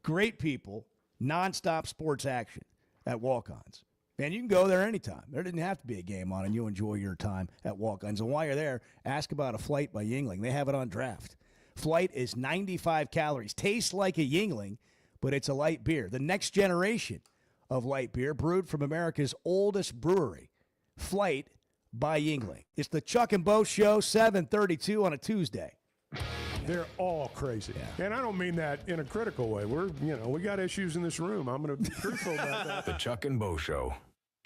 great people, nonstop sports action at Walk-Ons. And you can go there anytime. There didn't have to be a game on, and you enjoy your time at Walk-Ons. And while you're there, ask about a Flight by Yuengling. They have it on draft. Flight is 95 calories. Tastes like a Yuengling, but it's a light beer. The next generation of light beer brewed from America's oldest brewery. Flight by Yuengling. It's the Chuck and Bo Show, 7:32 on a Tuesday. They're all crazy. Yeah. And I don't mean that in a critical way. We got issues in this room. I'm going to be truthful about that. The Chuck and Bo Show.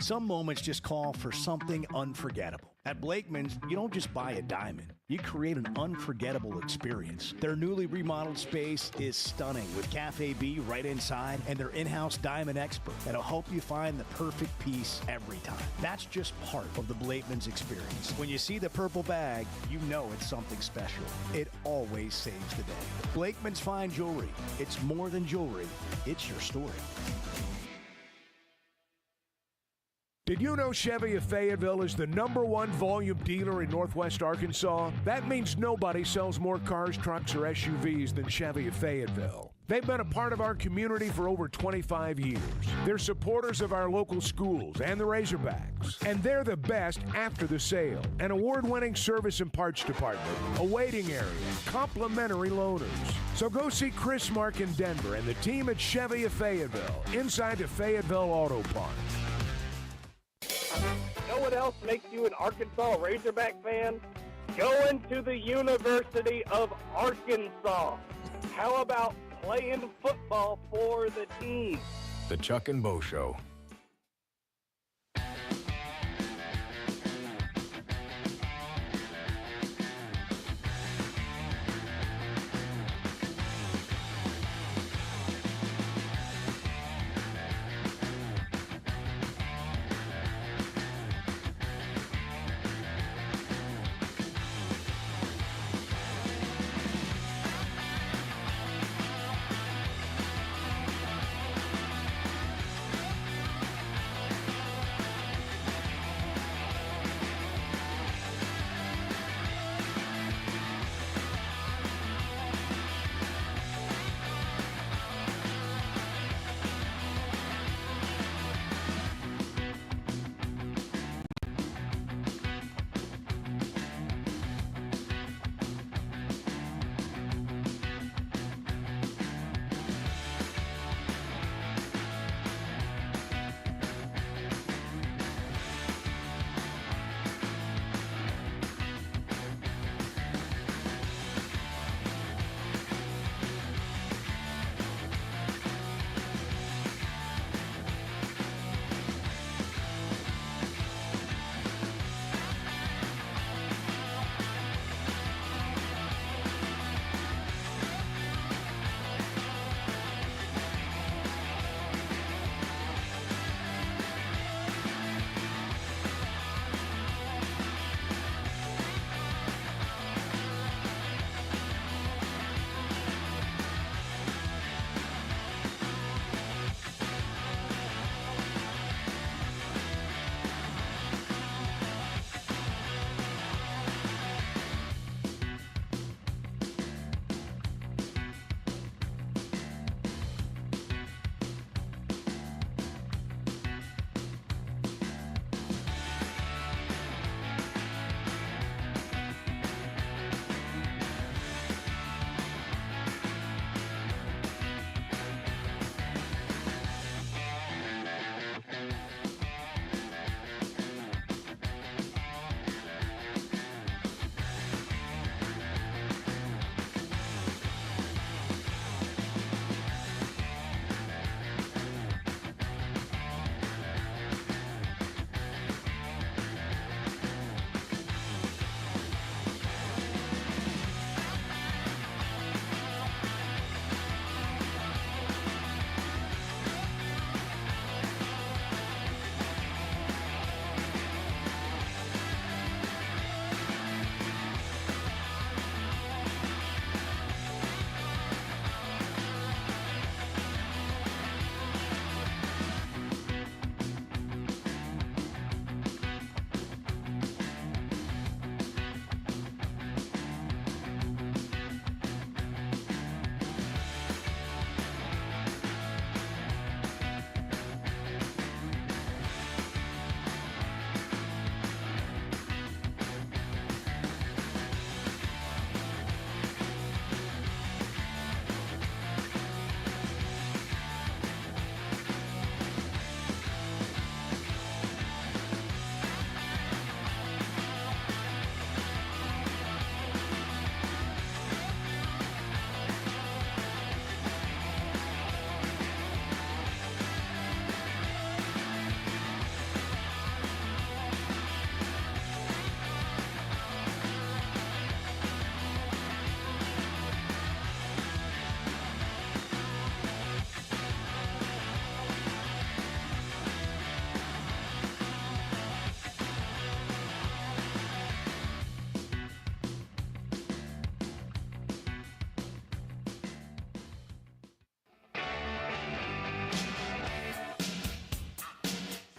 Some moments just call for something unforgettable. At Blakeman's, you don't just buy a diamond. You create an unforgettable experience. Their newly remodeled space is stunning with Cafe B right inside and their in-house diamond expert that'll help you find the perfect piece every time. That's just part of the Blakeman's experience. When you see the purple bag, you know it's something special. It always saves the day. Blakeman's Fine Jewelry. It's more than jewelry. It's your story. Did you know Chevy of Fayetteville is the #1 volume dealer in Northwest Arkansas? That means nobody sells more cars, trucks, or SUVs than Chevy of Fayetteville. They've been a part of our community for over 25 years. They're supporters of our local schools and the Razorbacks. And they're the best after the sale. An award-winning service and parts department, a waiting area, complimentary loaners. So go see Chris Mark in Denver and the team at Chevy of Fayetteville, inside the Fayetteville Auto Park. No what else makes you an Arkansas Razorback fan? Going to the University of Arkansas. How about playing football for the team? The Chuck and Bo Show.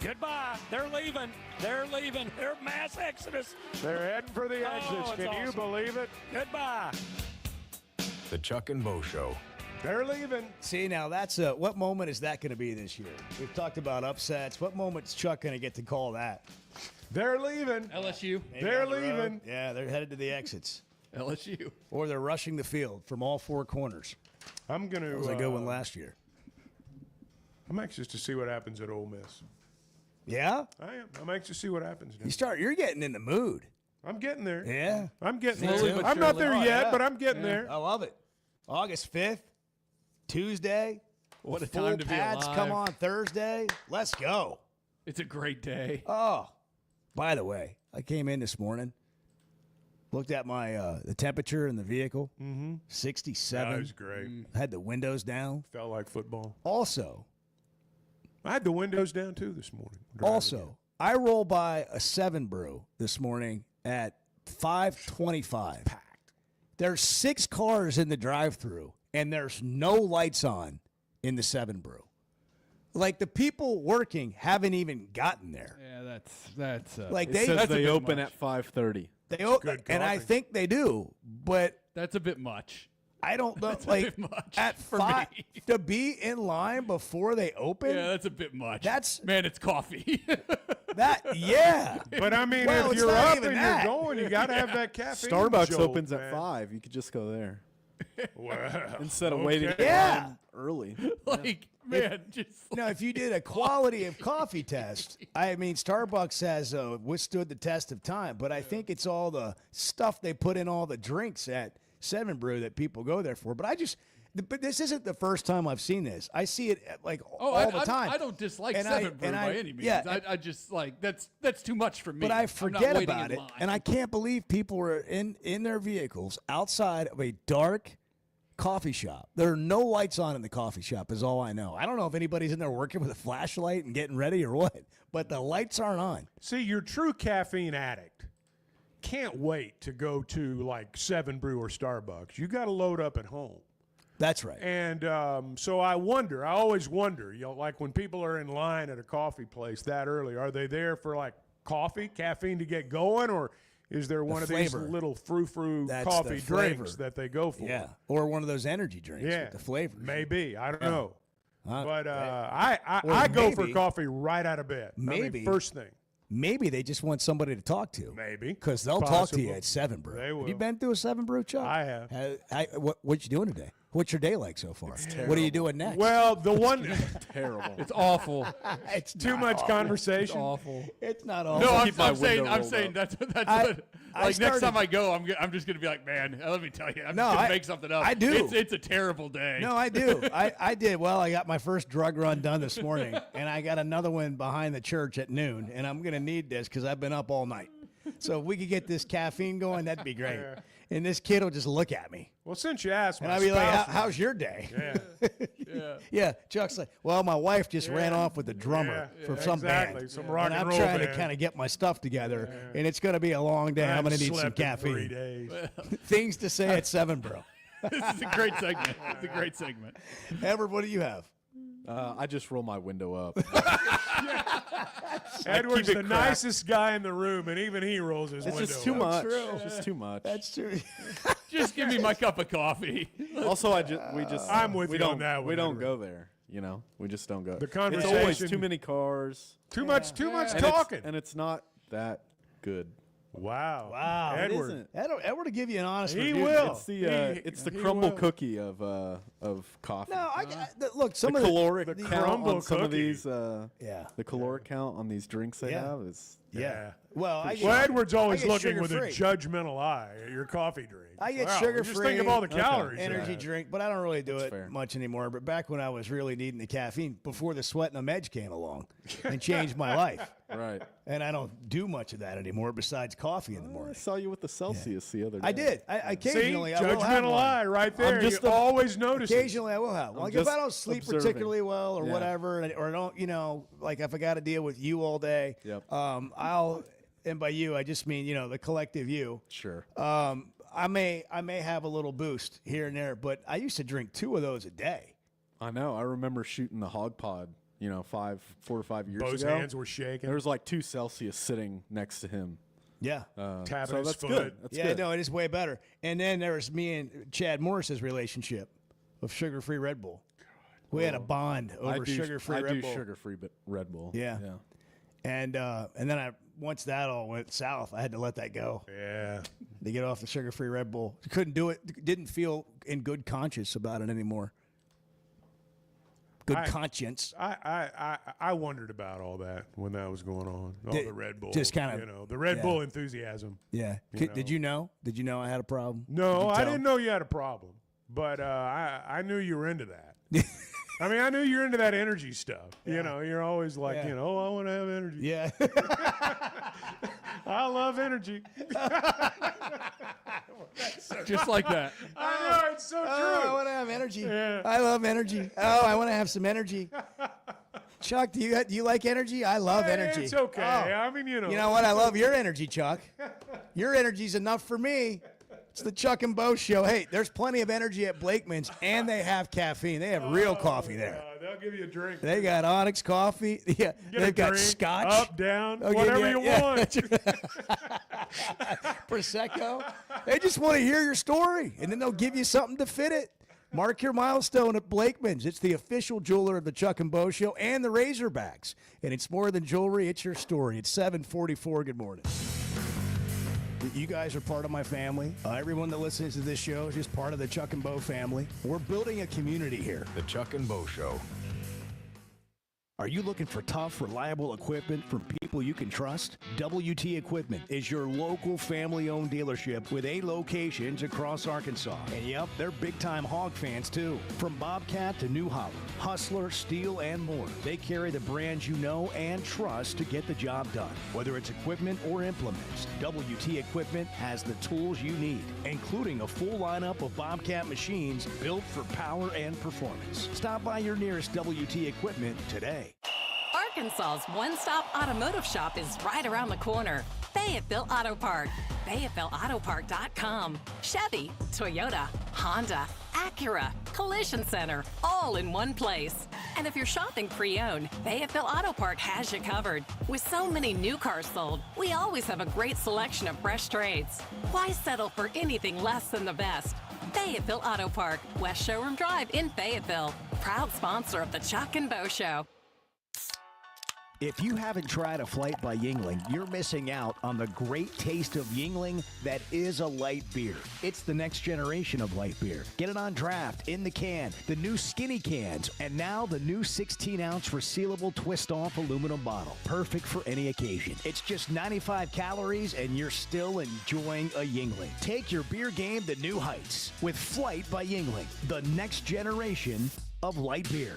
Goodbye. They're leaving. They're leaving. They're mass exodus. They're heading for the exits. it's Can you awesome. believe it? Goodbye. The Chuck and Bo Show. They're leaving. See, now that's what moment is that going to be this year? We've talked about upsets. What moment's Chuck going to get to call that? They're leaving. LSU. Maybe They're on the road. leaving. Yeah, they're headed to the exits. LSU. Or they're rushing the field from all four corners. I'm going to. That was a good one last year. I'm anxious to see what happens at Ole Miss. Yeah? I am. I'm anxious to see what happens now. You're getting in the mood. I'm getting there. Yeah. I'm getting Slowly there. but I'm not surely. there Oh, yet, yeah. but I'm getting Yeah. there. I love it. August 5th, Tuesday. What a Full time to be pads alive. come on Thursday. Let's go. It's a great day. Oh, by the way, I came in this morning, looked at my the temperature in the vehicle, 67. That was great. Had the windows down. Felt like football. Also, I had the windows down too this morning. Also, I roll by a 7 Brew this morning at 5:25. There's 6 cars in the drive-through, and there's no lights on in the 7 Brew. Like the people working haven't even gotten there. Yeah, that's like It says that's a they bit open much. at 5:30. They open, and I think they do, but That's a bit much. I don't know. That's a Like bit much at for 5 me. to be in line before they open. Yeah, that's a bit much. That's man, it's coffee. Yeah. But I mean, Well, if it's you're not up even and that. you're going, you got to have that caffeine. Starbucks jolt, opens man. at 5. You could just go there Well, instead of waiting in Yeah. line early. like, man, just No, if you did a quality of coffee test, I mean, Starbucks has withstood the test of time, but I think it's all the stuff they put in all the drinks at 7 Brew that people go there for. But this isn't the first time I've seen this. I see it all the time. I don't dislike And 7 Brew by any means. Yeah, I just like that's too much for me. but I I'm not forget waiting about in it, line. and I can't believe people are in their vehicles outside of a dark coffee shop. There are no lights on in the coffee shop is all I know. I don't know if anybody's in there working with a flashlight and getting ready or what, but the lights aren't on. See, your true caffeine addict can't wait to go to like 7 Brew or Starbucks. You got to load up at home. That's right. And so I always wonder, like when people are in line at a coffee place that early, are they there for like coffee, caffeine to get going, or is there one of these flavor. little frou-frou That's coffee the flavor. drinks that they go for? Yeah, or one of those energy drinks Yeah. with the flavor. Maybe. I don't Yeah. know. But Or I go for maybe- coffee right out of bed. Maybe first thing. Maybe they just want somebody to talk to. Maybe. Because they'll talk to you Possible. at 7 Brew. They Have you will. been through a 7 Brew, Chuck? I have. What you doing today? What's your day like so far? What are you doing next? Well, the one Terrible. It's awful. It's too not much awful. conversation. It's awful. It's not awful. No, Keep my I'm saying window rolled that's up. what, I like next started- time I go, I'm just gonna be like, man, let me tell you, I'm No, just gonna I- make something up. I do. It's a terrible day. No, I do. I did. Well, I got my first drug run done this morning, and I got another one behind the church at noon, and I'm going to need this because I've been up all night. So if we could get this caffeine going, that'd be great. And this kid will just look at me. Well, since you asked, And my I'll be like, spouse- how's your day? Yeah. Yeah, Chuck's like, well, my wife just ran off with the drummer Yeah, from yeah, some exactly, band. some rock and and I'm roll trying to band. kind of get my stuff together, and it's going to be a long day. I'm going to need some slept in 3 caffeine. days. Things to say at 7 Bro. This is a great segment. It's a great segment. Edward, what do you have? I just roll my window up. Edward's keep it the cracked. nicest guy in the room, and even he rolls his It's window just too up. much. true. It's just too much. That's true. Just give me my cup of coffee. Also, I'm with we you on don't that one, we don't Edward. go there. You know, we just don't go. The It's always conversation- too many cars. Too much And it's- talking. and it's not that good. Wow. Wow. Edward. isn't. Edward will give you an honest He review. will. It's the He crumble will. cookie of coffee. No, look, some the of caloric the count crumble on some of cookie. these. Yeah. The caloric count on these drinks they Yeah. have is. Yeah. Well, Well, Edward's always I get looking with a sugar-free. judgmental eye at your coffee drink. I get Wow, sugar-free. Just think of all the calories. in energy that. drink, but I don't really do That's it fair. much anymore. But back when I was really needing the caffeine, before the Sweat and the Medge came along and changed my life, Right. and I don't do much of that anymore besides coffee in the I morning. saw you with the Celsius the other day. I did. I occasionally See, I will have judgmental one. eye right there. just you a- always notice. Occasionally I will have. I'm Like if I just don't sleep observing. particularly well or Yeah. whatever, or don't, like if I got to deal with you all day, Yep. I'll. And by you, I just mean the collective you. Sure. I may have a little boost here and there, but I used to drink 2 of those a day. I know. I remember shooting the hog pod. 4 or 5 years Bo's ago. hands were shaking. There was like 2 Celsius sitting next to him. Yeah. Tapping so his that's foot. good. That's Yeah, good. no, it is way better. And then there was me and Chad Morris's relationship of sugar-free Red Bull. We had a bond over sugar-free Red Bull. I do sugar-free Red Bull. Yeah. And then once that all went south, I had to let that go. Yeah. To get off the sugar-free Red Bull. Couldn't do it. Didn't feel in good conscience about it anymore. good conscience. I wondered about all that when that was going on. All the Red Bull, just kind of, the Red Bull enthusiasm. Yeah. Did you know? Did you know I had a problem? No, I didn't know you had a problem, but I knew you were into that. I mean, I knew you're into that energy stuff. You know, you're always like, I want to have energy. Yeah. I love energy. Just like that. I know, it's so true. I want to have energy. Yeah. I love energy. Oh, I want to have some energy. Chuck, do you like energy? I love energy. It's okay. I mean, You know what? I love your energy, Chuck. Your energy's enough for me. It's the Chuck and Bo Show. Hey, there's plenty of energy at Blakeman's, and they have caffeine. They have real coffee there. They'll give you a drink. They got Onyx coffee. Yeah, they've got drink, scotch. Up, down, Okay, whatever you want. Prosecco. They just want to hear your story, and then they'll give you something to fit it. Mark your milestone at Blakeman's. It's the official jeweler of the Chuck and Bo Show and the Razorbacks. And it's more than jewelry, it's your story. It's 744. Good morning. You guys are part of my family. Everyone that listens to this show is just part of the Chuck and Bo family. We're building a community here. The Chuck and Bo Show. Are you looking for tough, reliable equipment from people you can trust? WT Equipment is your local family-owned dealership with 8 locations across Arkansas. And yep, they're big-time hog fans too. From Bobcat to New Holland, Hustler, Steel, and more. They carry the brands you know and trust to get the job done. Whether it's equipment or implements, WT Equipment has the tools you need, including a full lineup of Bobcat machines built for power and performance. Stop by your nearest WT Equipment today. Arkansas's one-stop automotive shop is right around the corner. Fayetteville Auto Park. FayettevilleAutoPark.com. Chevy, Toyota, Honda, Acura, Collision Center, all in one place. And if you're shopping pre-owned, Fayetteville Auto Park has you covered. With so many new cars sold, we always have a great selection of fresh trades. Why settle for anything less than the best? Fayetteville Auto Park, West Showroom Drive in Fayetteville. Proud sponsor of the Chuck and Bo Show. If you haven't tried a Flight by Yuengling, you're missing out on the great taste of Yuengling that is a light beer. It's the next generation of light beer. Get it on draft, in the can, the new skinny cans, and now the new 16-ounce resealable twist-off aluminum bottle. Perfect for any occasion. It's just 95 calories, and you're still enjoying a Yuengling. Take your beer game to new heights with Flight by Yuengling, the next generation of light beer.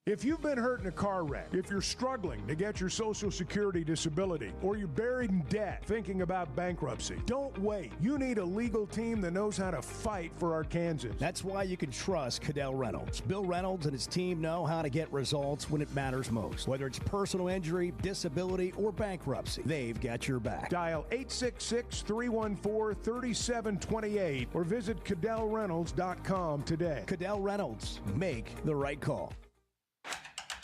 If you've been hurt in a car wreck, if you're struggling to get your Social Security disability, or you're buried in debt thinking about bankruptcy, don't wait. You need a legal team that knows how to fight for Arkansans. That's why you can trust Cadell Reynolds. Bill Reynolds and his team know how to get results when it matters most. Whether it's personal injury, disability, or bankruptcy, they've got your back. Dial 866-314-3728 or visit CadellReynolds.com today. Cadell Reynolds. Make the right call.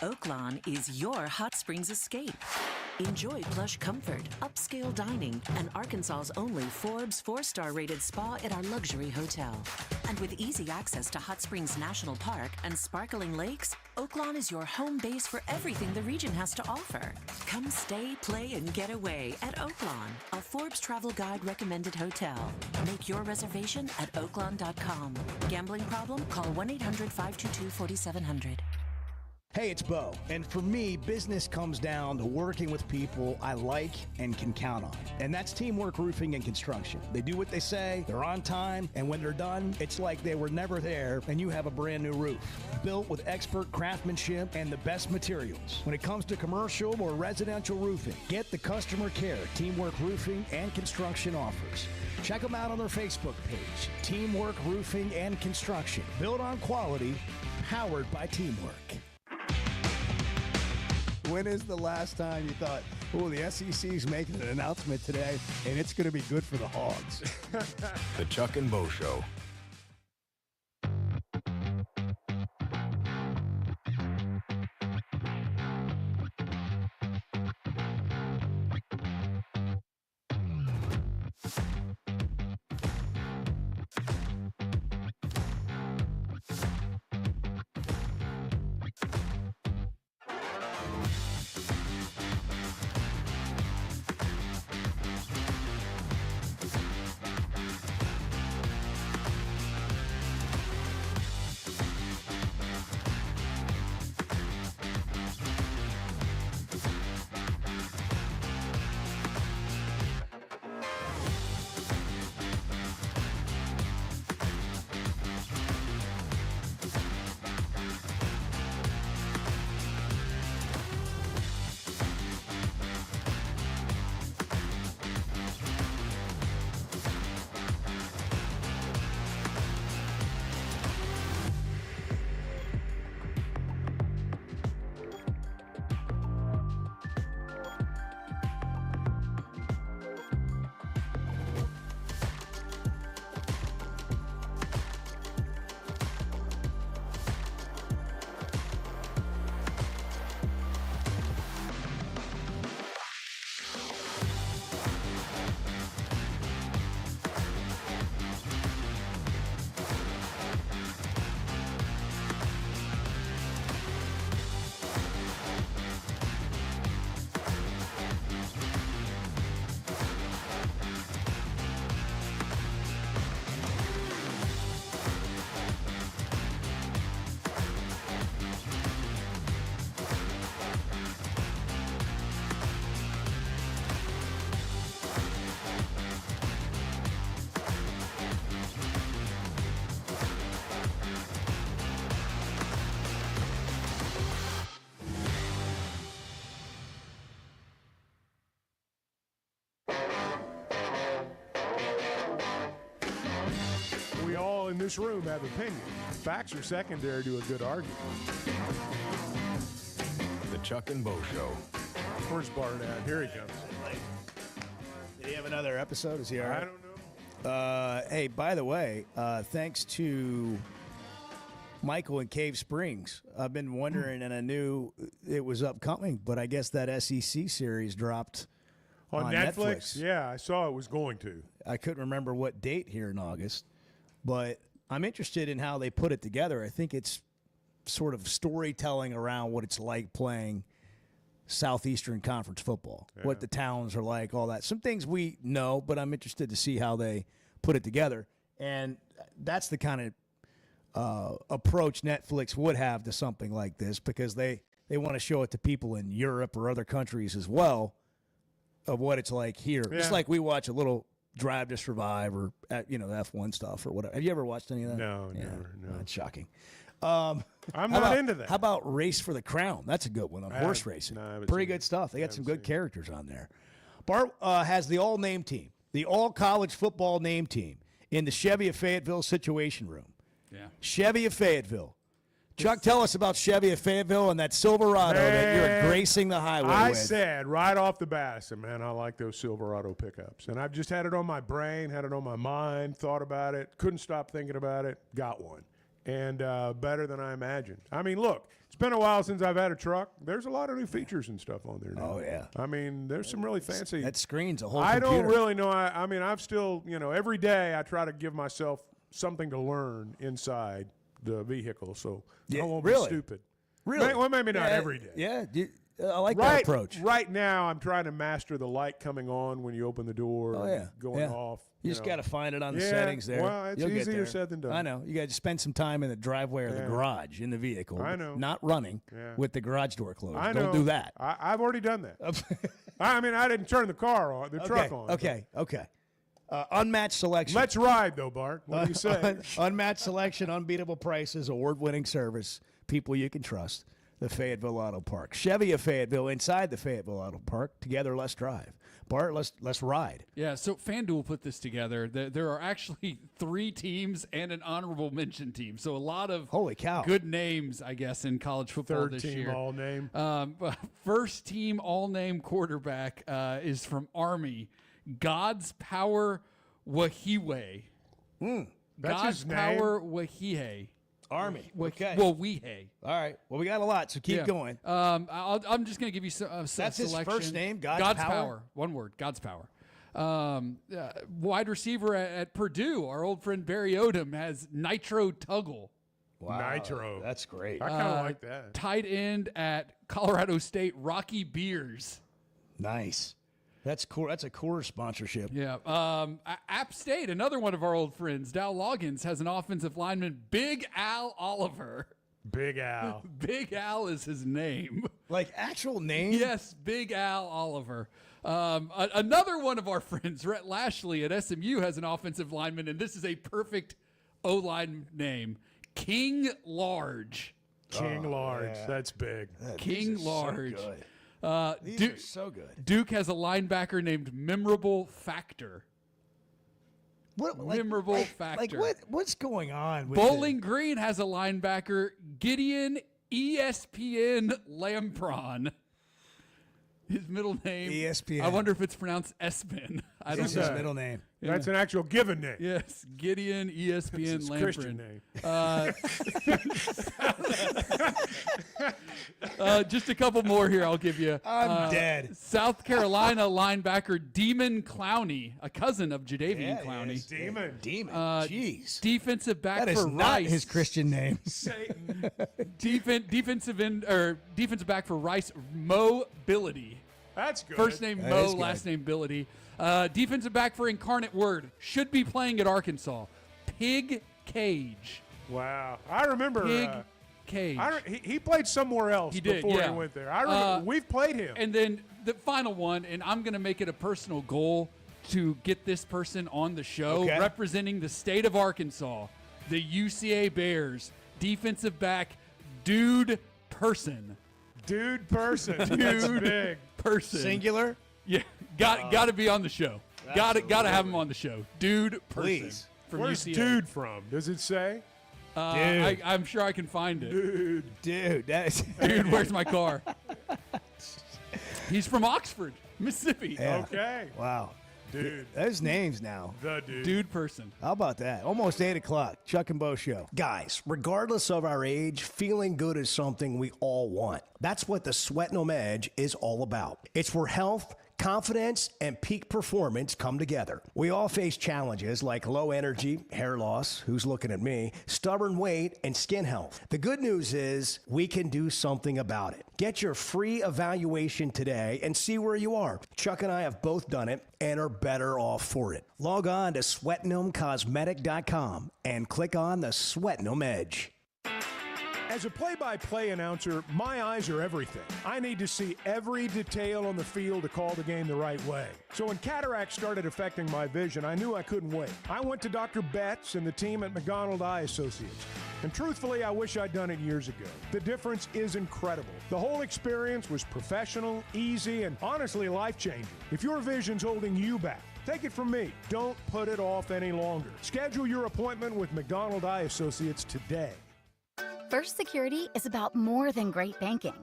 Oaklawn is your hot springs escape. Enjoy plush comfort, upscale dining, and Arkansas's only Forbes 4-star rated spa at our luxury hotel. And with easy access to Hot Springs National Park and sparkling lakes, Oaklawn is your home base for everything the region has to offer. Come stay, play, and get away at Oaklawn, a Forbes Travel Guide recommended hotel. Make your reservation at oaklawn.com. Gambling problem? Call 1-800-522-4700. Hey, it's Bo. And for me, business comes down to working with people I like and can count on. And that's Teamwork Roofing and Construction. They do what they say, they're on time, and when they're done, it's like they were never there and you have a brand new roof. Built with expert craftsmanship and the best materials. When it comes to commercial or residential roofing, get the customer care Teamwork Roofing and Construction offers. Check them out on their Facebook page, Teamwork Roofing and Construction. Built on quality, powered by teamwork. When is the last time you thought, oh, the SEC's making an announcement today, and it's going to be good for the Hogs? The Chuck and Bo Show. this room have opinions. Facts are secondary to a good argument. The Chuck and Bo Show. Where's Bart at? Here he comes. Did he have another episode? Is he all right? I don't know. Hey, by the way, thanks to Michael in Cave Springs. I've been wondering, and I knew it was upcoming, but I guess that SEC series dropped on Netflix. Yeah, I saw it was going to. I couldn't remember what date here in August, but I'm interested in how they put it together. I think it's sort of storytelling around what it's like playing Southeastern Conference football, what the towns are like, all that. Some things we know, but I'm interested to see how they put it together. And that's the kind of approach Netflix would have to something like this, because they want to show it to people in Europe or other countries as well of what it's like here. Yeah. Just like we watch a little Drive to Survive or the F1 stuff or whatever. Have you ever watched any of that? No, never. No. That's shocking. I'm not into that. How about Race for the Crown? That's a good one on horse racing. No, I haven't Pretty seen good stuff. They got some good characters on there. Bart has the all-name team, the all-college football name team in the Chevy of Fayetteville Situation Room. Yeah. Chevy of Fayetteville. Chuck, tell us about Chevy of Fayetteville and that Silverado that you're gracing the highway I with. said right off the bat, I said, man, I like those Silverado pickups. And I've just had it on my brain, had it on my mind, thought about it, couldn't stop thinking about it, got one. And better than I imagined. I mean, look, it's been a while since I've had a truck. There's a lot of new features and stuff on there now. Oh, yeah. I mean, there's some really fancy. That screen's a whole I computer. don't really know. I mean, I've still, every day I try to give myself something to learn inside the vehicle, so I won't be stupid. Really? Well, maybe not every day. Yeah, I like that approach. Right now, I'm trying to master the light coming on when you open the door. Oh, and yeah. going Yeah. off. You just got to find it on the Yeah, settings there. well, it's You'll get easier there. said than done. I know. You got to spend some time in the driveway or the Yeah. garage in the vehicle. I know. Not running Yeah. with the garage door closed. I Don't know. do that. I've already done that. I mean, I didn't turn the car on, the truck on. Okay. Unmatched selection. Let's ride, though, Bart. What do you say? Unmatched selection, unbeatable prices, award-winning service, people you can trust. The Fayetteville Auto Park. Chevy of Fayetteville inside the Fayetteville Auto Park. Together, let's drive. Bart, let's ride. Yeah, so FanDuel put this together. There are actually 3 teams and an honorable mention team. So a lot of holy cow good names, I guess, in college football Third this team year. all-name. First team all-name quarterback is from Army, God's Power Wahiwe. That's God's his name? Power Wahiwe. Army. Okay. Well, Wehe. All right. Well, we got a lot, so keep going. I'm just going to give you some That's his selection. first name, God's Power? One word, God's Power. Wide receiver at Purdue, our old friend Barry Odom, has Nitro Tuggle. Wow. Nitro. That's great. I kind of like that. Tight end at Colorado State, Rocky Beers. Nice. That's cool. That's a core sponsorship. Yeah. App State, another one of our old friends, Dow Loggins, has an offensive lineman, Big Al Oliver. Big Al. Big Al is his name. Like actual name? Yes, Big Al Oliver. Another one of our friends, Rhett Lashley at SMU, has an offensive lineman, and this is a perfect O-line name, King Large. King Large. Yeah. That's big. King Large. So good. These are so good. Duke has a linebacker named Memorable Factor. Memorable Factor. Like what's going on? With Bowling Green has a linebacker, Gideon ESPN Lampron. His middle name. ESPN. I wonder if it's pronounced Espin. I don't That's know. his middle name. That's an actual given name. Yes, Gideon ESPN It's his Lampron. Christian name. Just a couple more here I'll give you. I'm dead. South Carolina linebacker Demon Clowney, a cousin of Jadeveon Yeah, Clowney. Demon. Jeez. Defensive back That is for not Rice. his Christian name. Satan. Defensive back for Rice, Mobility. That's good. First name That Mo, is good. last name Bility. Defensive back for Incarnate Word, should be playing at Arkansas, Pig Cage. Wow. I remember. Pig Cage. He played somewhere else He did, before yeah. he went there. I remember. We've played him. And then the final one, and I'm going to make it a personal goal to get this person on the show, Okay. representing the state of Arkansas, the UCA Bears, defensive back, Dude Person. Dude Person. That's Dude big. Person. Singular? Yeah, got to be on the show. Got to have him on the show. Dude Person. Please. from Where's UCA. dude from? Does it say? Dude. I'm sure I can find it. Dude, that's Dude, where's my car? He's from Oxford, Mississippi. Yeah. Okay. Wow. Dude. Those names now. The dude. Dude person. How about that? Almost 8 o'clock. Chuck and Bo Show. Guys, regardless of our age, feeling good is something we all want. That's what the Sweat No Edge is all about. It's where health, confidence, and peak performance come together. We all face challenges like low energy, hair loss, who's looking at me, stubborn weight, and skin health. The good news is we can do something about it. Get your free evaluation today and see where you are. Chuck and I have both done it and are better off for it. Log on to sweatgnomecosmetic.com and click on the Sweat Gnome Edge. As a play-by-play announcer, my eyes are everything. I need to see every detail on the field to call the game the right way. So when cataracts started affecting my vision, I knew I couldn't wait. I went to Dr. Betts and the team at McDonald Eye Associates. And truthfully, I wish I'd done it years ago. The difference is incredible. The whole experience was professional, easy, and honestly life-changing. If your vision's holding you back, take it from me. Don't put it off any longer. Schedule your appointment with McDonald Eye Associates today. First Security is about more than great banking.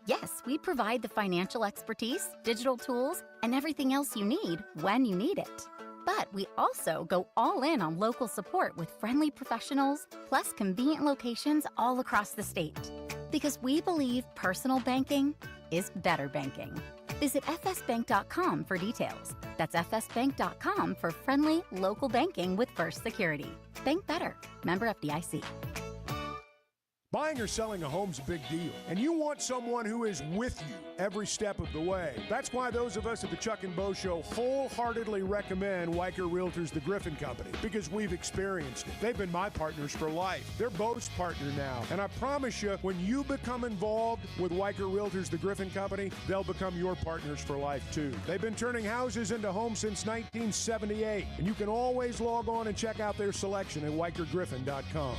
Yes, we provide the financial expertise, digital tools, and everything else you need when you need it. But we also go all in on local support with friendly professionals, plus convenient locations all across the state. Because we believe personal banking is better banking. Visit fsbank.com for details. That's fsbank.com for friendly, local banking with First Security. Bank better. Member FDIC. Buying or selling a home's a big deal, and you want someone who is with you every step of the way. That's why those of us at the Chuck and Bo Show wholeheartedly recommend Weicker Realtors, the Griffin Company, because we've experienced it. They've been my partners for life. They're Bo's partner now, and I promise you, when you become involved with Weicker Realtors, the Griffin Company, they'll become your partners for life too. They've been turning houses into homes since 1978, and you can always log on and check out their selection at WeicherGriffin.com.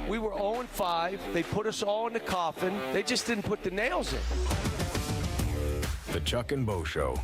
We were 0-5. They put us all in the coffin. They just didn't put the nails in. The Chuck and Bo Show.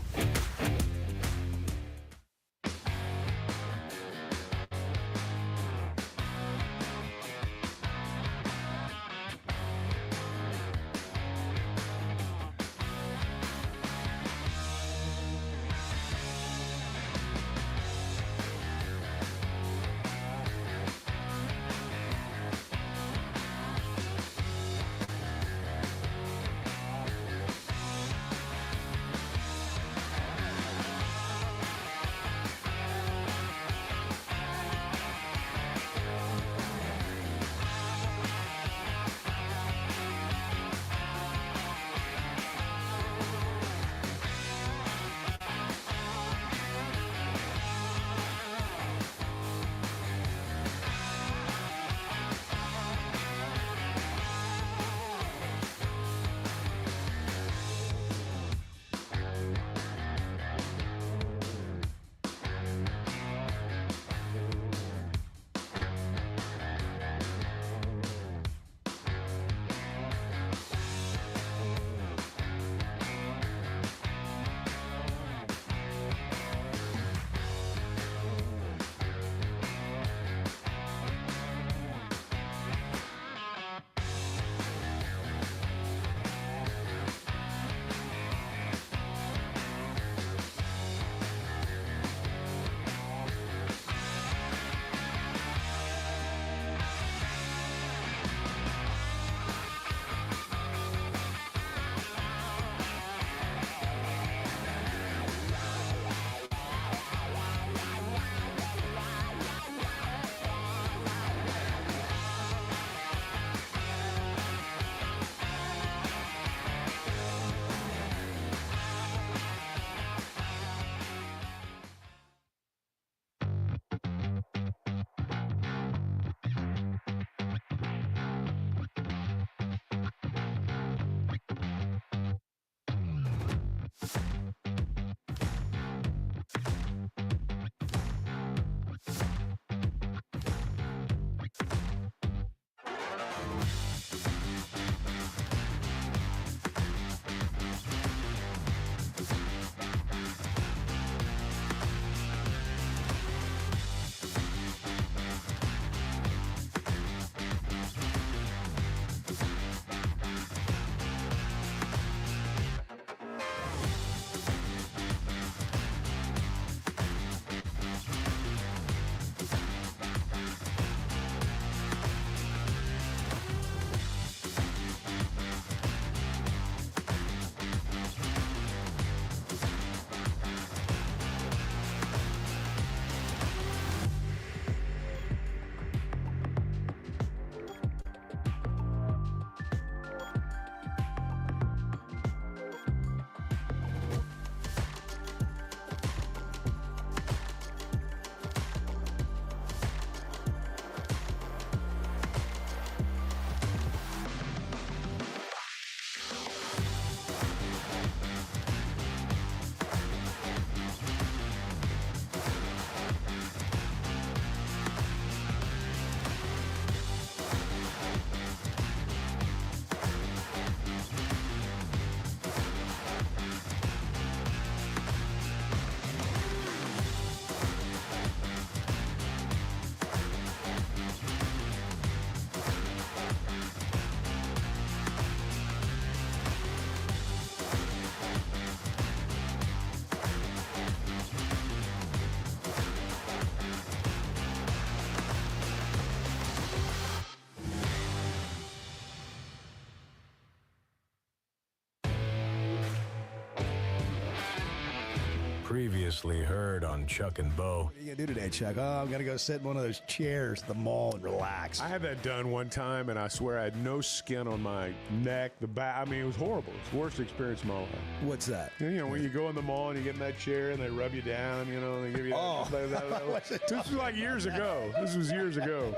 Previously heard on Chuck and Bo. What are you going to do today, Chuck? Oh, I'm going to go sit in one of those chairs at the mall and relax. I had that done one time, and I swear I had no skin on my neck, the back. I mean, it was horrible. It's the worst experience of my life. What's that? You know, when you go in the mall and you get in that chair and they rub you down, you know, they give you this was like years ago. This was years ago.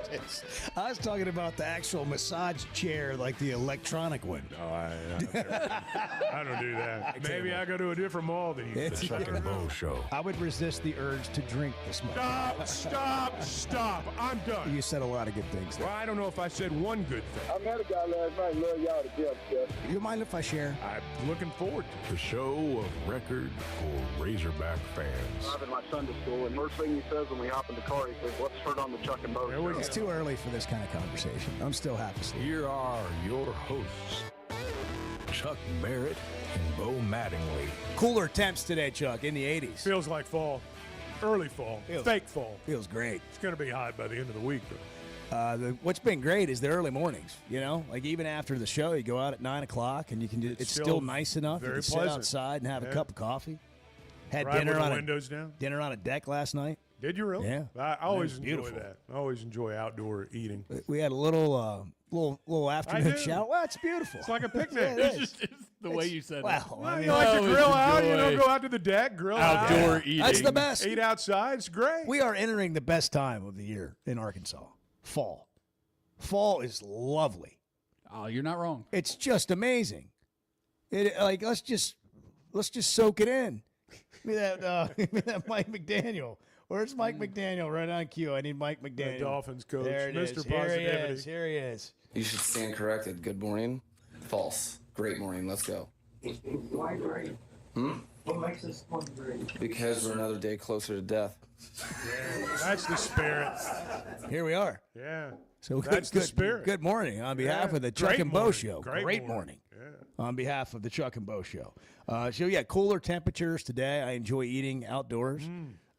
I was talking about the actual massage chair, like the electronic one. No, I don't do that. Maybe I go to a different mall than you. The Chuck and Bo Show. I would resist the urge to drink this much. Stop. I'm done. You said a lot of good things there. Well, I don't know if I said one good thing. I met a guy last night. Love y'all to death, Jeff. You mind if I share? I'm looking forward to The show of record for Razorback fans. I'm in my Sunday school, and first thing he says when we hop in the car, he says, "What's heard on the Chuck and Bo Show?" It's too early for this kind of conversation. I'm still half asleep. Here are your hosts, Chuck Barrett and Bo Mattingly. Cooler temps today, Chuck, in the 80s. Feels like fall. Early fall. Fake fall. Feels great. It's going to be hot by the end of the week, though. What's been great is the early mornings. You know, like even after the show, you go out at 9 o'clock and you can do. It's still nice enough. You very can sit pleasant. outside and have a cup of coffee. Had Right dinner with the on windows down. Dinner on a deck last night. Did you really? Yeah. I always enjoy beautiful. that. I always enjoy outdoor eating. We had a little afternoon do. shower. Well, it's beautiful. It's like a picnic. Yeah, it is. The way you said Well, it. I mean, You like to grill out, enjoy go out to the deck, grill outdoor out. eating. That's the best. Eat outside. It's great. We are entering the best time of the year in Arkansas. Fall. Fall is lovely. Oh, you're not wrong. It's just amazing. Let's just soak it in. Give me that Mike McDaniel. Where's Mike McDaniel? Right on cue. I need Mike McDaniel. The Dolphins coach, There it Mr. is. Positivity. Here he is. You should stand corrected. Good morning. False. Great morning. Let's go. Why great? What makes this one great? Because we're another day closer to death. That's the spirit. Here we are. Yeah. So That's the spirit. Good morning on behalf of the Chuck Great and Bo morning. Show. Great morning. Yeah. On behalf of the Chuck and Bo Show. Cooler temperatures today. I enjoy eating outdoors.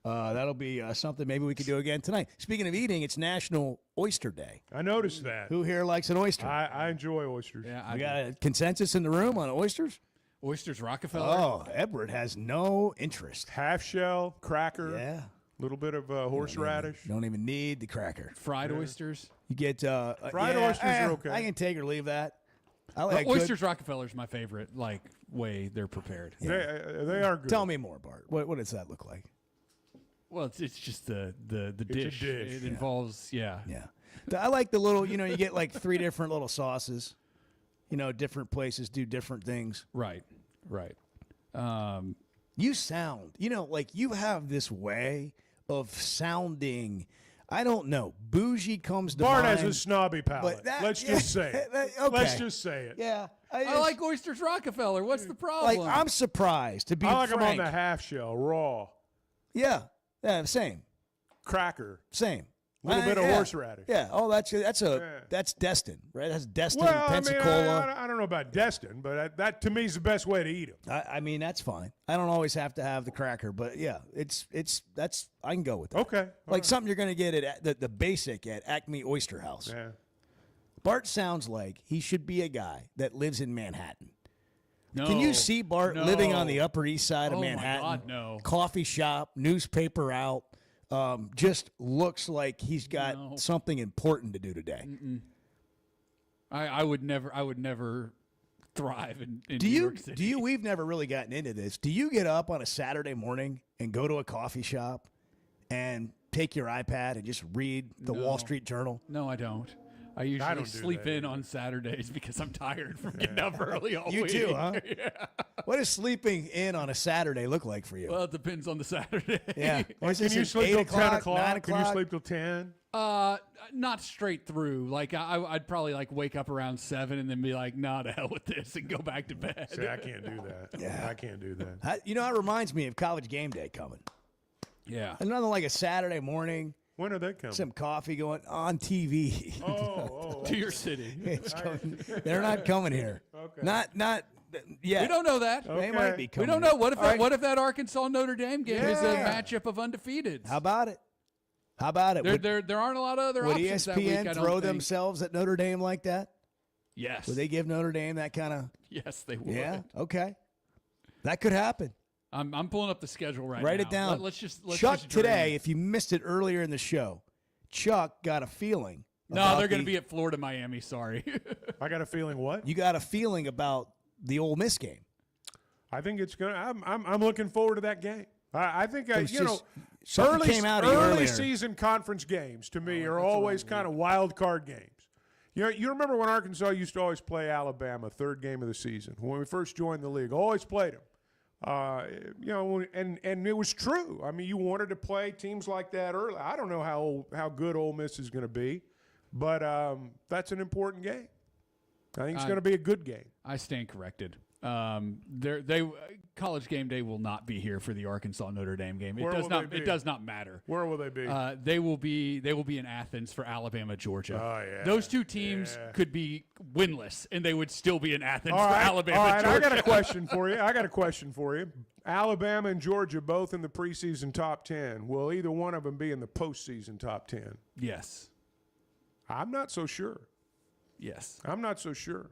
That'll be something maybe we could do again tonight. Speaking of eating, it's National Oyster Day. I noticed that. Who here likes an oyster? I enjoy oysters. Yeah, We got a consensus in the room on oysters? Oysters Rockefeller. Oh, Edward has no interest. Half shell, cracker. Yeah. Little bit of horseradish. Don't even need the cracker. Fried oysters. You get Fried oysters are okay. I can take or leave that. I like Oysters Rockefeller's my favorite, way they're prepared. They are good. Tell me more, Bart. What does that look like? Well, it's just the dish. dish. It involves, yeah. I like the little, you get like 3 different little sauces. Different places do different things. Right. You sound, like you have this way of sounding, I don't know, bougie comes to Bart mind. has a snobby palate. Let's just say it. Okay. Let's just say it. Yeah. I like Oysters Rockefeller. What's the problem? Like, I'm surprised, to be I like them on frank. the half shell, raw. Yeah, same. Cracker. Same. A little bit of horseradish. Yeah. Oh, that's Destin, right? That's Destin, Well, Pensacola. I don't know about Destin, but that to me is the best way to eat them. I mean, that's fine. I don't always have to have the cracker, but yeah, that's I can go with that. Okay. Like something you're going to get at the basic at Acme Oyster House. Yeah. Bart sounds like he should be a guy that lives in Manhattan. No. Can you see Bart No. living on the Upper East Side of Oh, my Manhattan? God, no. Coffee shop, newspaper out. Just looks like he's got something important to do today. I would never thrive in New York City. We've never really gotten into this. Do you get up on a Saturday morning and go to a coffee shop and take your iPad and just read the Wall Street Journal? No, I don't. I usually sleep in on Saturdays because I'm tired from getting up early all You week. too, huh? Yeah. What does sleeping in on a Saturday look like for you? Well, it depends on the Saturday. Yeah. Can you sleep till 10 o'clock? 9 Can you o'clock? sleep till 10? Not straight through. Like I'd probably wake up around 7 and then be like, nah, to hell with this, and go back to bed. See, I can't do that. Yeah. I can't do that. That reminds me of College Game Day coming. Yeah. Another like a Saturday morning. When are they coming? Some coffee going on TV. To your city. It's coming. They're not coming here. Okay. Not yet. We don't know that. They might be We coming. don't know. What here. if that Arkansas Notre Dame game is a Yeah. matchup of undefeateds? How about it? There aren't a lot of other Would options that week, I ESPN don't throw think. themselves at Notre Dame like that? Yes. Would they give Notre Dame that kind of? Yes, they would. Yeah. Okay. That could happen. I'm pulling up the schedule right Write now. it down. Let's just Chuck dream. today, if you missed it earlier in the show, Chuck got a feeling. No, they're going to be at Florida, Miami. Sorry. I got a feeling what? You got a feeling about the Ole Miss game. I think it's going to – I'm looking forward to that game. I think, something came out of you early earlier. season conference games to me are always kind of wild card games. You remember when Arkansas used to always play Alabama, third game of the season, when we first joined the league, always played them. And it was true. I mean, you wanted to play teams like that early. I don't know how good Ole Miss is going to be, but that's an important game. I think it's going to be a good game. I stand corrected. College Game Day will not be here for the Arkansas Notre Dame game. It does not matter. Where will they be? They will be in Athens for Alabama, Georgia. Oh, yeah. Those two teams could be winless, and they would still be in Athens All for right. Alabama, All right. Georgia. I got a question for you. Alabama and Georgia both in the preseason top 10. Will either one of them be in the postseason top 10? Yes. I'm not so sure. Yes. I'm not so sure.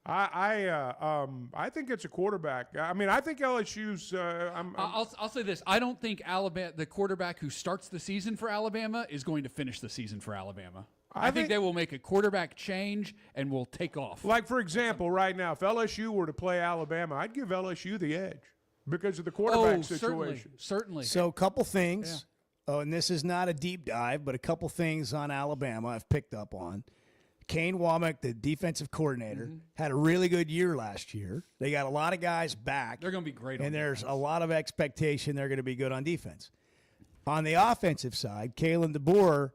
I think it's a quarterback. I mean, I think LSU's. I'll say this: I don't think Alabama, the quarterback who starts the season for Alabama, is going to finish the season for Alabama. I think they will make a quarterback change and will take off. Like, for example, right now, if LSU were to play Alabama, I'd give LSU the edge because of the quarterback situation. Certainly. So a couple things. Yeah. Oh, and this is not a deep dive, but a couple things on Alabama I've picked up on. Kane Womack, the defensive coordinator, had a really good year last year. They got a lot of guys back. They're going to be great. And there's a lot of expectation they're going to be good on defense. On the offensive side, Kalen DeBoer,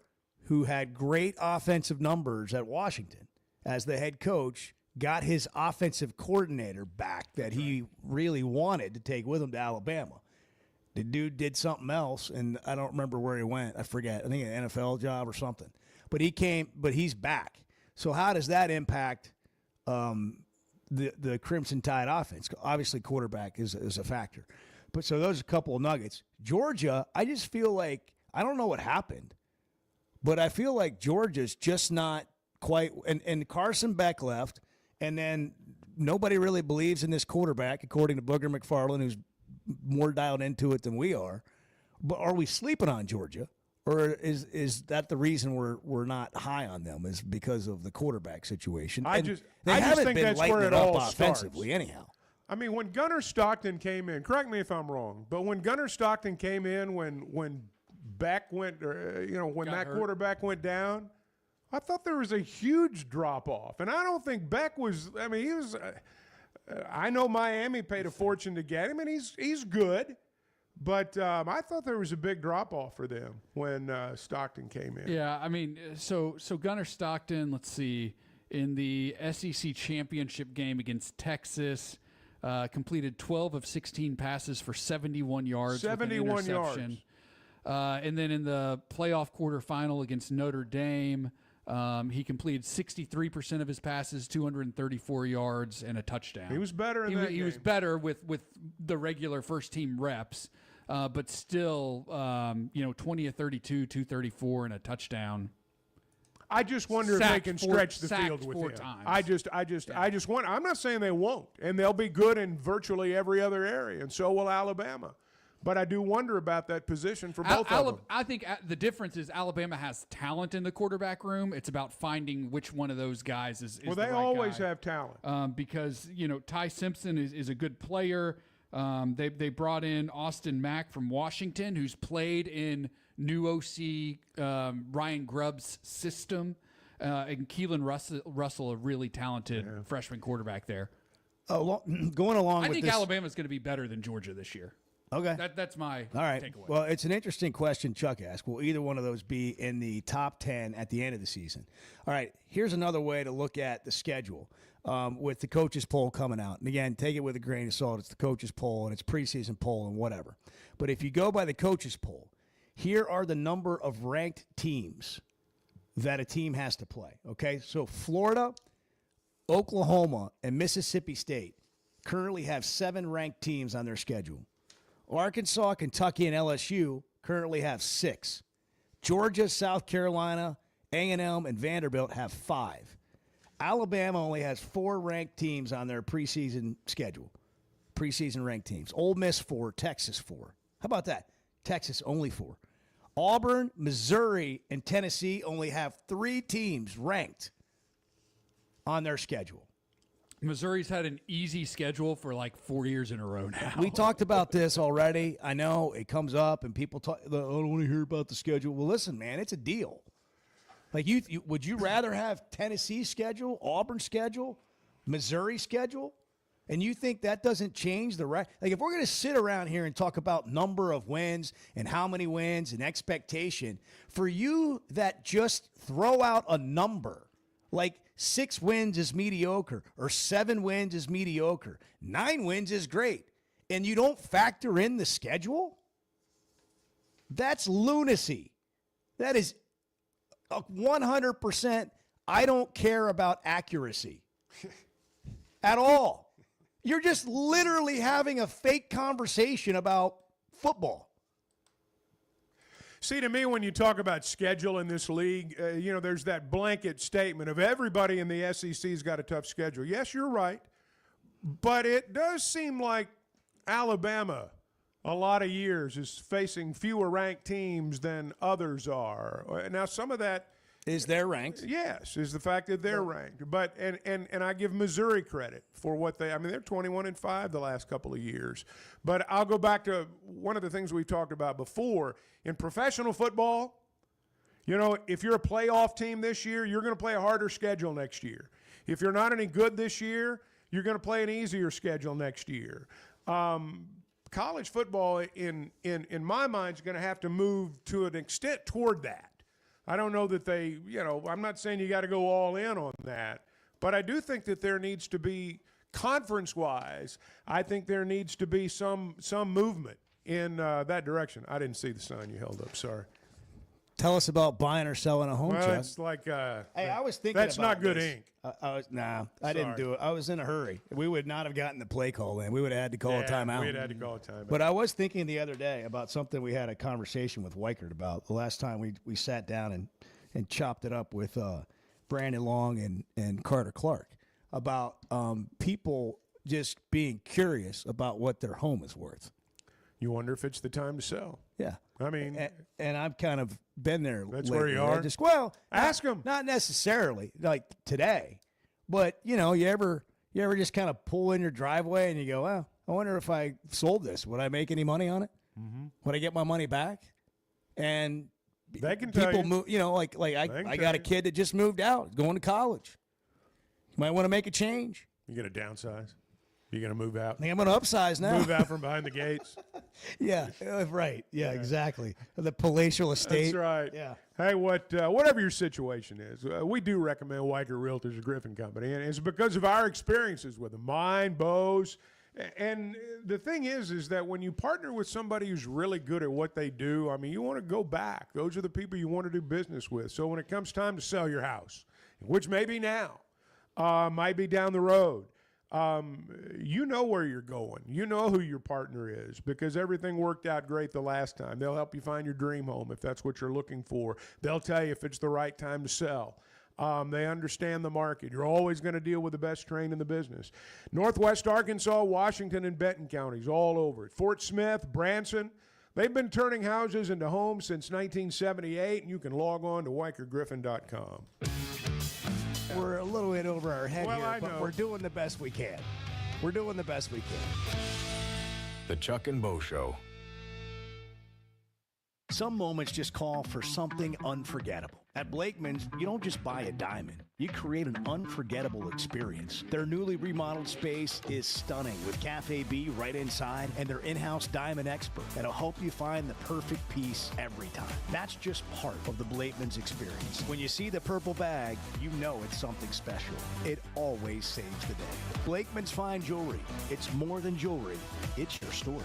who had great offensive numbers at Washington as the head coach, got his offensive coordinator back that he really wanted to take with him to Alabama. The dude did something else, and I don't remember where he went. I forget. I think an NFL job or something. But he's back. So how does that impact the Crimson Tide offense? Obviously, quarterback is a factor. But so those are a couple of nuggets. Georgia, I just feel like, I don't know what happened, but I feel like Georgia's just not quite – and Carson Beck left, and then nobody really believes in this quarterback, according to Booger McFarland, who's more dialed into it than we are. But are we sleeping on Georgia? Or is that the reason we're not high on them is because of the quarterback situation? I And just they haven't think been that's lighting where it it all up offensively starts. anyhow. I mean, when Gunnar Stockton came in, correct me if I'm wrong, but when Gunnar Stockton came in, when Beck went, when that quarterback went down, I thought there was a huge drop off, and I don't think Beck was. I mean, he was. I know Miami paid a fortune to get him, and he's good. But I thought there was a big drop-off for them when Stockton came in. Yeah, I mean, so Gunnar Stockton, let's see, in the SEC championship game against Texas, completed 12 of 16 passes for 71 yards. 71 yards. And then in the playoff quarterfinal against Notre Dame, he completed 63% of his passes, 234 yards, and a touchdown. He was better in that game. He was better with the regular first-team reps, but still, 20 of 32, 234, and a touchdown. I just wonder if they can stretch the field with him. Times. I just wonder. I'm not saying they won't, and they'll be good in virtually every other area, and so will Alabama. But I do wonder about that position for both of them. I think the difference is Alabama has talent in the quarterback room. It's about finding which one of those guys is well, the they right always guy. have talent. Because, Ty Simpson is a good player. They brought in Austin Mack from Washington, who's played in new OC Ryan Grubb's system. And Keelan Russell, a really talented freshman quarterback there. Going along I with think this, Alabama's going to be better than Georgia this year. Okay. That's my All right. takeaway. Well, it's an interesting question Chuck asked. Will either one of those be in the top 10 at the end of the season? All right. Here's another way to look at the schedule with the coaches poll coming out. And again, take it with a grain of salt. It's the coaches poll and it's preseason poll and whatever. But if you go by the coaches poll, here are the number of ranked teams that a team has to play. Okay. So Florida, Oklahoma, and Mississippi State currently have 7 ranked teams on their schedule. Arkansas, Kentucky, and LSU currently have 6. Georgia, South Carolina, A&M, and Vanderbilt have 5. Alabama only has 4 ranked teams on their preseason schedule. preseason ranked teams. Ole Miss 4, Texas 4. How about that? Texas only 4. Auburn, Missouri, and Tennessee only have 3 teams ranked on their schedule. Missouri's had an easy schedule for like 4 years in a row now. We talked about this already. I know it comes up and people talk, I don't want to hear about the schedule. Well, listen, man, it's a deal. Like, would you rather have Tennessee's schedule, Auburn's schedule, Missouri's schedule? And you think that doesn't change the right? Like, if we're going to sit around here and talk about number of wins and how many wins and expectation, for you that just throw out a number, like 6 wins is mediocre or 7 wins is mediocre, 9 wins is great, and you don't factor in the schedule, that's lunacy. That is 100%. I don't care about accuracy at all. You're just literally having a fake conversation about football. See, to me, when you talk about schedule in this league, there's that blanket statement of everybody in the SEC's got a tough schedule. Yes, you're right. But it does seem like Alabama, a lot of years, is facing fewer ranked teams than others are. Now, some of that is they're ranked. Yes, is the fact that they're ranked. But and I give Missouri credit for what they're 21-5 the last couple of years. But I'll go back to one of the things we've talked about before. In professional football, if you're a playoff team this year, you're going to play a harder schedule next year. If you're not any good this year, you're going to play an easier schedule next year. College football, in my mind, is going to have to move to an extent toward that. I don't know that they, I'm not saying you got to go all in on that, but I do think that there needs to be, conference-wise, I think there needs to be some movement in that direction. I didn't see the sign you held up, sorry. Tell us about buying or selling a home, Well, Chuck. it's like, Hey, I was thinking that's about not good this. ink. I didn't do it. I was in a hurry. We would not have gotten the play call in. We would have had to call a timeout. We'd had to call a timeout. But I was thinking the other day about something we had a conversation with Weichert about the last time we sat down and chopped it up with Brandon Long and Carter Clark about people just being curious about what their home is worth. You wonder if it's the time to sell. Yeah. I mean, and I've kind of been there. That's lately. where you are? Ask them. Not necessarily like today, but you ever just kind of pull in your driveway and you go, well, I wonder if I sold this, would I make any money on it? Mm-hmm. Would I get my money back? And they can tell people you. move. I got a kid that just moved out, going to college. You might want to make a change. You going to downsize? You going to move out? I think I'm going to upsize now. Move out from behind the gates. Yeah, right. Yeah, exactly. The palatial estate. That's right. Yeah. Hey, whatever your situation is, we do recommend Weichert Realtors of Griffin Company, and it's because of our experiences with them. Mine, Bo's, and the thing is that when you partner with somebody who's really good at what they do, you want to go back. Those are the people you want to do business with. So when it comes time to sell your house, which may be now, might be down the road, you know where you're going. You know who your partner is because everything worked out great the last time. They'll help you find your dream home if that's what you're looking for. They'll tell you if it's the right time to sell. They understand the market. You're always going to deal with the best trained in the business. Northwest Arkansas, Washington, and Benton counties all over it. Fort Smith, Branson. They've been turning houses into homes since 1978, and you can log on to WeichertGriffin.com. We're a little bit over our head Well, here, I but know. we're doing the best we can. We're doing the best we can. The Chuck and Bo Show. Some moments just call for something unforgettable. At Blakeman's, you don't just buy a diamond. You create an unforgettable experience. Their newly remodeled space is stunning with Cafe B right inside and their in-house diamond expert that'll help you find the perfect piece every time. That's just part of the Blakeman's experience. When you see the purple bag, you know it's something special. It always saves the day. Blakeman's Fine Jewelry. It's more than jewelry. It's your story.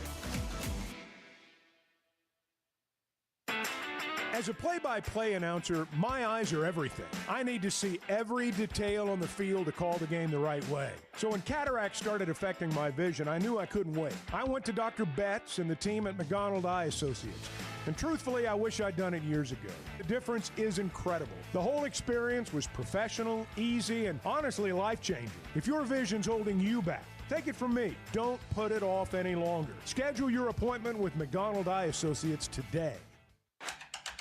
As a play-by-play announcer, my eyes are everything. I need to see every detail on the field to call the game the right way. So when cataracts started affecting my vision, I knew I couldn't wait. I went to Dr. Betts and the team at McDonald Eye Associates. And truthfully, I wish I'd done it years ago. The difference is incredible. The whole experience was professional, easy, and honestly life-changing. If your vision's holding you back, take it from me. Don't put it off any longer. Schedule your appointment with McDonald Eye Associates today.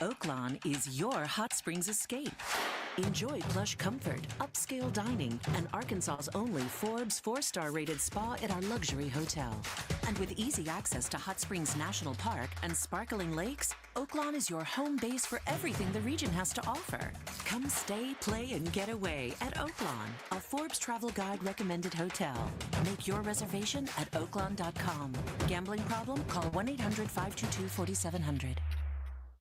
Oaklawn is your hot springs escape. Enjoy plush comfort, upscale dining, and Arkansas's only Forbes 4-star rated spa at our luxury hotel. And with easy access to Hot Springs National Park and sparkling lakes, Oaklawn is your home base for everything the region has to offer. Come stay, play, and get away at Oaklawn, a Forbes Travel Guide recommended hotel. Make your reservation at oaklawn.com. Gambling problem? Call 1-800-522-4700.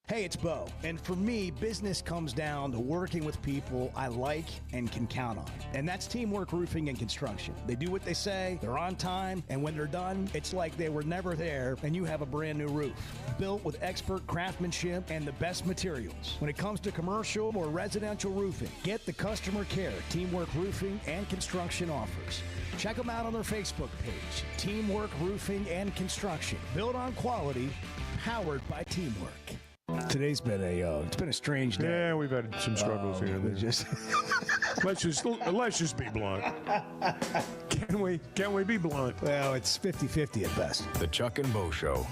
Hey, it's Bo. And for me, business comes down to working with people I like and can count on. And that's Teamwork Roofing and Construction. They do what they say, they're on time, and when they're done, it's like they were never there and you have a brand new roof. Built with expert craftsmanship and the best materials. When it comes to commercial or residential roofing, get the customer care Teamwork Roofing and Construction offers. Check them out on their Facebook page, Teamwork Roofing and Construction. Built on quality, powered by teamwork. Today's been it's been a strange day. Yeah, we've had some struggles here and there. Let's just be blunt. Can we be blunt? Well, it's 50-50 at best. The Chuck and Bo Show.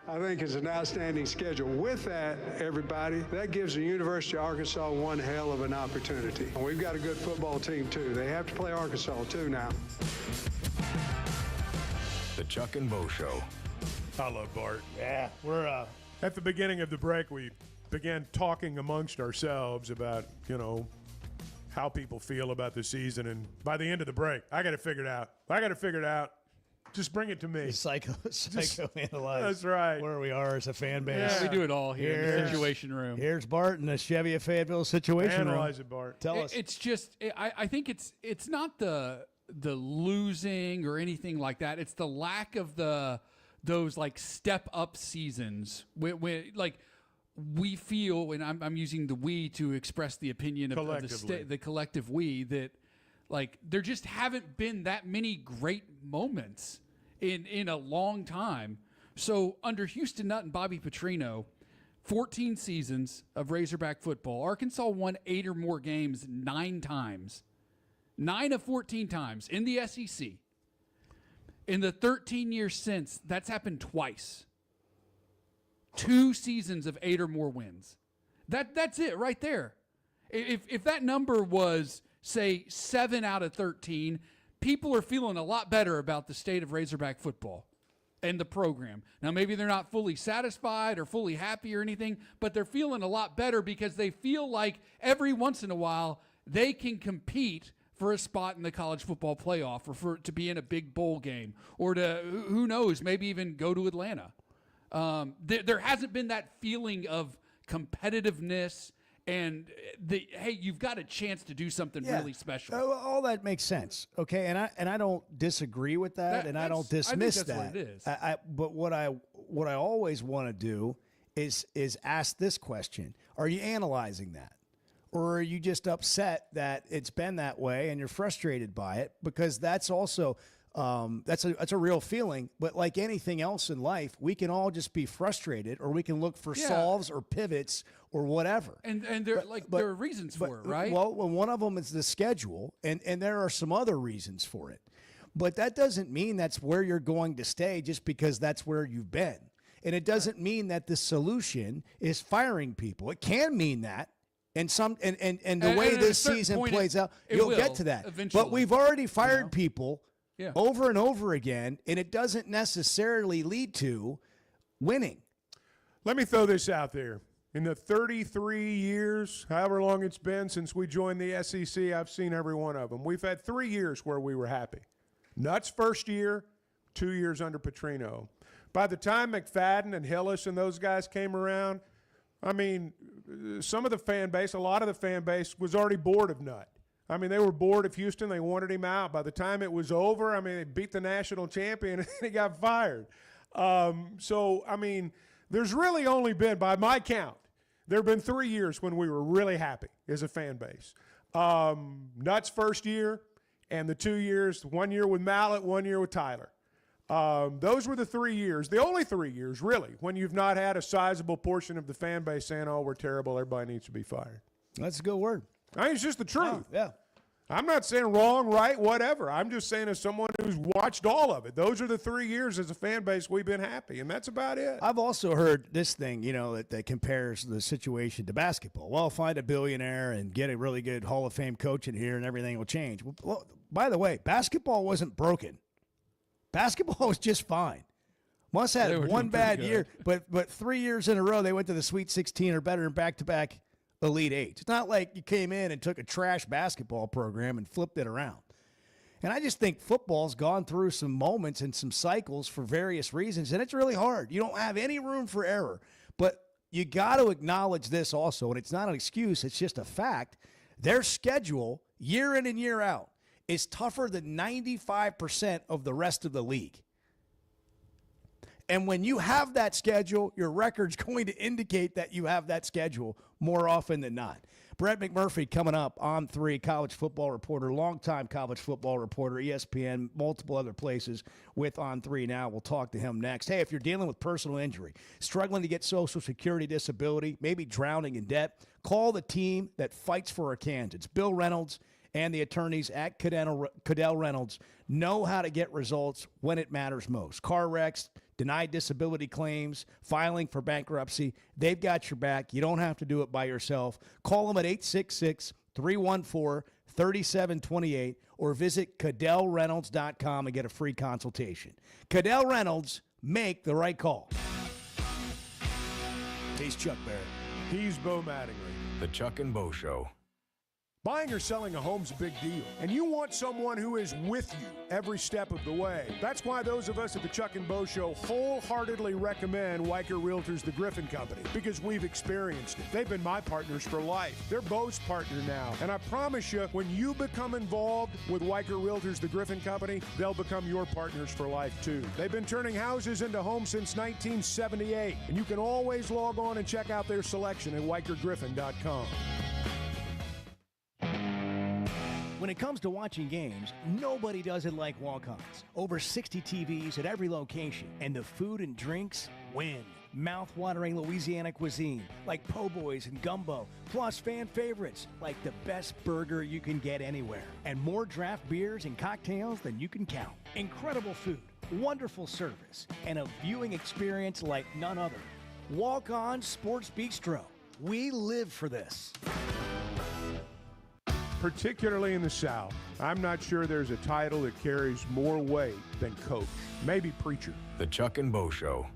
I think it's an outstanding schedule. With that, everybody, that gives the University of Arkansas one hell of an opportunity. And we've got a good football team, too. They have to play Arkansas, too, now. The Chuck and Bo Show. I love Bart. Yeah, we're at the beginning of the break, we began talking amongst ourselves about, how people feel about the season. And by the end of the break, I got it figured out. Just bring it to me. Psychoanalyze. That's right. Where we are as a fan base. Yeah, we do it all here in the Situation Room. Here's Bart in the Chevy of Fayetteville Situation Room. Analyze it, Bart. Tell us. It's just, I think it's not the losing or anything like that. It's the lack of those like step up seasons when like we feel, and I'm using the we to express the opinion of the collective we, that like there just haven't been that many great moments in a long time. So under Houston Nutt and Bobby Petrino, 14 seasons of Razorback football, Arkansas won 8 or more games 9 times. 9 of 14 times in the SEC. In the 13 years since, that's happened twice. 2 seasons of 8 or more wins. That's it right there. If that number was, say, 7 out of 13, people are feeling a lot better about the state of Razorback football and the program. Now, maybe they're not fully satisfied or fully happy or anything, but they're feeling a lot better because they feel like every once in a while they can compete for a spot in the college football playoff or to be in a big bowl game or to, who knows, maybe even go to Atlanta. There hasn't been that feeling of competitiveness and hey, you've got a chance to do something really special. All that makes sense, okay? And I don't disagree with that, and I don't dismiss I think that's that. what it is. But what I always want to do is ask this question: are you analyzing that, or are you just upset that it's been that way and you're frustrated by it? Because that's also that's a real feeling. But like anything else in life, we can all just be frustrated, or we can look for solves or pivots or whatever. And there are reasons for it, right? Well, one of them is the schedule, and there are some other reasons for it. But that doesn't mean that's where you're going to stay just because that's where you've been. And it doesn't mean that the solution is firing people. It can mean that. And the way this season plays out, you'll get to that. Eventually. But we've already fired people over and over again, and it doesn't necessarily lead to winning. Let me throw this out there. In the 33 years, however long it's been since we joined the SEC, I've seen every one of them. We've had 3 years where we were happy. Nutt's first year, 2 years under Petrino. By the time McFadden and Hillis and those guys came around, I mean, some of the fan base, a lot of the fan base was already bored of Nutt. I mean, they were bored of Houston. They wanted him out. By the time it was over, I mean, they beat the national champion and he got fired. So, I mean, there's really only been, by my count, there have been 3 years when we were really happy as a fan base. Nutt's first year and the 2 years, 1 year with Mallett, 1 year with Tyler. Those were the 3 years, the only 3 years, really, when you've not had a sizable portion of the fan base saying, oh, we're terrible, everybody needs to be fired. That's a good word. I mean, it's just the truth. Yeah. I'm not saying wrong, right, whatever. I'm just saying as someone who's watched all of it, those are the 3 years as a fan base we've been happy, and that's about it. I've also heard this thing, that compares the situation to basketball. Well, find a billionaire and get a really good Hall of Fame coach in here and everything will change. Well, by the way, basketball wasn't broken. Basketball was just fine. Moss had one bad year, but 3 years in a row they went to the Sweet 16 or better in back-to-back Elite Eight. It's not like you came in and took a trash basketball program and flipped it around. And I just think football's gone through some moments and some cycles for various reasons, and it's really hard. You don't have any room for error. But you got to acknowledge this also, and it's not an excuse, it's just a fact. Their schedule, year in and year out, is tougher than 95% of the rest of the league. And when you have that schedule, your record's going to indicate that you have that schedule more often than not. Brett McMurphy coming up on 3, college football reporter, longtime college football reporter, ESPN, multiple other places with On 3 now. We'll talk to him next. Hey, if you're dealing with personal injury, struggling to get Social Security disability, maybe drowning in debt, call the team that fights for our cans. It's Bill Reynolds and the attorneys at Cadell Reynolds know how to get results when it matters most. Car wrecks, denied disability claims, filing for bankruptcy. They've got your back. You don't have to do it by yourself. Call them at 866-314-3728 or visit CadellReynolds.com and get a free consultation. Cadell Reynolds, make the right call. He's Chuck Barrett. He's Bo Mattingly. The Chuck and Bo Show. Buying or selling a home's a big deal, and you want someone who is with you every step of the way. That's why those of us at the Chuck and Bo Show wholeheartedly recommend Weicker Realtors, the Griffin Company, because we've experienced it. They've been my partners for life. They're Bo's partner now, and I promise you, when you become involved with Weicker Realtors, the Griffin Company, they'll become your partners for life, too. They've been turning houses into homes since 1978, and you can always log on and check out their selection at WeicherGriffin.com. When it comes to watching games, nobody does it like walk-ons. Over 60 TVs at every location, and the food and drinks win. Mouth-watering Louisiana cuisine like po' boys and gumbo, plus fan favorites like the best burger you can get anywhere, and more draft beers and cocktails than you can count. Incredible food, wonderful service, and a viewing experience like none other. Walk On Sports Bistro. We live for this. Particularly in the South, I'm not sure there's a title that carries more weight than coach. Maybe preacher. The Chuck and Bo Show.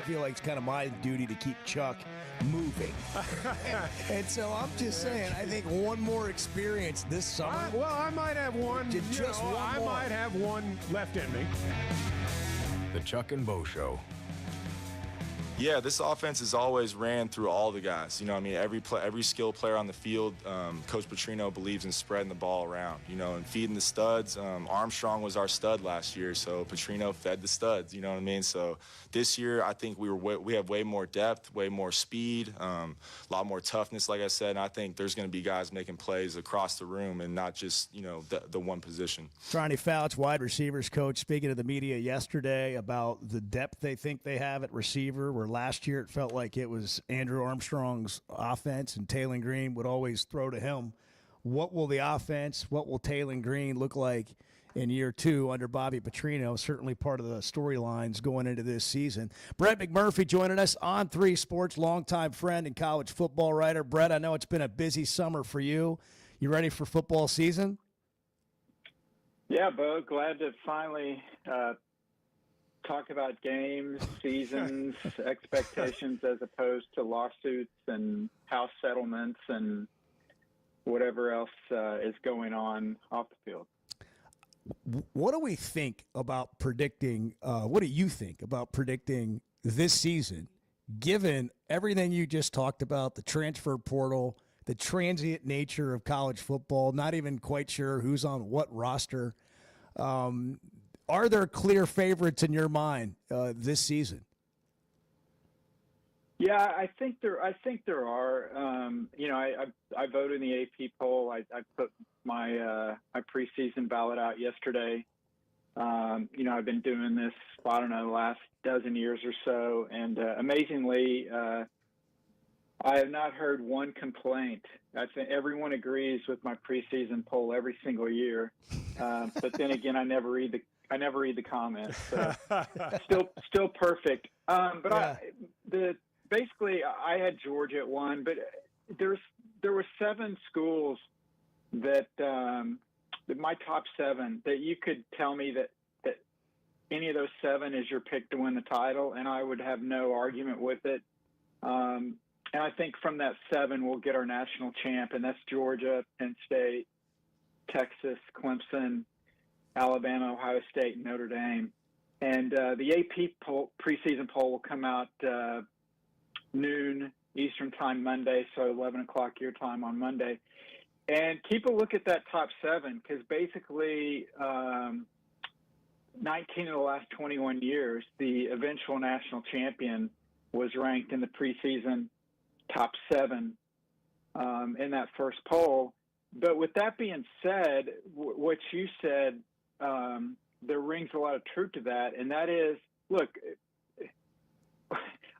feel like it's kind of my duty to keep Chuck moving. And so I'm just saying, I think one more experience this summer. I might have one. Just one I more. might have one left in me. The Chuck and Bo Show. Yeah, this offense has always ran through all the guys. You know, I mean, every skilled player on the field, Coach Petrino believes in spreading the ball around, you know, and feeding the studs. Armstrong was our stud last year, so Petrino fed the studs, you know what I mean? So this year, I think we have way more depth, way more speed, a lot more toughness, like I said, and I think there's going to be guys making plays across the room and not just, you know, the one position. Ronnie Fouts, wide receivers coach, speaking to the media yesterday about the depth they think they have at receiver, where last year it felt like it was Andrew Armstrong's offense and Taylon Green would always throw to him. What will the offense, what will Taylon Green look like in year 2 under Bobby Petrino? Certainly part of the storylines going into this season. Brett McMurphy joining us on 3 Sports, longtime friend and college football writer. Brett, I know it's been a busy summer for you. You ready for football season? Yeah, Bo, glad to finally talk about games, seasons, expectations, as opposed to lawsuits and house settlements and whatever else is going on off the field. What do we think about predicting? What do you think about predicting this season, given everything you just talked about, the transfer portal, the transient nature of college football, not even quite sure who's on what roster? Are there clear favorites in your mind this season? Yeah, I think there are. You know, I voted in the AP poll. I put my preseason ballot out yesterday. You know, I've been doing this, I don't know, the last dozen years or so, and amazingly, I have not heard one complaint. I think everyone agrees with my preseason poll every single year. But then again, I never read the comments. So still perfect. But yeah. Basically, I had Georgia at 1, but there were 7 schools that my top 7 that you could tell me that any of those 7 is your pick to win the title, and I would have no argument with it. And I think from that 7, we'll get our national champ, and that's Georgia, Penn State, Texas, Clemson, Alabama, Ohio State, and Notre Dame. And the AP preseason poll will come out noon Eastern time Monday, so 11 o'clock your time on Monday. And keep a look at that top 7, because basically 19 of the last 21 years, the eventual national champion was ranked in the preseason top 7 in that first poll. But with that being said, what you said, there rings a lot of truth to that, and that is, look,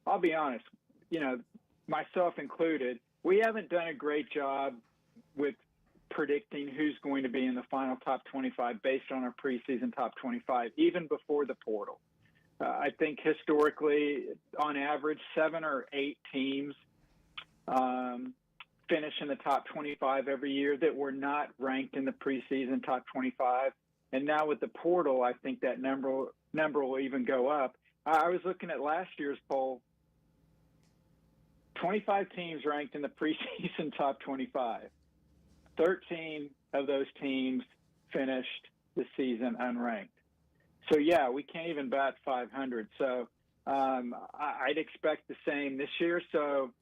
I'll be honest, you know, myself included, we haven't done a great job with predicting who's going to be in the final top 25 based on our preseason top 25, even before the portal. I think historically, on average, 7 or 8 teams finish in the top 25 every year that were not ranked in the preseason top 25. And now with the portal, I think that number will even go up. I was looking at last year's poll. 25 teams ranked in the preseason top 25. 13 of those teams finished the season unranked. So, yeah, we can't even bat 500. So I'd expect the same this year. So,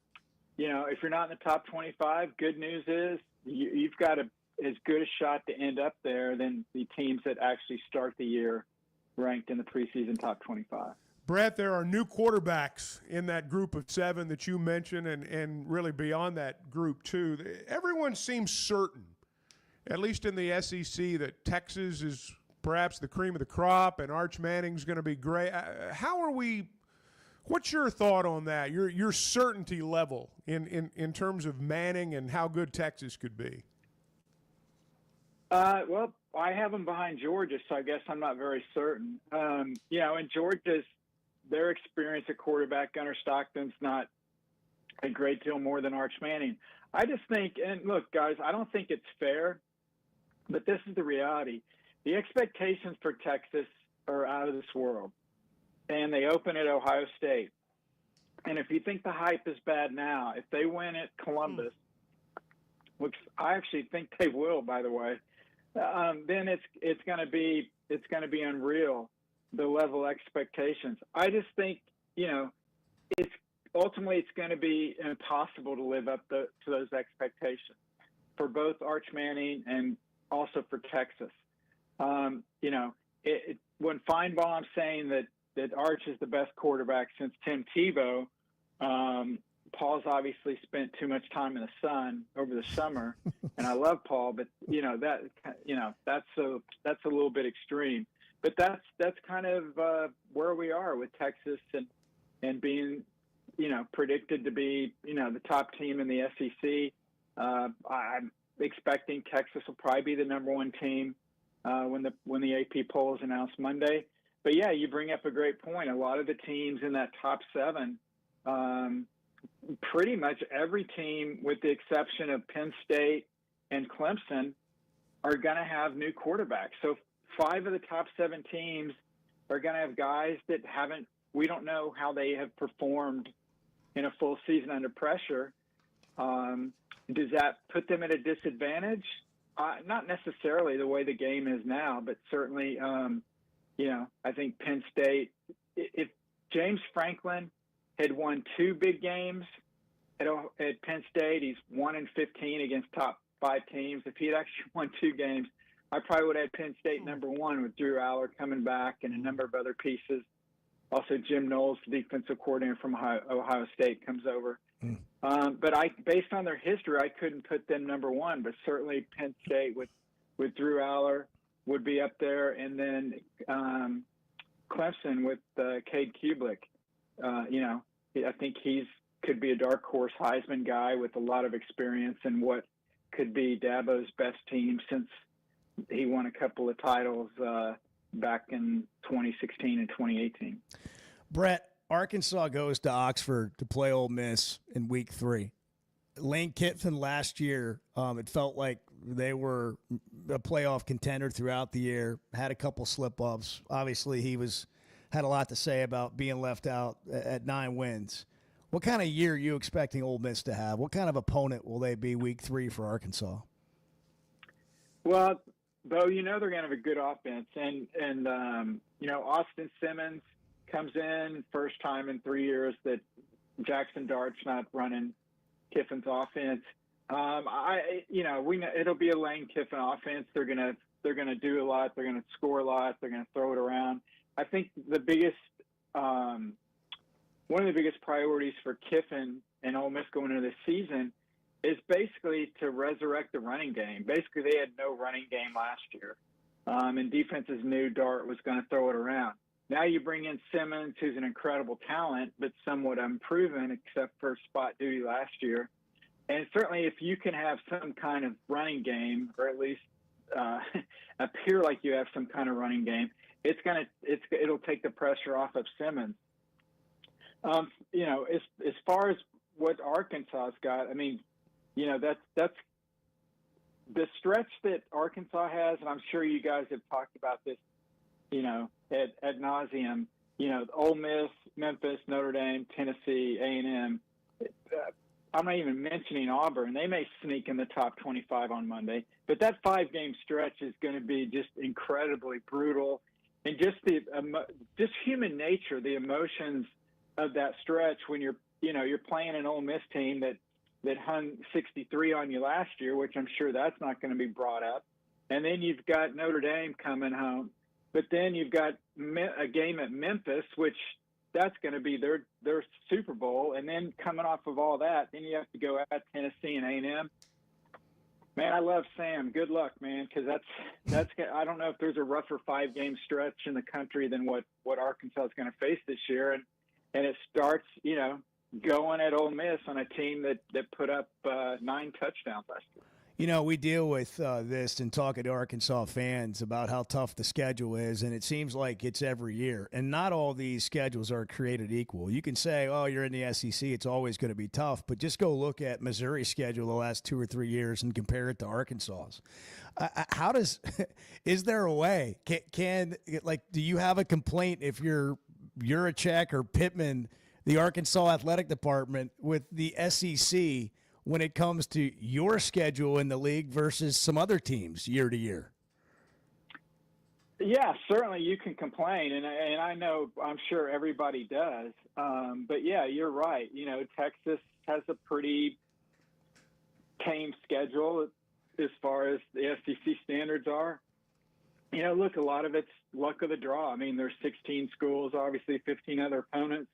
you know, if you're not in the top 25, good news is you've got as good a shot to end up there than the teams that actually start the year ranked in the preseason top 25. Brett, there are new quarterbacks in that group of 7 that you mentioned, and really beyond that group too. Everyone seems certain, at least in the SEC, that Texas is perhaps the cream of the crop and Arch Manning's going to be great. What's your thought on that, your certainty level in terms of Manning and how good Texas could be? Well, I have them behind Georgia, so I guess I'm not very certain. You know, in Georgia's, their experience at quarterback, Gunnar Stockton's not a great deal more than Arch Manning. I just think, and look, guys, I don't think it's fair, but this is the reality. The expectations for Texas are out of this world, and they open at Ohio State. And if you think the hype is bad now, if they win at Columbus, which I actually think they will, by the way, then it's going to be unreal, the level of expectations. I just think, you know, it's ultimately it's going to be impossible to live up to those expectations for both Arch Manning and also for Texas. You know, when Feinbaum's saying that Arch is the best quarterback since Tim Tebow, Paul's obviously spent too much time in the sun over the summer, and I love Paul, but that's a little bit extreme. But that's kind of where we are with Texas and being, predicted to be, the top team in the SEC. I'm expecting Texas will probably be the number one team when the AP poll is announced Monday. But yeah, you bring up a great point. A lot of the teams in that top 7, pretty much every team, with the exception of Penn State and Clemson, are going to have new quarterbacks. So 5 of the top 7 teams are going to have guys that we don't know how they have performed in a full season under pressure. Does that put them at a disadvantage? Not necessarily the way the game is now, but certainly, I think Penn State, if James Franklin had won 2 big games at Penn State, he's 1-15 against top 5 teams. If he had actually won 2 games, I probably would have had Penn State number 1 with Drew Aller coming back and a number of other pieces. Also, Jim Knowles, the defensive coordinator from Ohio State, comes over. But based on their history, I couldn't put them number 1. But certainly Penn State with Drew Aller would be up there, and then Clemson with Cade Kublik. I think could be a dark horse Heisman guy with a lot of experience in what could be Dabo's best team since he won a couple of titles back in 2016 and 2018. Brett, Arkansas goes to Oxford to play Ole Miss in week 3. Lane Kiffin last year, it felt like they were a playoff contender throughout the year, had a couple slip-ups. Obviously, he had a lot to say about being left out at 9 wins. What kind of year are you expecting Ole Miss to have? What kind of opponent will they be week 3 for Arkansas? Well, Bo, they're going to have a good offense. And Austin Simmons comes in first time in 3 years that Jackson Dart's not running Kiffin's offense. We know it'll be a Lane Kiffin offense. They're gonna do a lot. They're gonna score a lot. They're gonna throw it around. I think the biggest one of the biggest priorities for Kiffin and Ole Miss going into this season is basically to resurrect the running game. Basically, they had no running game last year, and defenses knew Dart was going to throw it around. Now you bring in Simmons, who's an incredible talent, but somewhat unproven except for spot duty last year. And certainly if you can have some kind of running game, or at least appear like you have some kind of running game, it'll take the pressure off of Simmons. As far as what Arkansas's got, that's the stretch that Arkansas has, and I'm sure you guys have talked about this, ad nauseum, Ole Miss, Memphis, Notre Dame, Tennessee, A&M. I'm not even mentioning Auburn. They may sneak in the top 25 on Monday, but that 5-game stretch is going to be just incredibly brutal. And just just human nature, the emotions of that stretch when you're playing an Ole Miss team that hung 63 on you last year, which I'm sure that's not going to be brought up. And then you've got Notre Dame coming home. But then you've got a game at Memphis, which that's going to be their Super Bowl. And then coming off of all that, then you have to go at Tennessee and A&M. Man, I love Sam. Good luck, man, because that's I don't know if there's a rougher 5-game stretch in the country than what Arkansas is going to face this year. And it starts, going at Ole Miss on a team that put up 9 touchdowns last year. We deal with this and talking to Arkansas fans about how tough the schedule is, and it seems like it's every year. And not all these schedules are created equal. You can say, oh, you're in the SEC, it's always going to be tough, but just go look at Missouri's schedule the last 2 or 3 years and compare it to Arkansas's. Is there a way? Do you have a complaint if you're Yurachek or Pittman, the Arkansas athletic department, with the SEC when it comes to your schedule in the league versus some other teams year to year? Yeah, certainly you can complain, and I know, I'm sure everybody does. But yeah, you're right. You know, Texas has a pretty tame schedule as far as the SEC standards are. You know, look, a lot of it's luck of the draw. I mean, there's 16 schools, obviously 15 other opponents.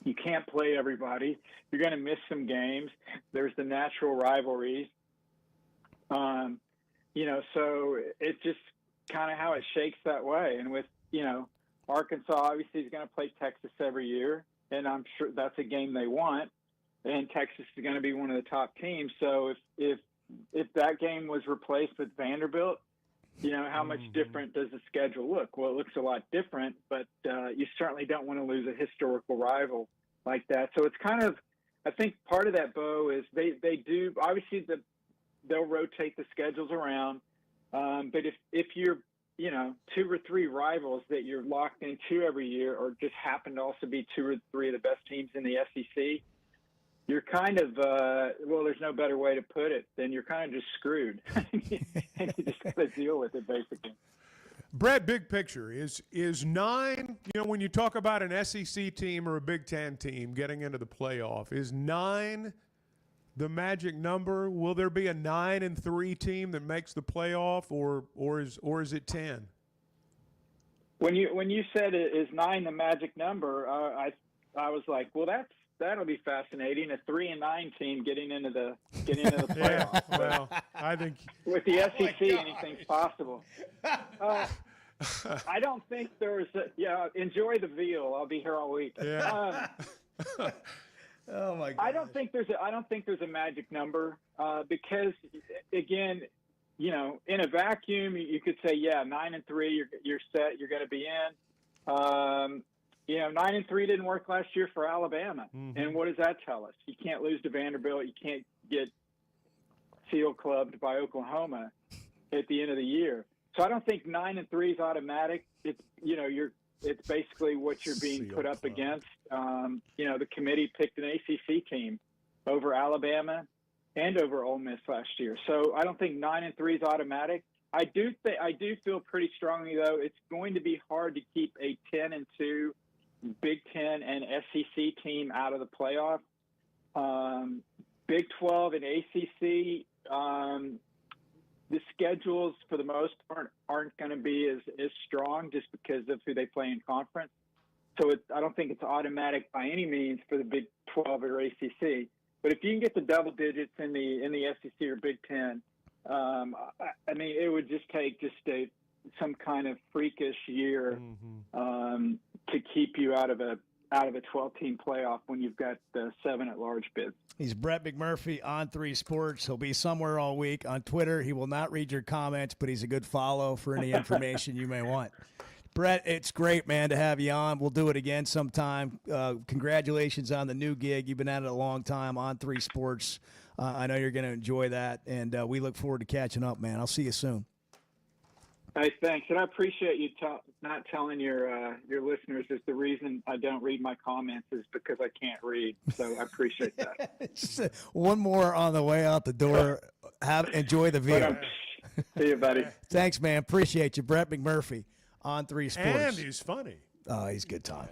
You can't play everybody. You're going to miss some games. There's the natural rivalries. You know, so it's just kind of how it shakes that way. And with, you know, Arkansas obviously is going to play Texas every year, and I'm sure that's a game they want. And Texas is going to be one of the top teams. So if that game was replaced with Vanderbilt, you know, how much different does the schedule look? Well, it looks a lot different, but you certainly don't want to lose a historical rival like that. So it's kind of, I think part of that, Bo, is they do, obviously they'll rotate the schedules around. But if you're, you know, 2 or 3 rivals that you're locked into every year, or just happen to also be 2 or 3 of the best teams in the SEC, you're kind of, well, there's no better way to put it than you're kind of just screwed. And you just got to deal with it, basically. Brett, big picture, is 9, you know, when you talk about an SEC team or a Big Ten team getting into the playoff, is 9 the magic number? Will there be a 9-3 team that makes the playoff, or is it 10? When you said is 9 the magic number, I was like, well, that'll be fascinating. A 3-9 team getting into the playoff. Yeah, well, I think with the SEC, anything's possible. I don't think there's enjoy the veal. I'll be here all week. Yeah. Oh my God! I don't think there's a magic number because, again, you know, in a vacuum, you could say 9-3, you're set, you're going to be in. You know, 9-3 didn't work last year for Alabama, and what does that tell us? You can't lose to Vanderbilt. You can't get seal clubbed by Oklahoma at the end of the year. So I don't think 9-3 is automatic. It's, you know, it's basically what you're being put up against. You know, the committee picked an ACC team over Alabama and over Ole Miss last year. So I don't think 9-3 is automatic. I do feel pretty strongly, though, it's going to be hard to keep a 10-2 Big Ten and SEC team out of the playoff. Big 12 and ACC, the schedules for the most part aren't going to be as strong just because of who they play in conference. So I don't think it's automatic by any means for the Big 12 or ACC. But if you can get the double digits in the SEC or Big Ten, I mean, it would just take some kind of freakish year to keep you out of a 12-team playoff when you've got 7 at-large bids. He's Brett McMurphy on 3 Sports. He'll be somewhere all week on Twitter. He will not read your comments, but he's a good follow for any information you may want. Brett, it's great, man, to have you on. We'll do it again sometime. Congratulations on the new gig. You've been at it a long time on 3 Sports. I know you're going to enjoy that, and we look forward to catching up, man. I'll see you soon. Hey, thanks, and I appreciate you not telling your listeners is the reason I don't read my comments is because I can't read. So I appreciate that. One more on the way out the door. Enjoy the view. See you, buddy. Thanks, man. Appreciate you, Brett McMurphy on 3 Sports. And he's funny. Oh, he's a good time.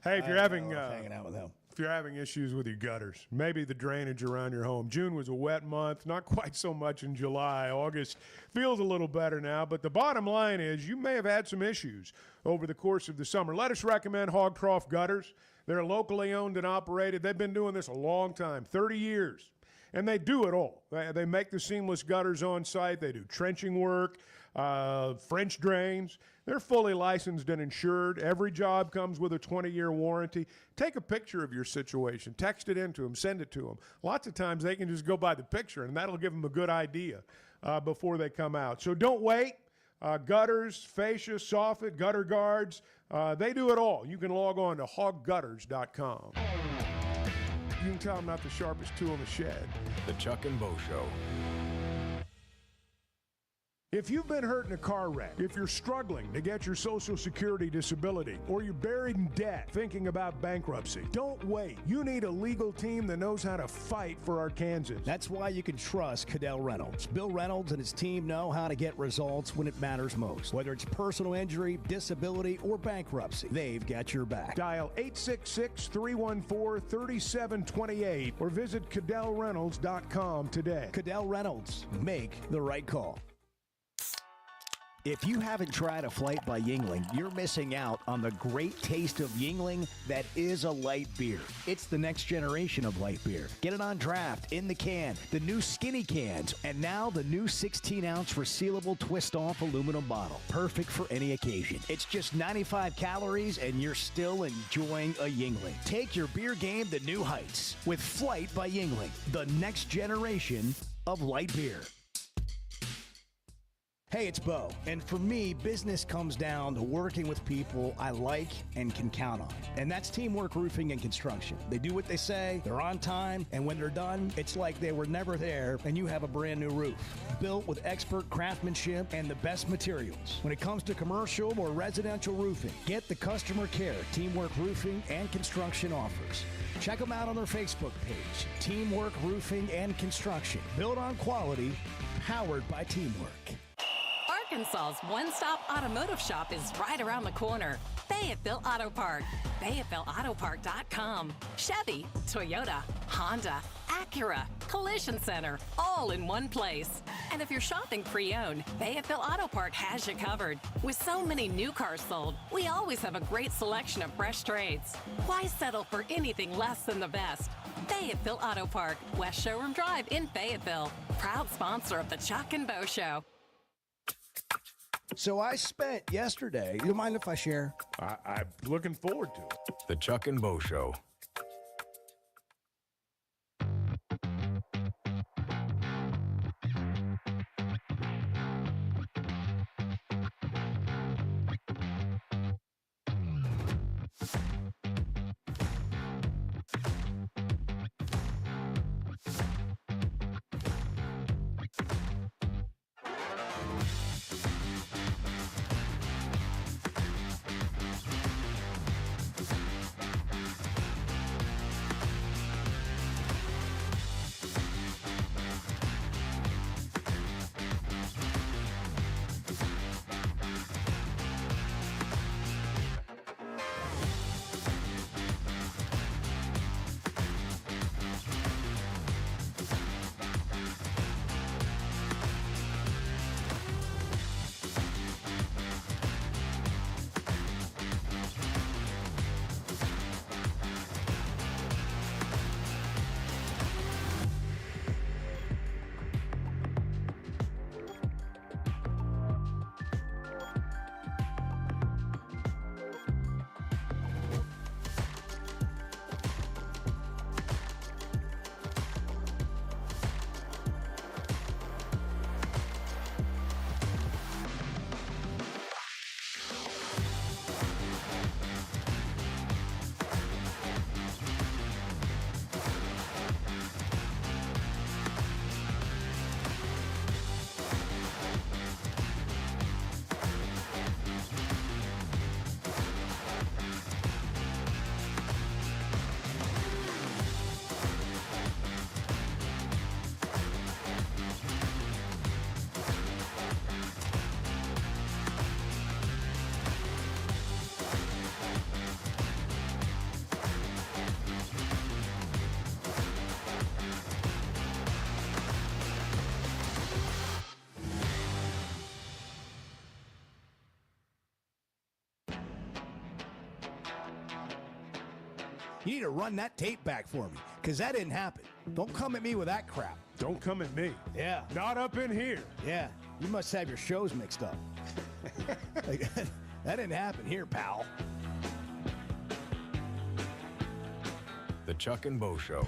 Hey, if you're hanging out with him. If you're having issues with your gutters, maybe the drainage around your home. June was a wet month, not quite so much in July. August feels a little better now, but the bottom line is you may have had some issues over the course of the summer. Let us recommend Hogcroft Gutters. They're locally owned and operated. They've been doing this a long time, 30 years, and they do it all. They make the seamless gutters on site. They do trenching work, French drains. They're fully licensed and insured. Every job comes with a 20-year warranty. Take a picture of your situation. Text it in to them. Send it to them. Lots of times they can just go by the picture, and that'll give them a good idea before they come out. So don't wait. Gutters, fascia, soffit, gutter guards, they do it all. You can log on to hoggutters.com. You can tell I'm not the sharpest tool in the shed. The Chuck and Bo Show. If you've been hurt in a car wreck, if you're struggling to get your Social Security disability, or you're buried in debt thinking about bankruptcy, don't wait. You need a legal team that knows how to fight for Arkansans. That's why you can trust Cadell Reynolds. Bill Reynolds and his team know how to get results when it matters most. Whether it's personal injury, disability, or bankruptcy, they've got your back. Dial 866-314-3728 or visit CadellReynolds.com today. Cadell Reynolds. Make the right call. If you haven't tried a flight by Yuengling, you're missing out on the great taste of Yuengling that is a light beer. It's the next generation of light beer. Get it on draft, in the can, the new skinny cans, and now the new 16-ounce resealable twist-off aluminum bottle. Perfect for any occasion. It's just 95 calories, and you're still enjoying a Yuengling. Take your beer game to new heights with Flight by Yuengling, the next generation of light beer. Hey, it's Bo, and for me, business comes down to working with people I like and can count on. And that's Teamwork Roofing and Construction. They do what they say, they're on time, and when they're done, it's like they were never there and you have a brand new roof. Built with expert craftsmanship and the best materials. When it comes to commercial or residential roofing, get the customer care Teamwork Roofing and Construction offers. Check them out on their Facebook page, Teamwork Roofing and Construction. Built on quality, powered by teamwork. Arkansas's one-stop automotive shop is right around the corner. Fayetteville Auto Park. FayettevilleAutoPark.com. Chevy, Toyota, Honda, Acura, Collision Center, all in one place. And if you're shopping pre-owned, Fayetteville Auto Park has you covered. With so many new cars sold, we always have a great selection of fresh trades. Why settle for anything less than the best? Fayetteville Auto Park, West Showroom Drive in Fayetteville. Proud sponsor of the Chuck and Bo Show. So I spent yesterday, you don't mind if I share? I'm looking forward to it. The Chuck and Bo Show. You need to run that tape back for me, because that didn't happen. Don't come at me with that crap. Don't come at me. Yeah. Not up in here. Yeah. You must have your shows mixed up. Like, that didn't happen here, pal. The Chuck and Bo Show.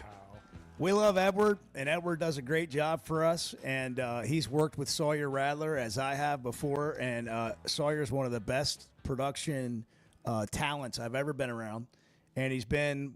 We love Edward, and Edward does a great job for us, and he's worked with Sawyer Radler, as I have before, and Sawyer's one of the best production talents I've ever been around. And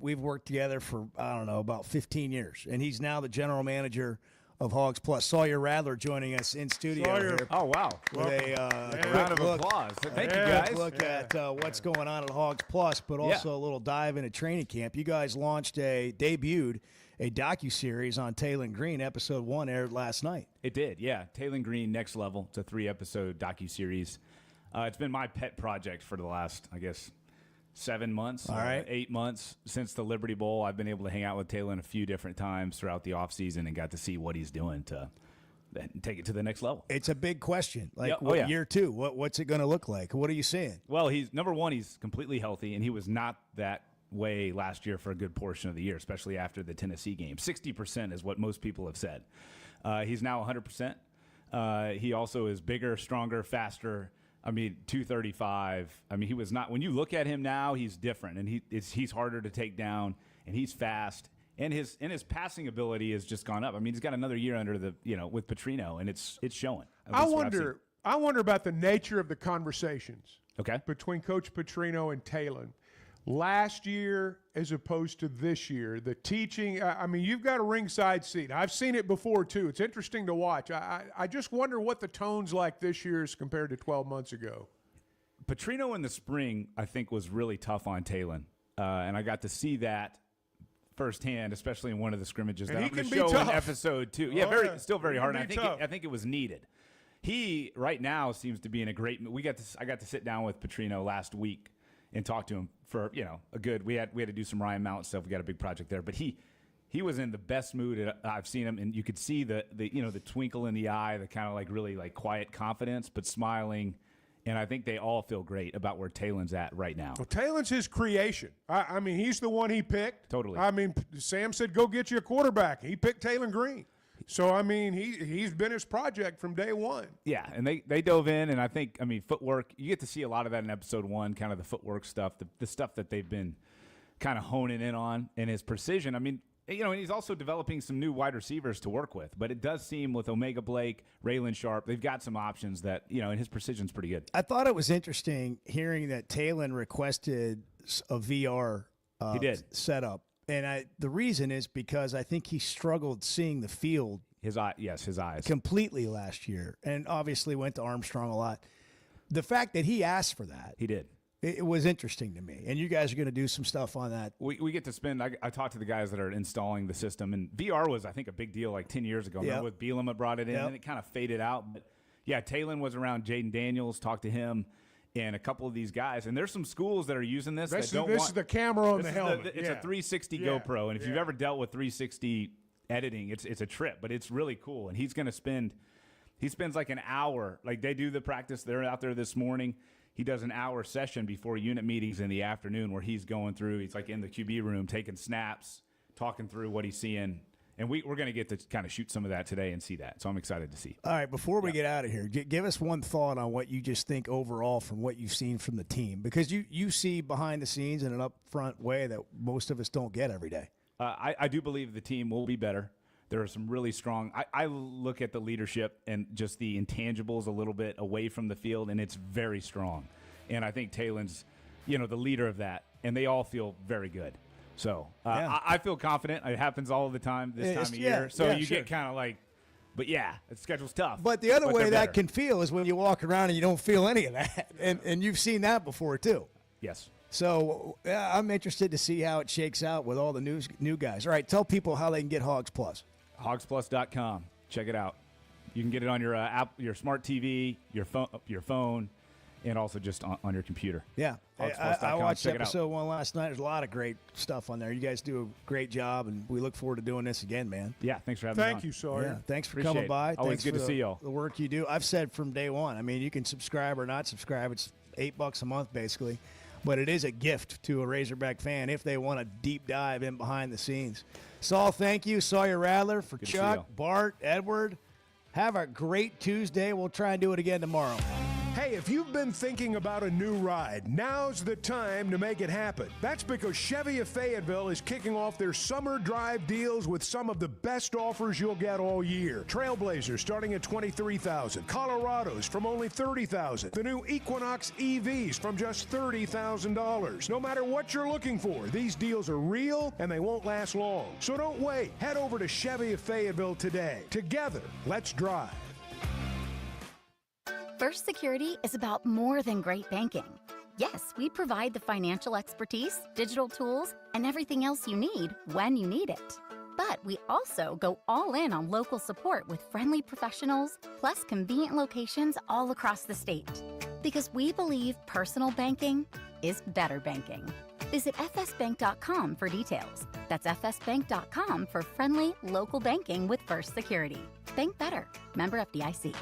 we've worked together for, I don't know, about 15 years. And he's now the general manager of Hogs Plus. Sawyer Radler joining us in studio Sawyer. here. Oh, wow. With a round of applause. Thank you, guys. Look at what's going on at Hogs Plus, but also a little dive into training camp. You guys debuted a docuseries on Taylon Green. Episode 1 aired last night. It did, yeah. Taylon Green, Next Level. It's a 3-episode docuseries. It's been my pet project for the last, 7 months, 8 months since the Liberty Bowl. I've been able to hang out with Taylon a few different times throughout the offseason and got to see what he's doing to take it to the next level. It's a big question. Year 2, what's it going to look like? What are you seeing? Well, number one, he's completely healthy, and he was not that way last year for a good portion of the year, especially after the Tennessee game. 60% is what most people have said. He's now 100%. He also is bigger, stronger, faster. 235. He was not. When you look at him now, he's different, and he's harder to take down, and he's fast, and his passing ability has just gone up. He's got another year under with Petrino, and it's showing. I wonder about the nature of the conversations. Okay. Between Coach Petrino and Taylon. Last year as opposed to this year, the teaching, you've got a ringside seat. I've seen it before, too. It's interesting to watch. I just wonder what the tone's like this year as compared to 12 months ago. Petrino in the spring, I think, was really tough on Taylon, and I got to see that firsthand, especially in one of the scrimmages that I'm going to show in episode 2. Yeah, still very hard. And I think it was needed. He, right now, seems to be in a great – I got to sit down with Petrino last week and talk to him for a good. We had to do some Ryan Mount stuff. We got a big project there, but he was in the best mood I've seen him, and you could see the twinkle in the eye, the kind of really quiet confidence, but smiling. And I think they all feel great about where Taylon's at right now. Well, Taylon's his creation. He's the one he picked. Totally. Sam said, "Go get you a quarterback." He picked Taylon Green. So, he's been his project from day one. Yeah, and they dove in, and I think, footwork, you get to see a lot of that in episode 1, kind of the footwork stuff, the stuff that they've been kind of honing in on, and his precision. And he's also developing some new wide receivers to work with, but it does seem with Omega Blake, Raylan Sharp, they've got some options that, and his precision's pretty good. I thought it was interesting hearing that Taylon requested a VR he did. setup. And the reason is because I think he struggled seeing the field. His eyes. Completely last year. And obviously went to Armstrong a lot. The fact that he asked for that. He did. It was interesting to me. And you guys are going to do some stuff on that. We get to spend, I talked to the guys that are installing the system. And VR was, I think, a big deal 10 years ago. Remember with Bielema brought it in, and it kind of faded out. But, yeah, Taylon was around. Jaden Daniels, talked to him. And a couple of these guys, and there's some schools that are using this. This is the camera on the helmet. It's a 360 GoPro, and if you've ever dealt with 360 editing, it's a trip, but it's really cool. And he's going to spend an hour. They do the practice. They're out there this morning. He does an hour session before unit meetings in the afternoon where he's going through. He's in the QB room taking snaps, talking through what he's seeing. And we're going to get to kind of shoot some of that today and see that. So I'm excited to see. All right, before we get out of here, give us one thought on what you just think overall from what you've seen from the team. Because you see behind the scenes in an upfront way that most of us don't get every day. I do believe the team will be better. There are some really strong – I look at the leadership and just the intangibles a little bit away from the field, and it's very strong. And I think Taylon's, the leader of that, and they all feel very good. So I feel confident. It happens all the time this time of year. So you get kind of but yeah, the schedule's tough. But the other way that can feel is when you walk around and you don't feel any of that. And you've seen that before too. Yes. So I'm interested to see how it shakes out with all the new guys. All right, tell people how they can get Hogs Plus. Hogsplus.com. Check it out. You can get it on your app, your smart TV, your phone. And also just on your computer. Yeah. I watched episode 1 last night. There's a lot of great stuff on there. You guys do a great job, and we look forward to doing this again, man. Yeah, thanks for having me on. Thank you, Sawyer. Yeah, thanks for coming by. Always good to see y'all. The work you do. I've said from day one, you can subscribe or not subscribe. It's $8 a month, basically. But it is a gift to a Razorback fan if they want a deep dive in behind the scenes. Saul, thank you. Sawyer Radler, for Chuck, Bart, Edward. Have a great Tuesday. We'll try and do it again tomorrow. Hey, if you've been thinking about a new ride, now's the time to make it happen. That's because Chevy of Fayetteville is kicking off their summer drive deals with some of the best offers you'll get all year. Trailblazers starting at $23,000, Colorados from only $30,000, the new Equinox EVs from just $30,000. No matter what you're looking for, these deals are real and they won't last long. So don't wait. Head over to Chevy of Fayetteville today. Together, let's drive. First Security is about more than great banking. Yes, we provide the financial expertise, digital tools, and everything else you need when you need it. But we also go all in on local support with friendly professionals, plus convenient locations all across the state. Because we believe personal banking is better banking. Visit fsbank.com for details. That's fsbank.com for friendly, local banking with First Security. Bank better. Member FDIC.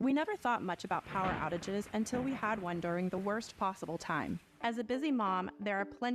We never thought much about power outages until we had one during the worst possible time. As a busy mom, there are plenty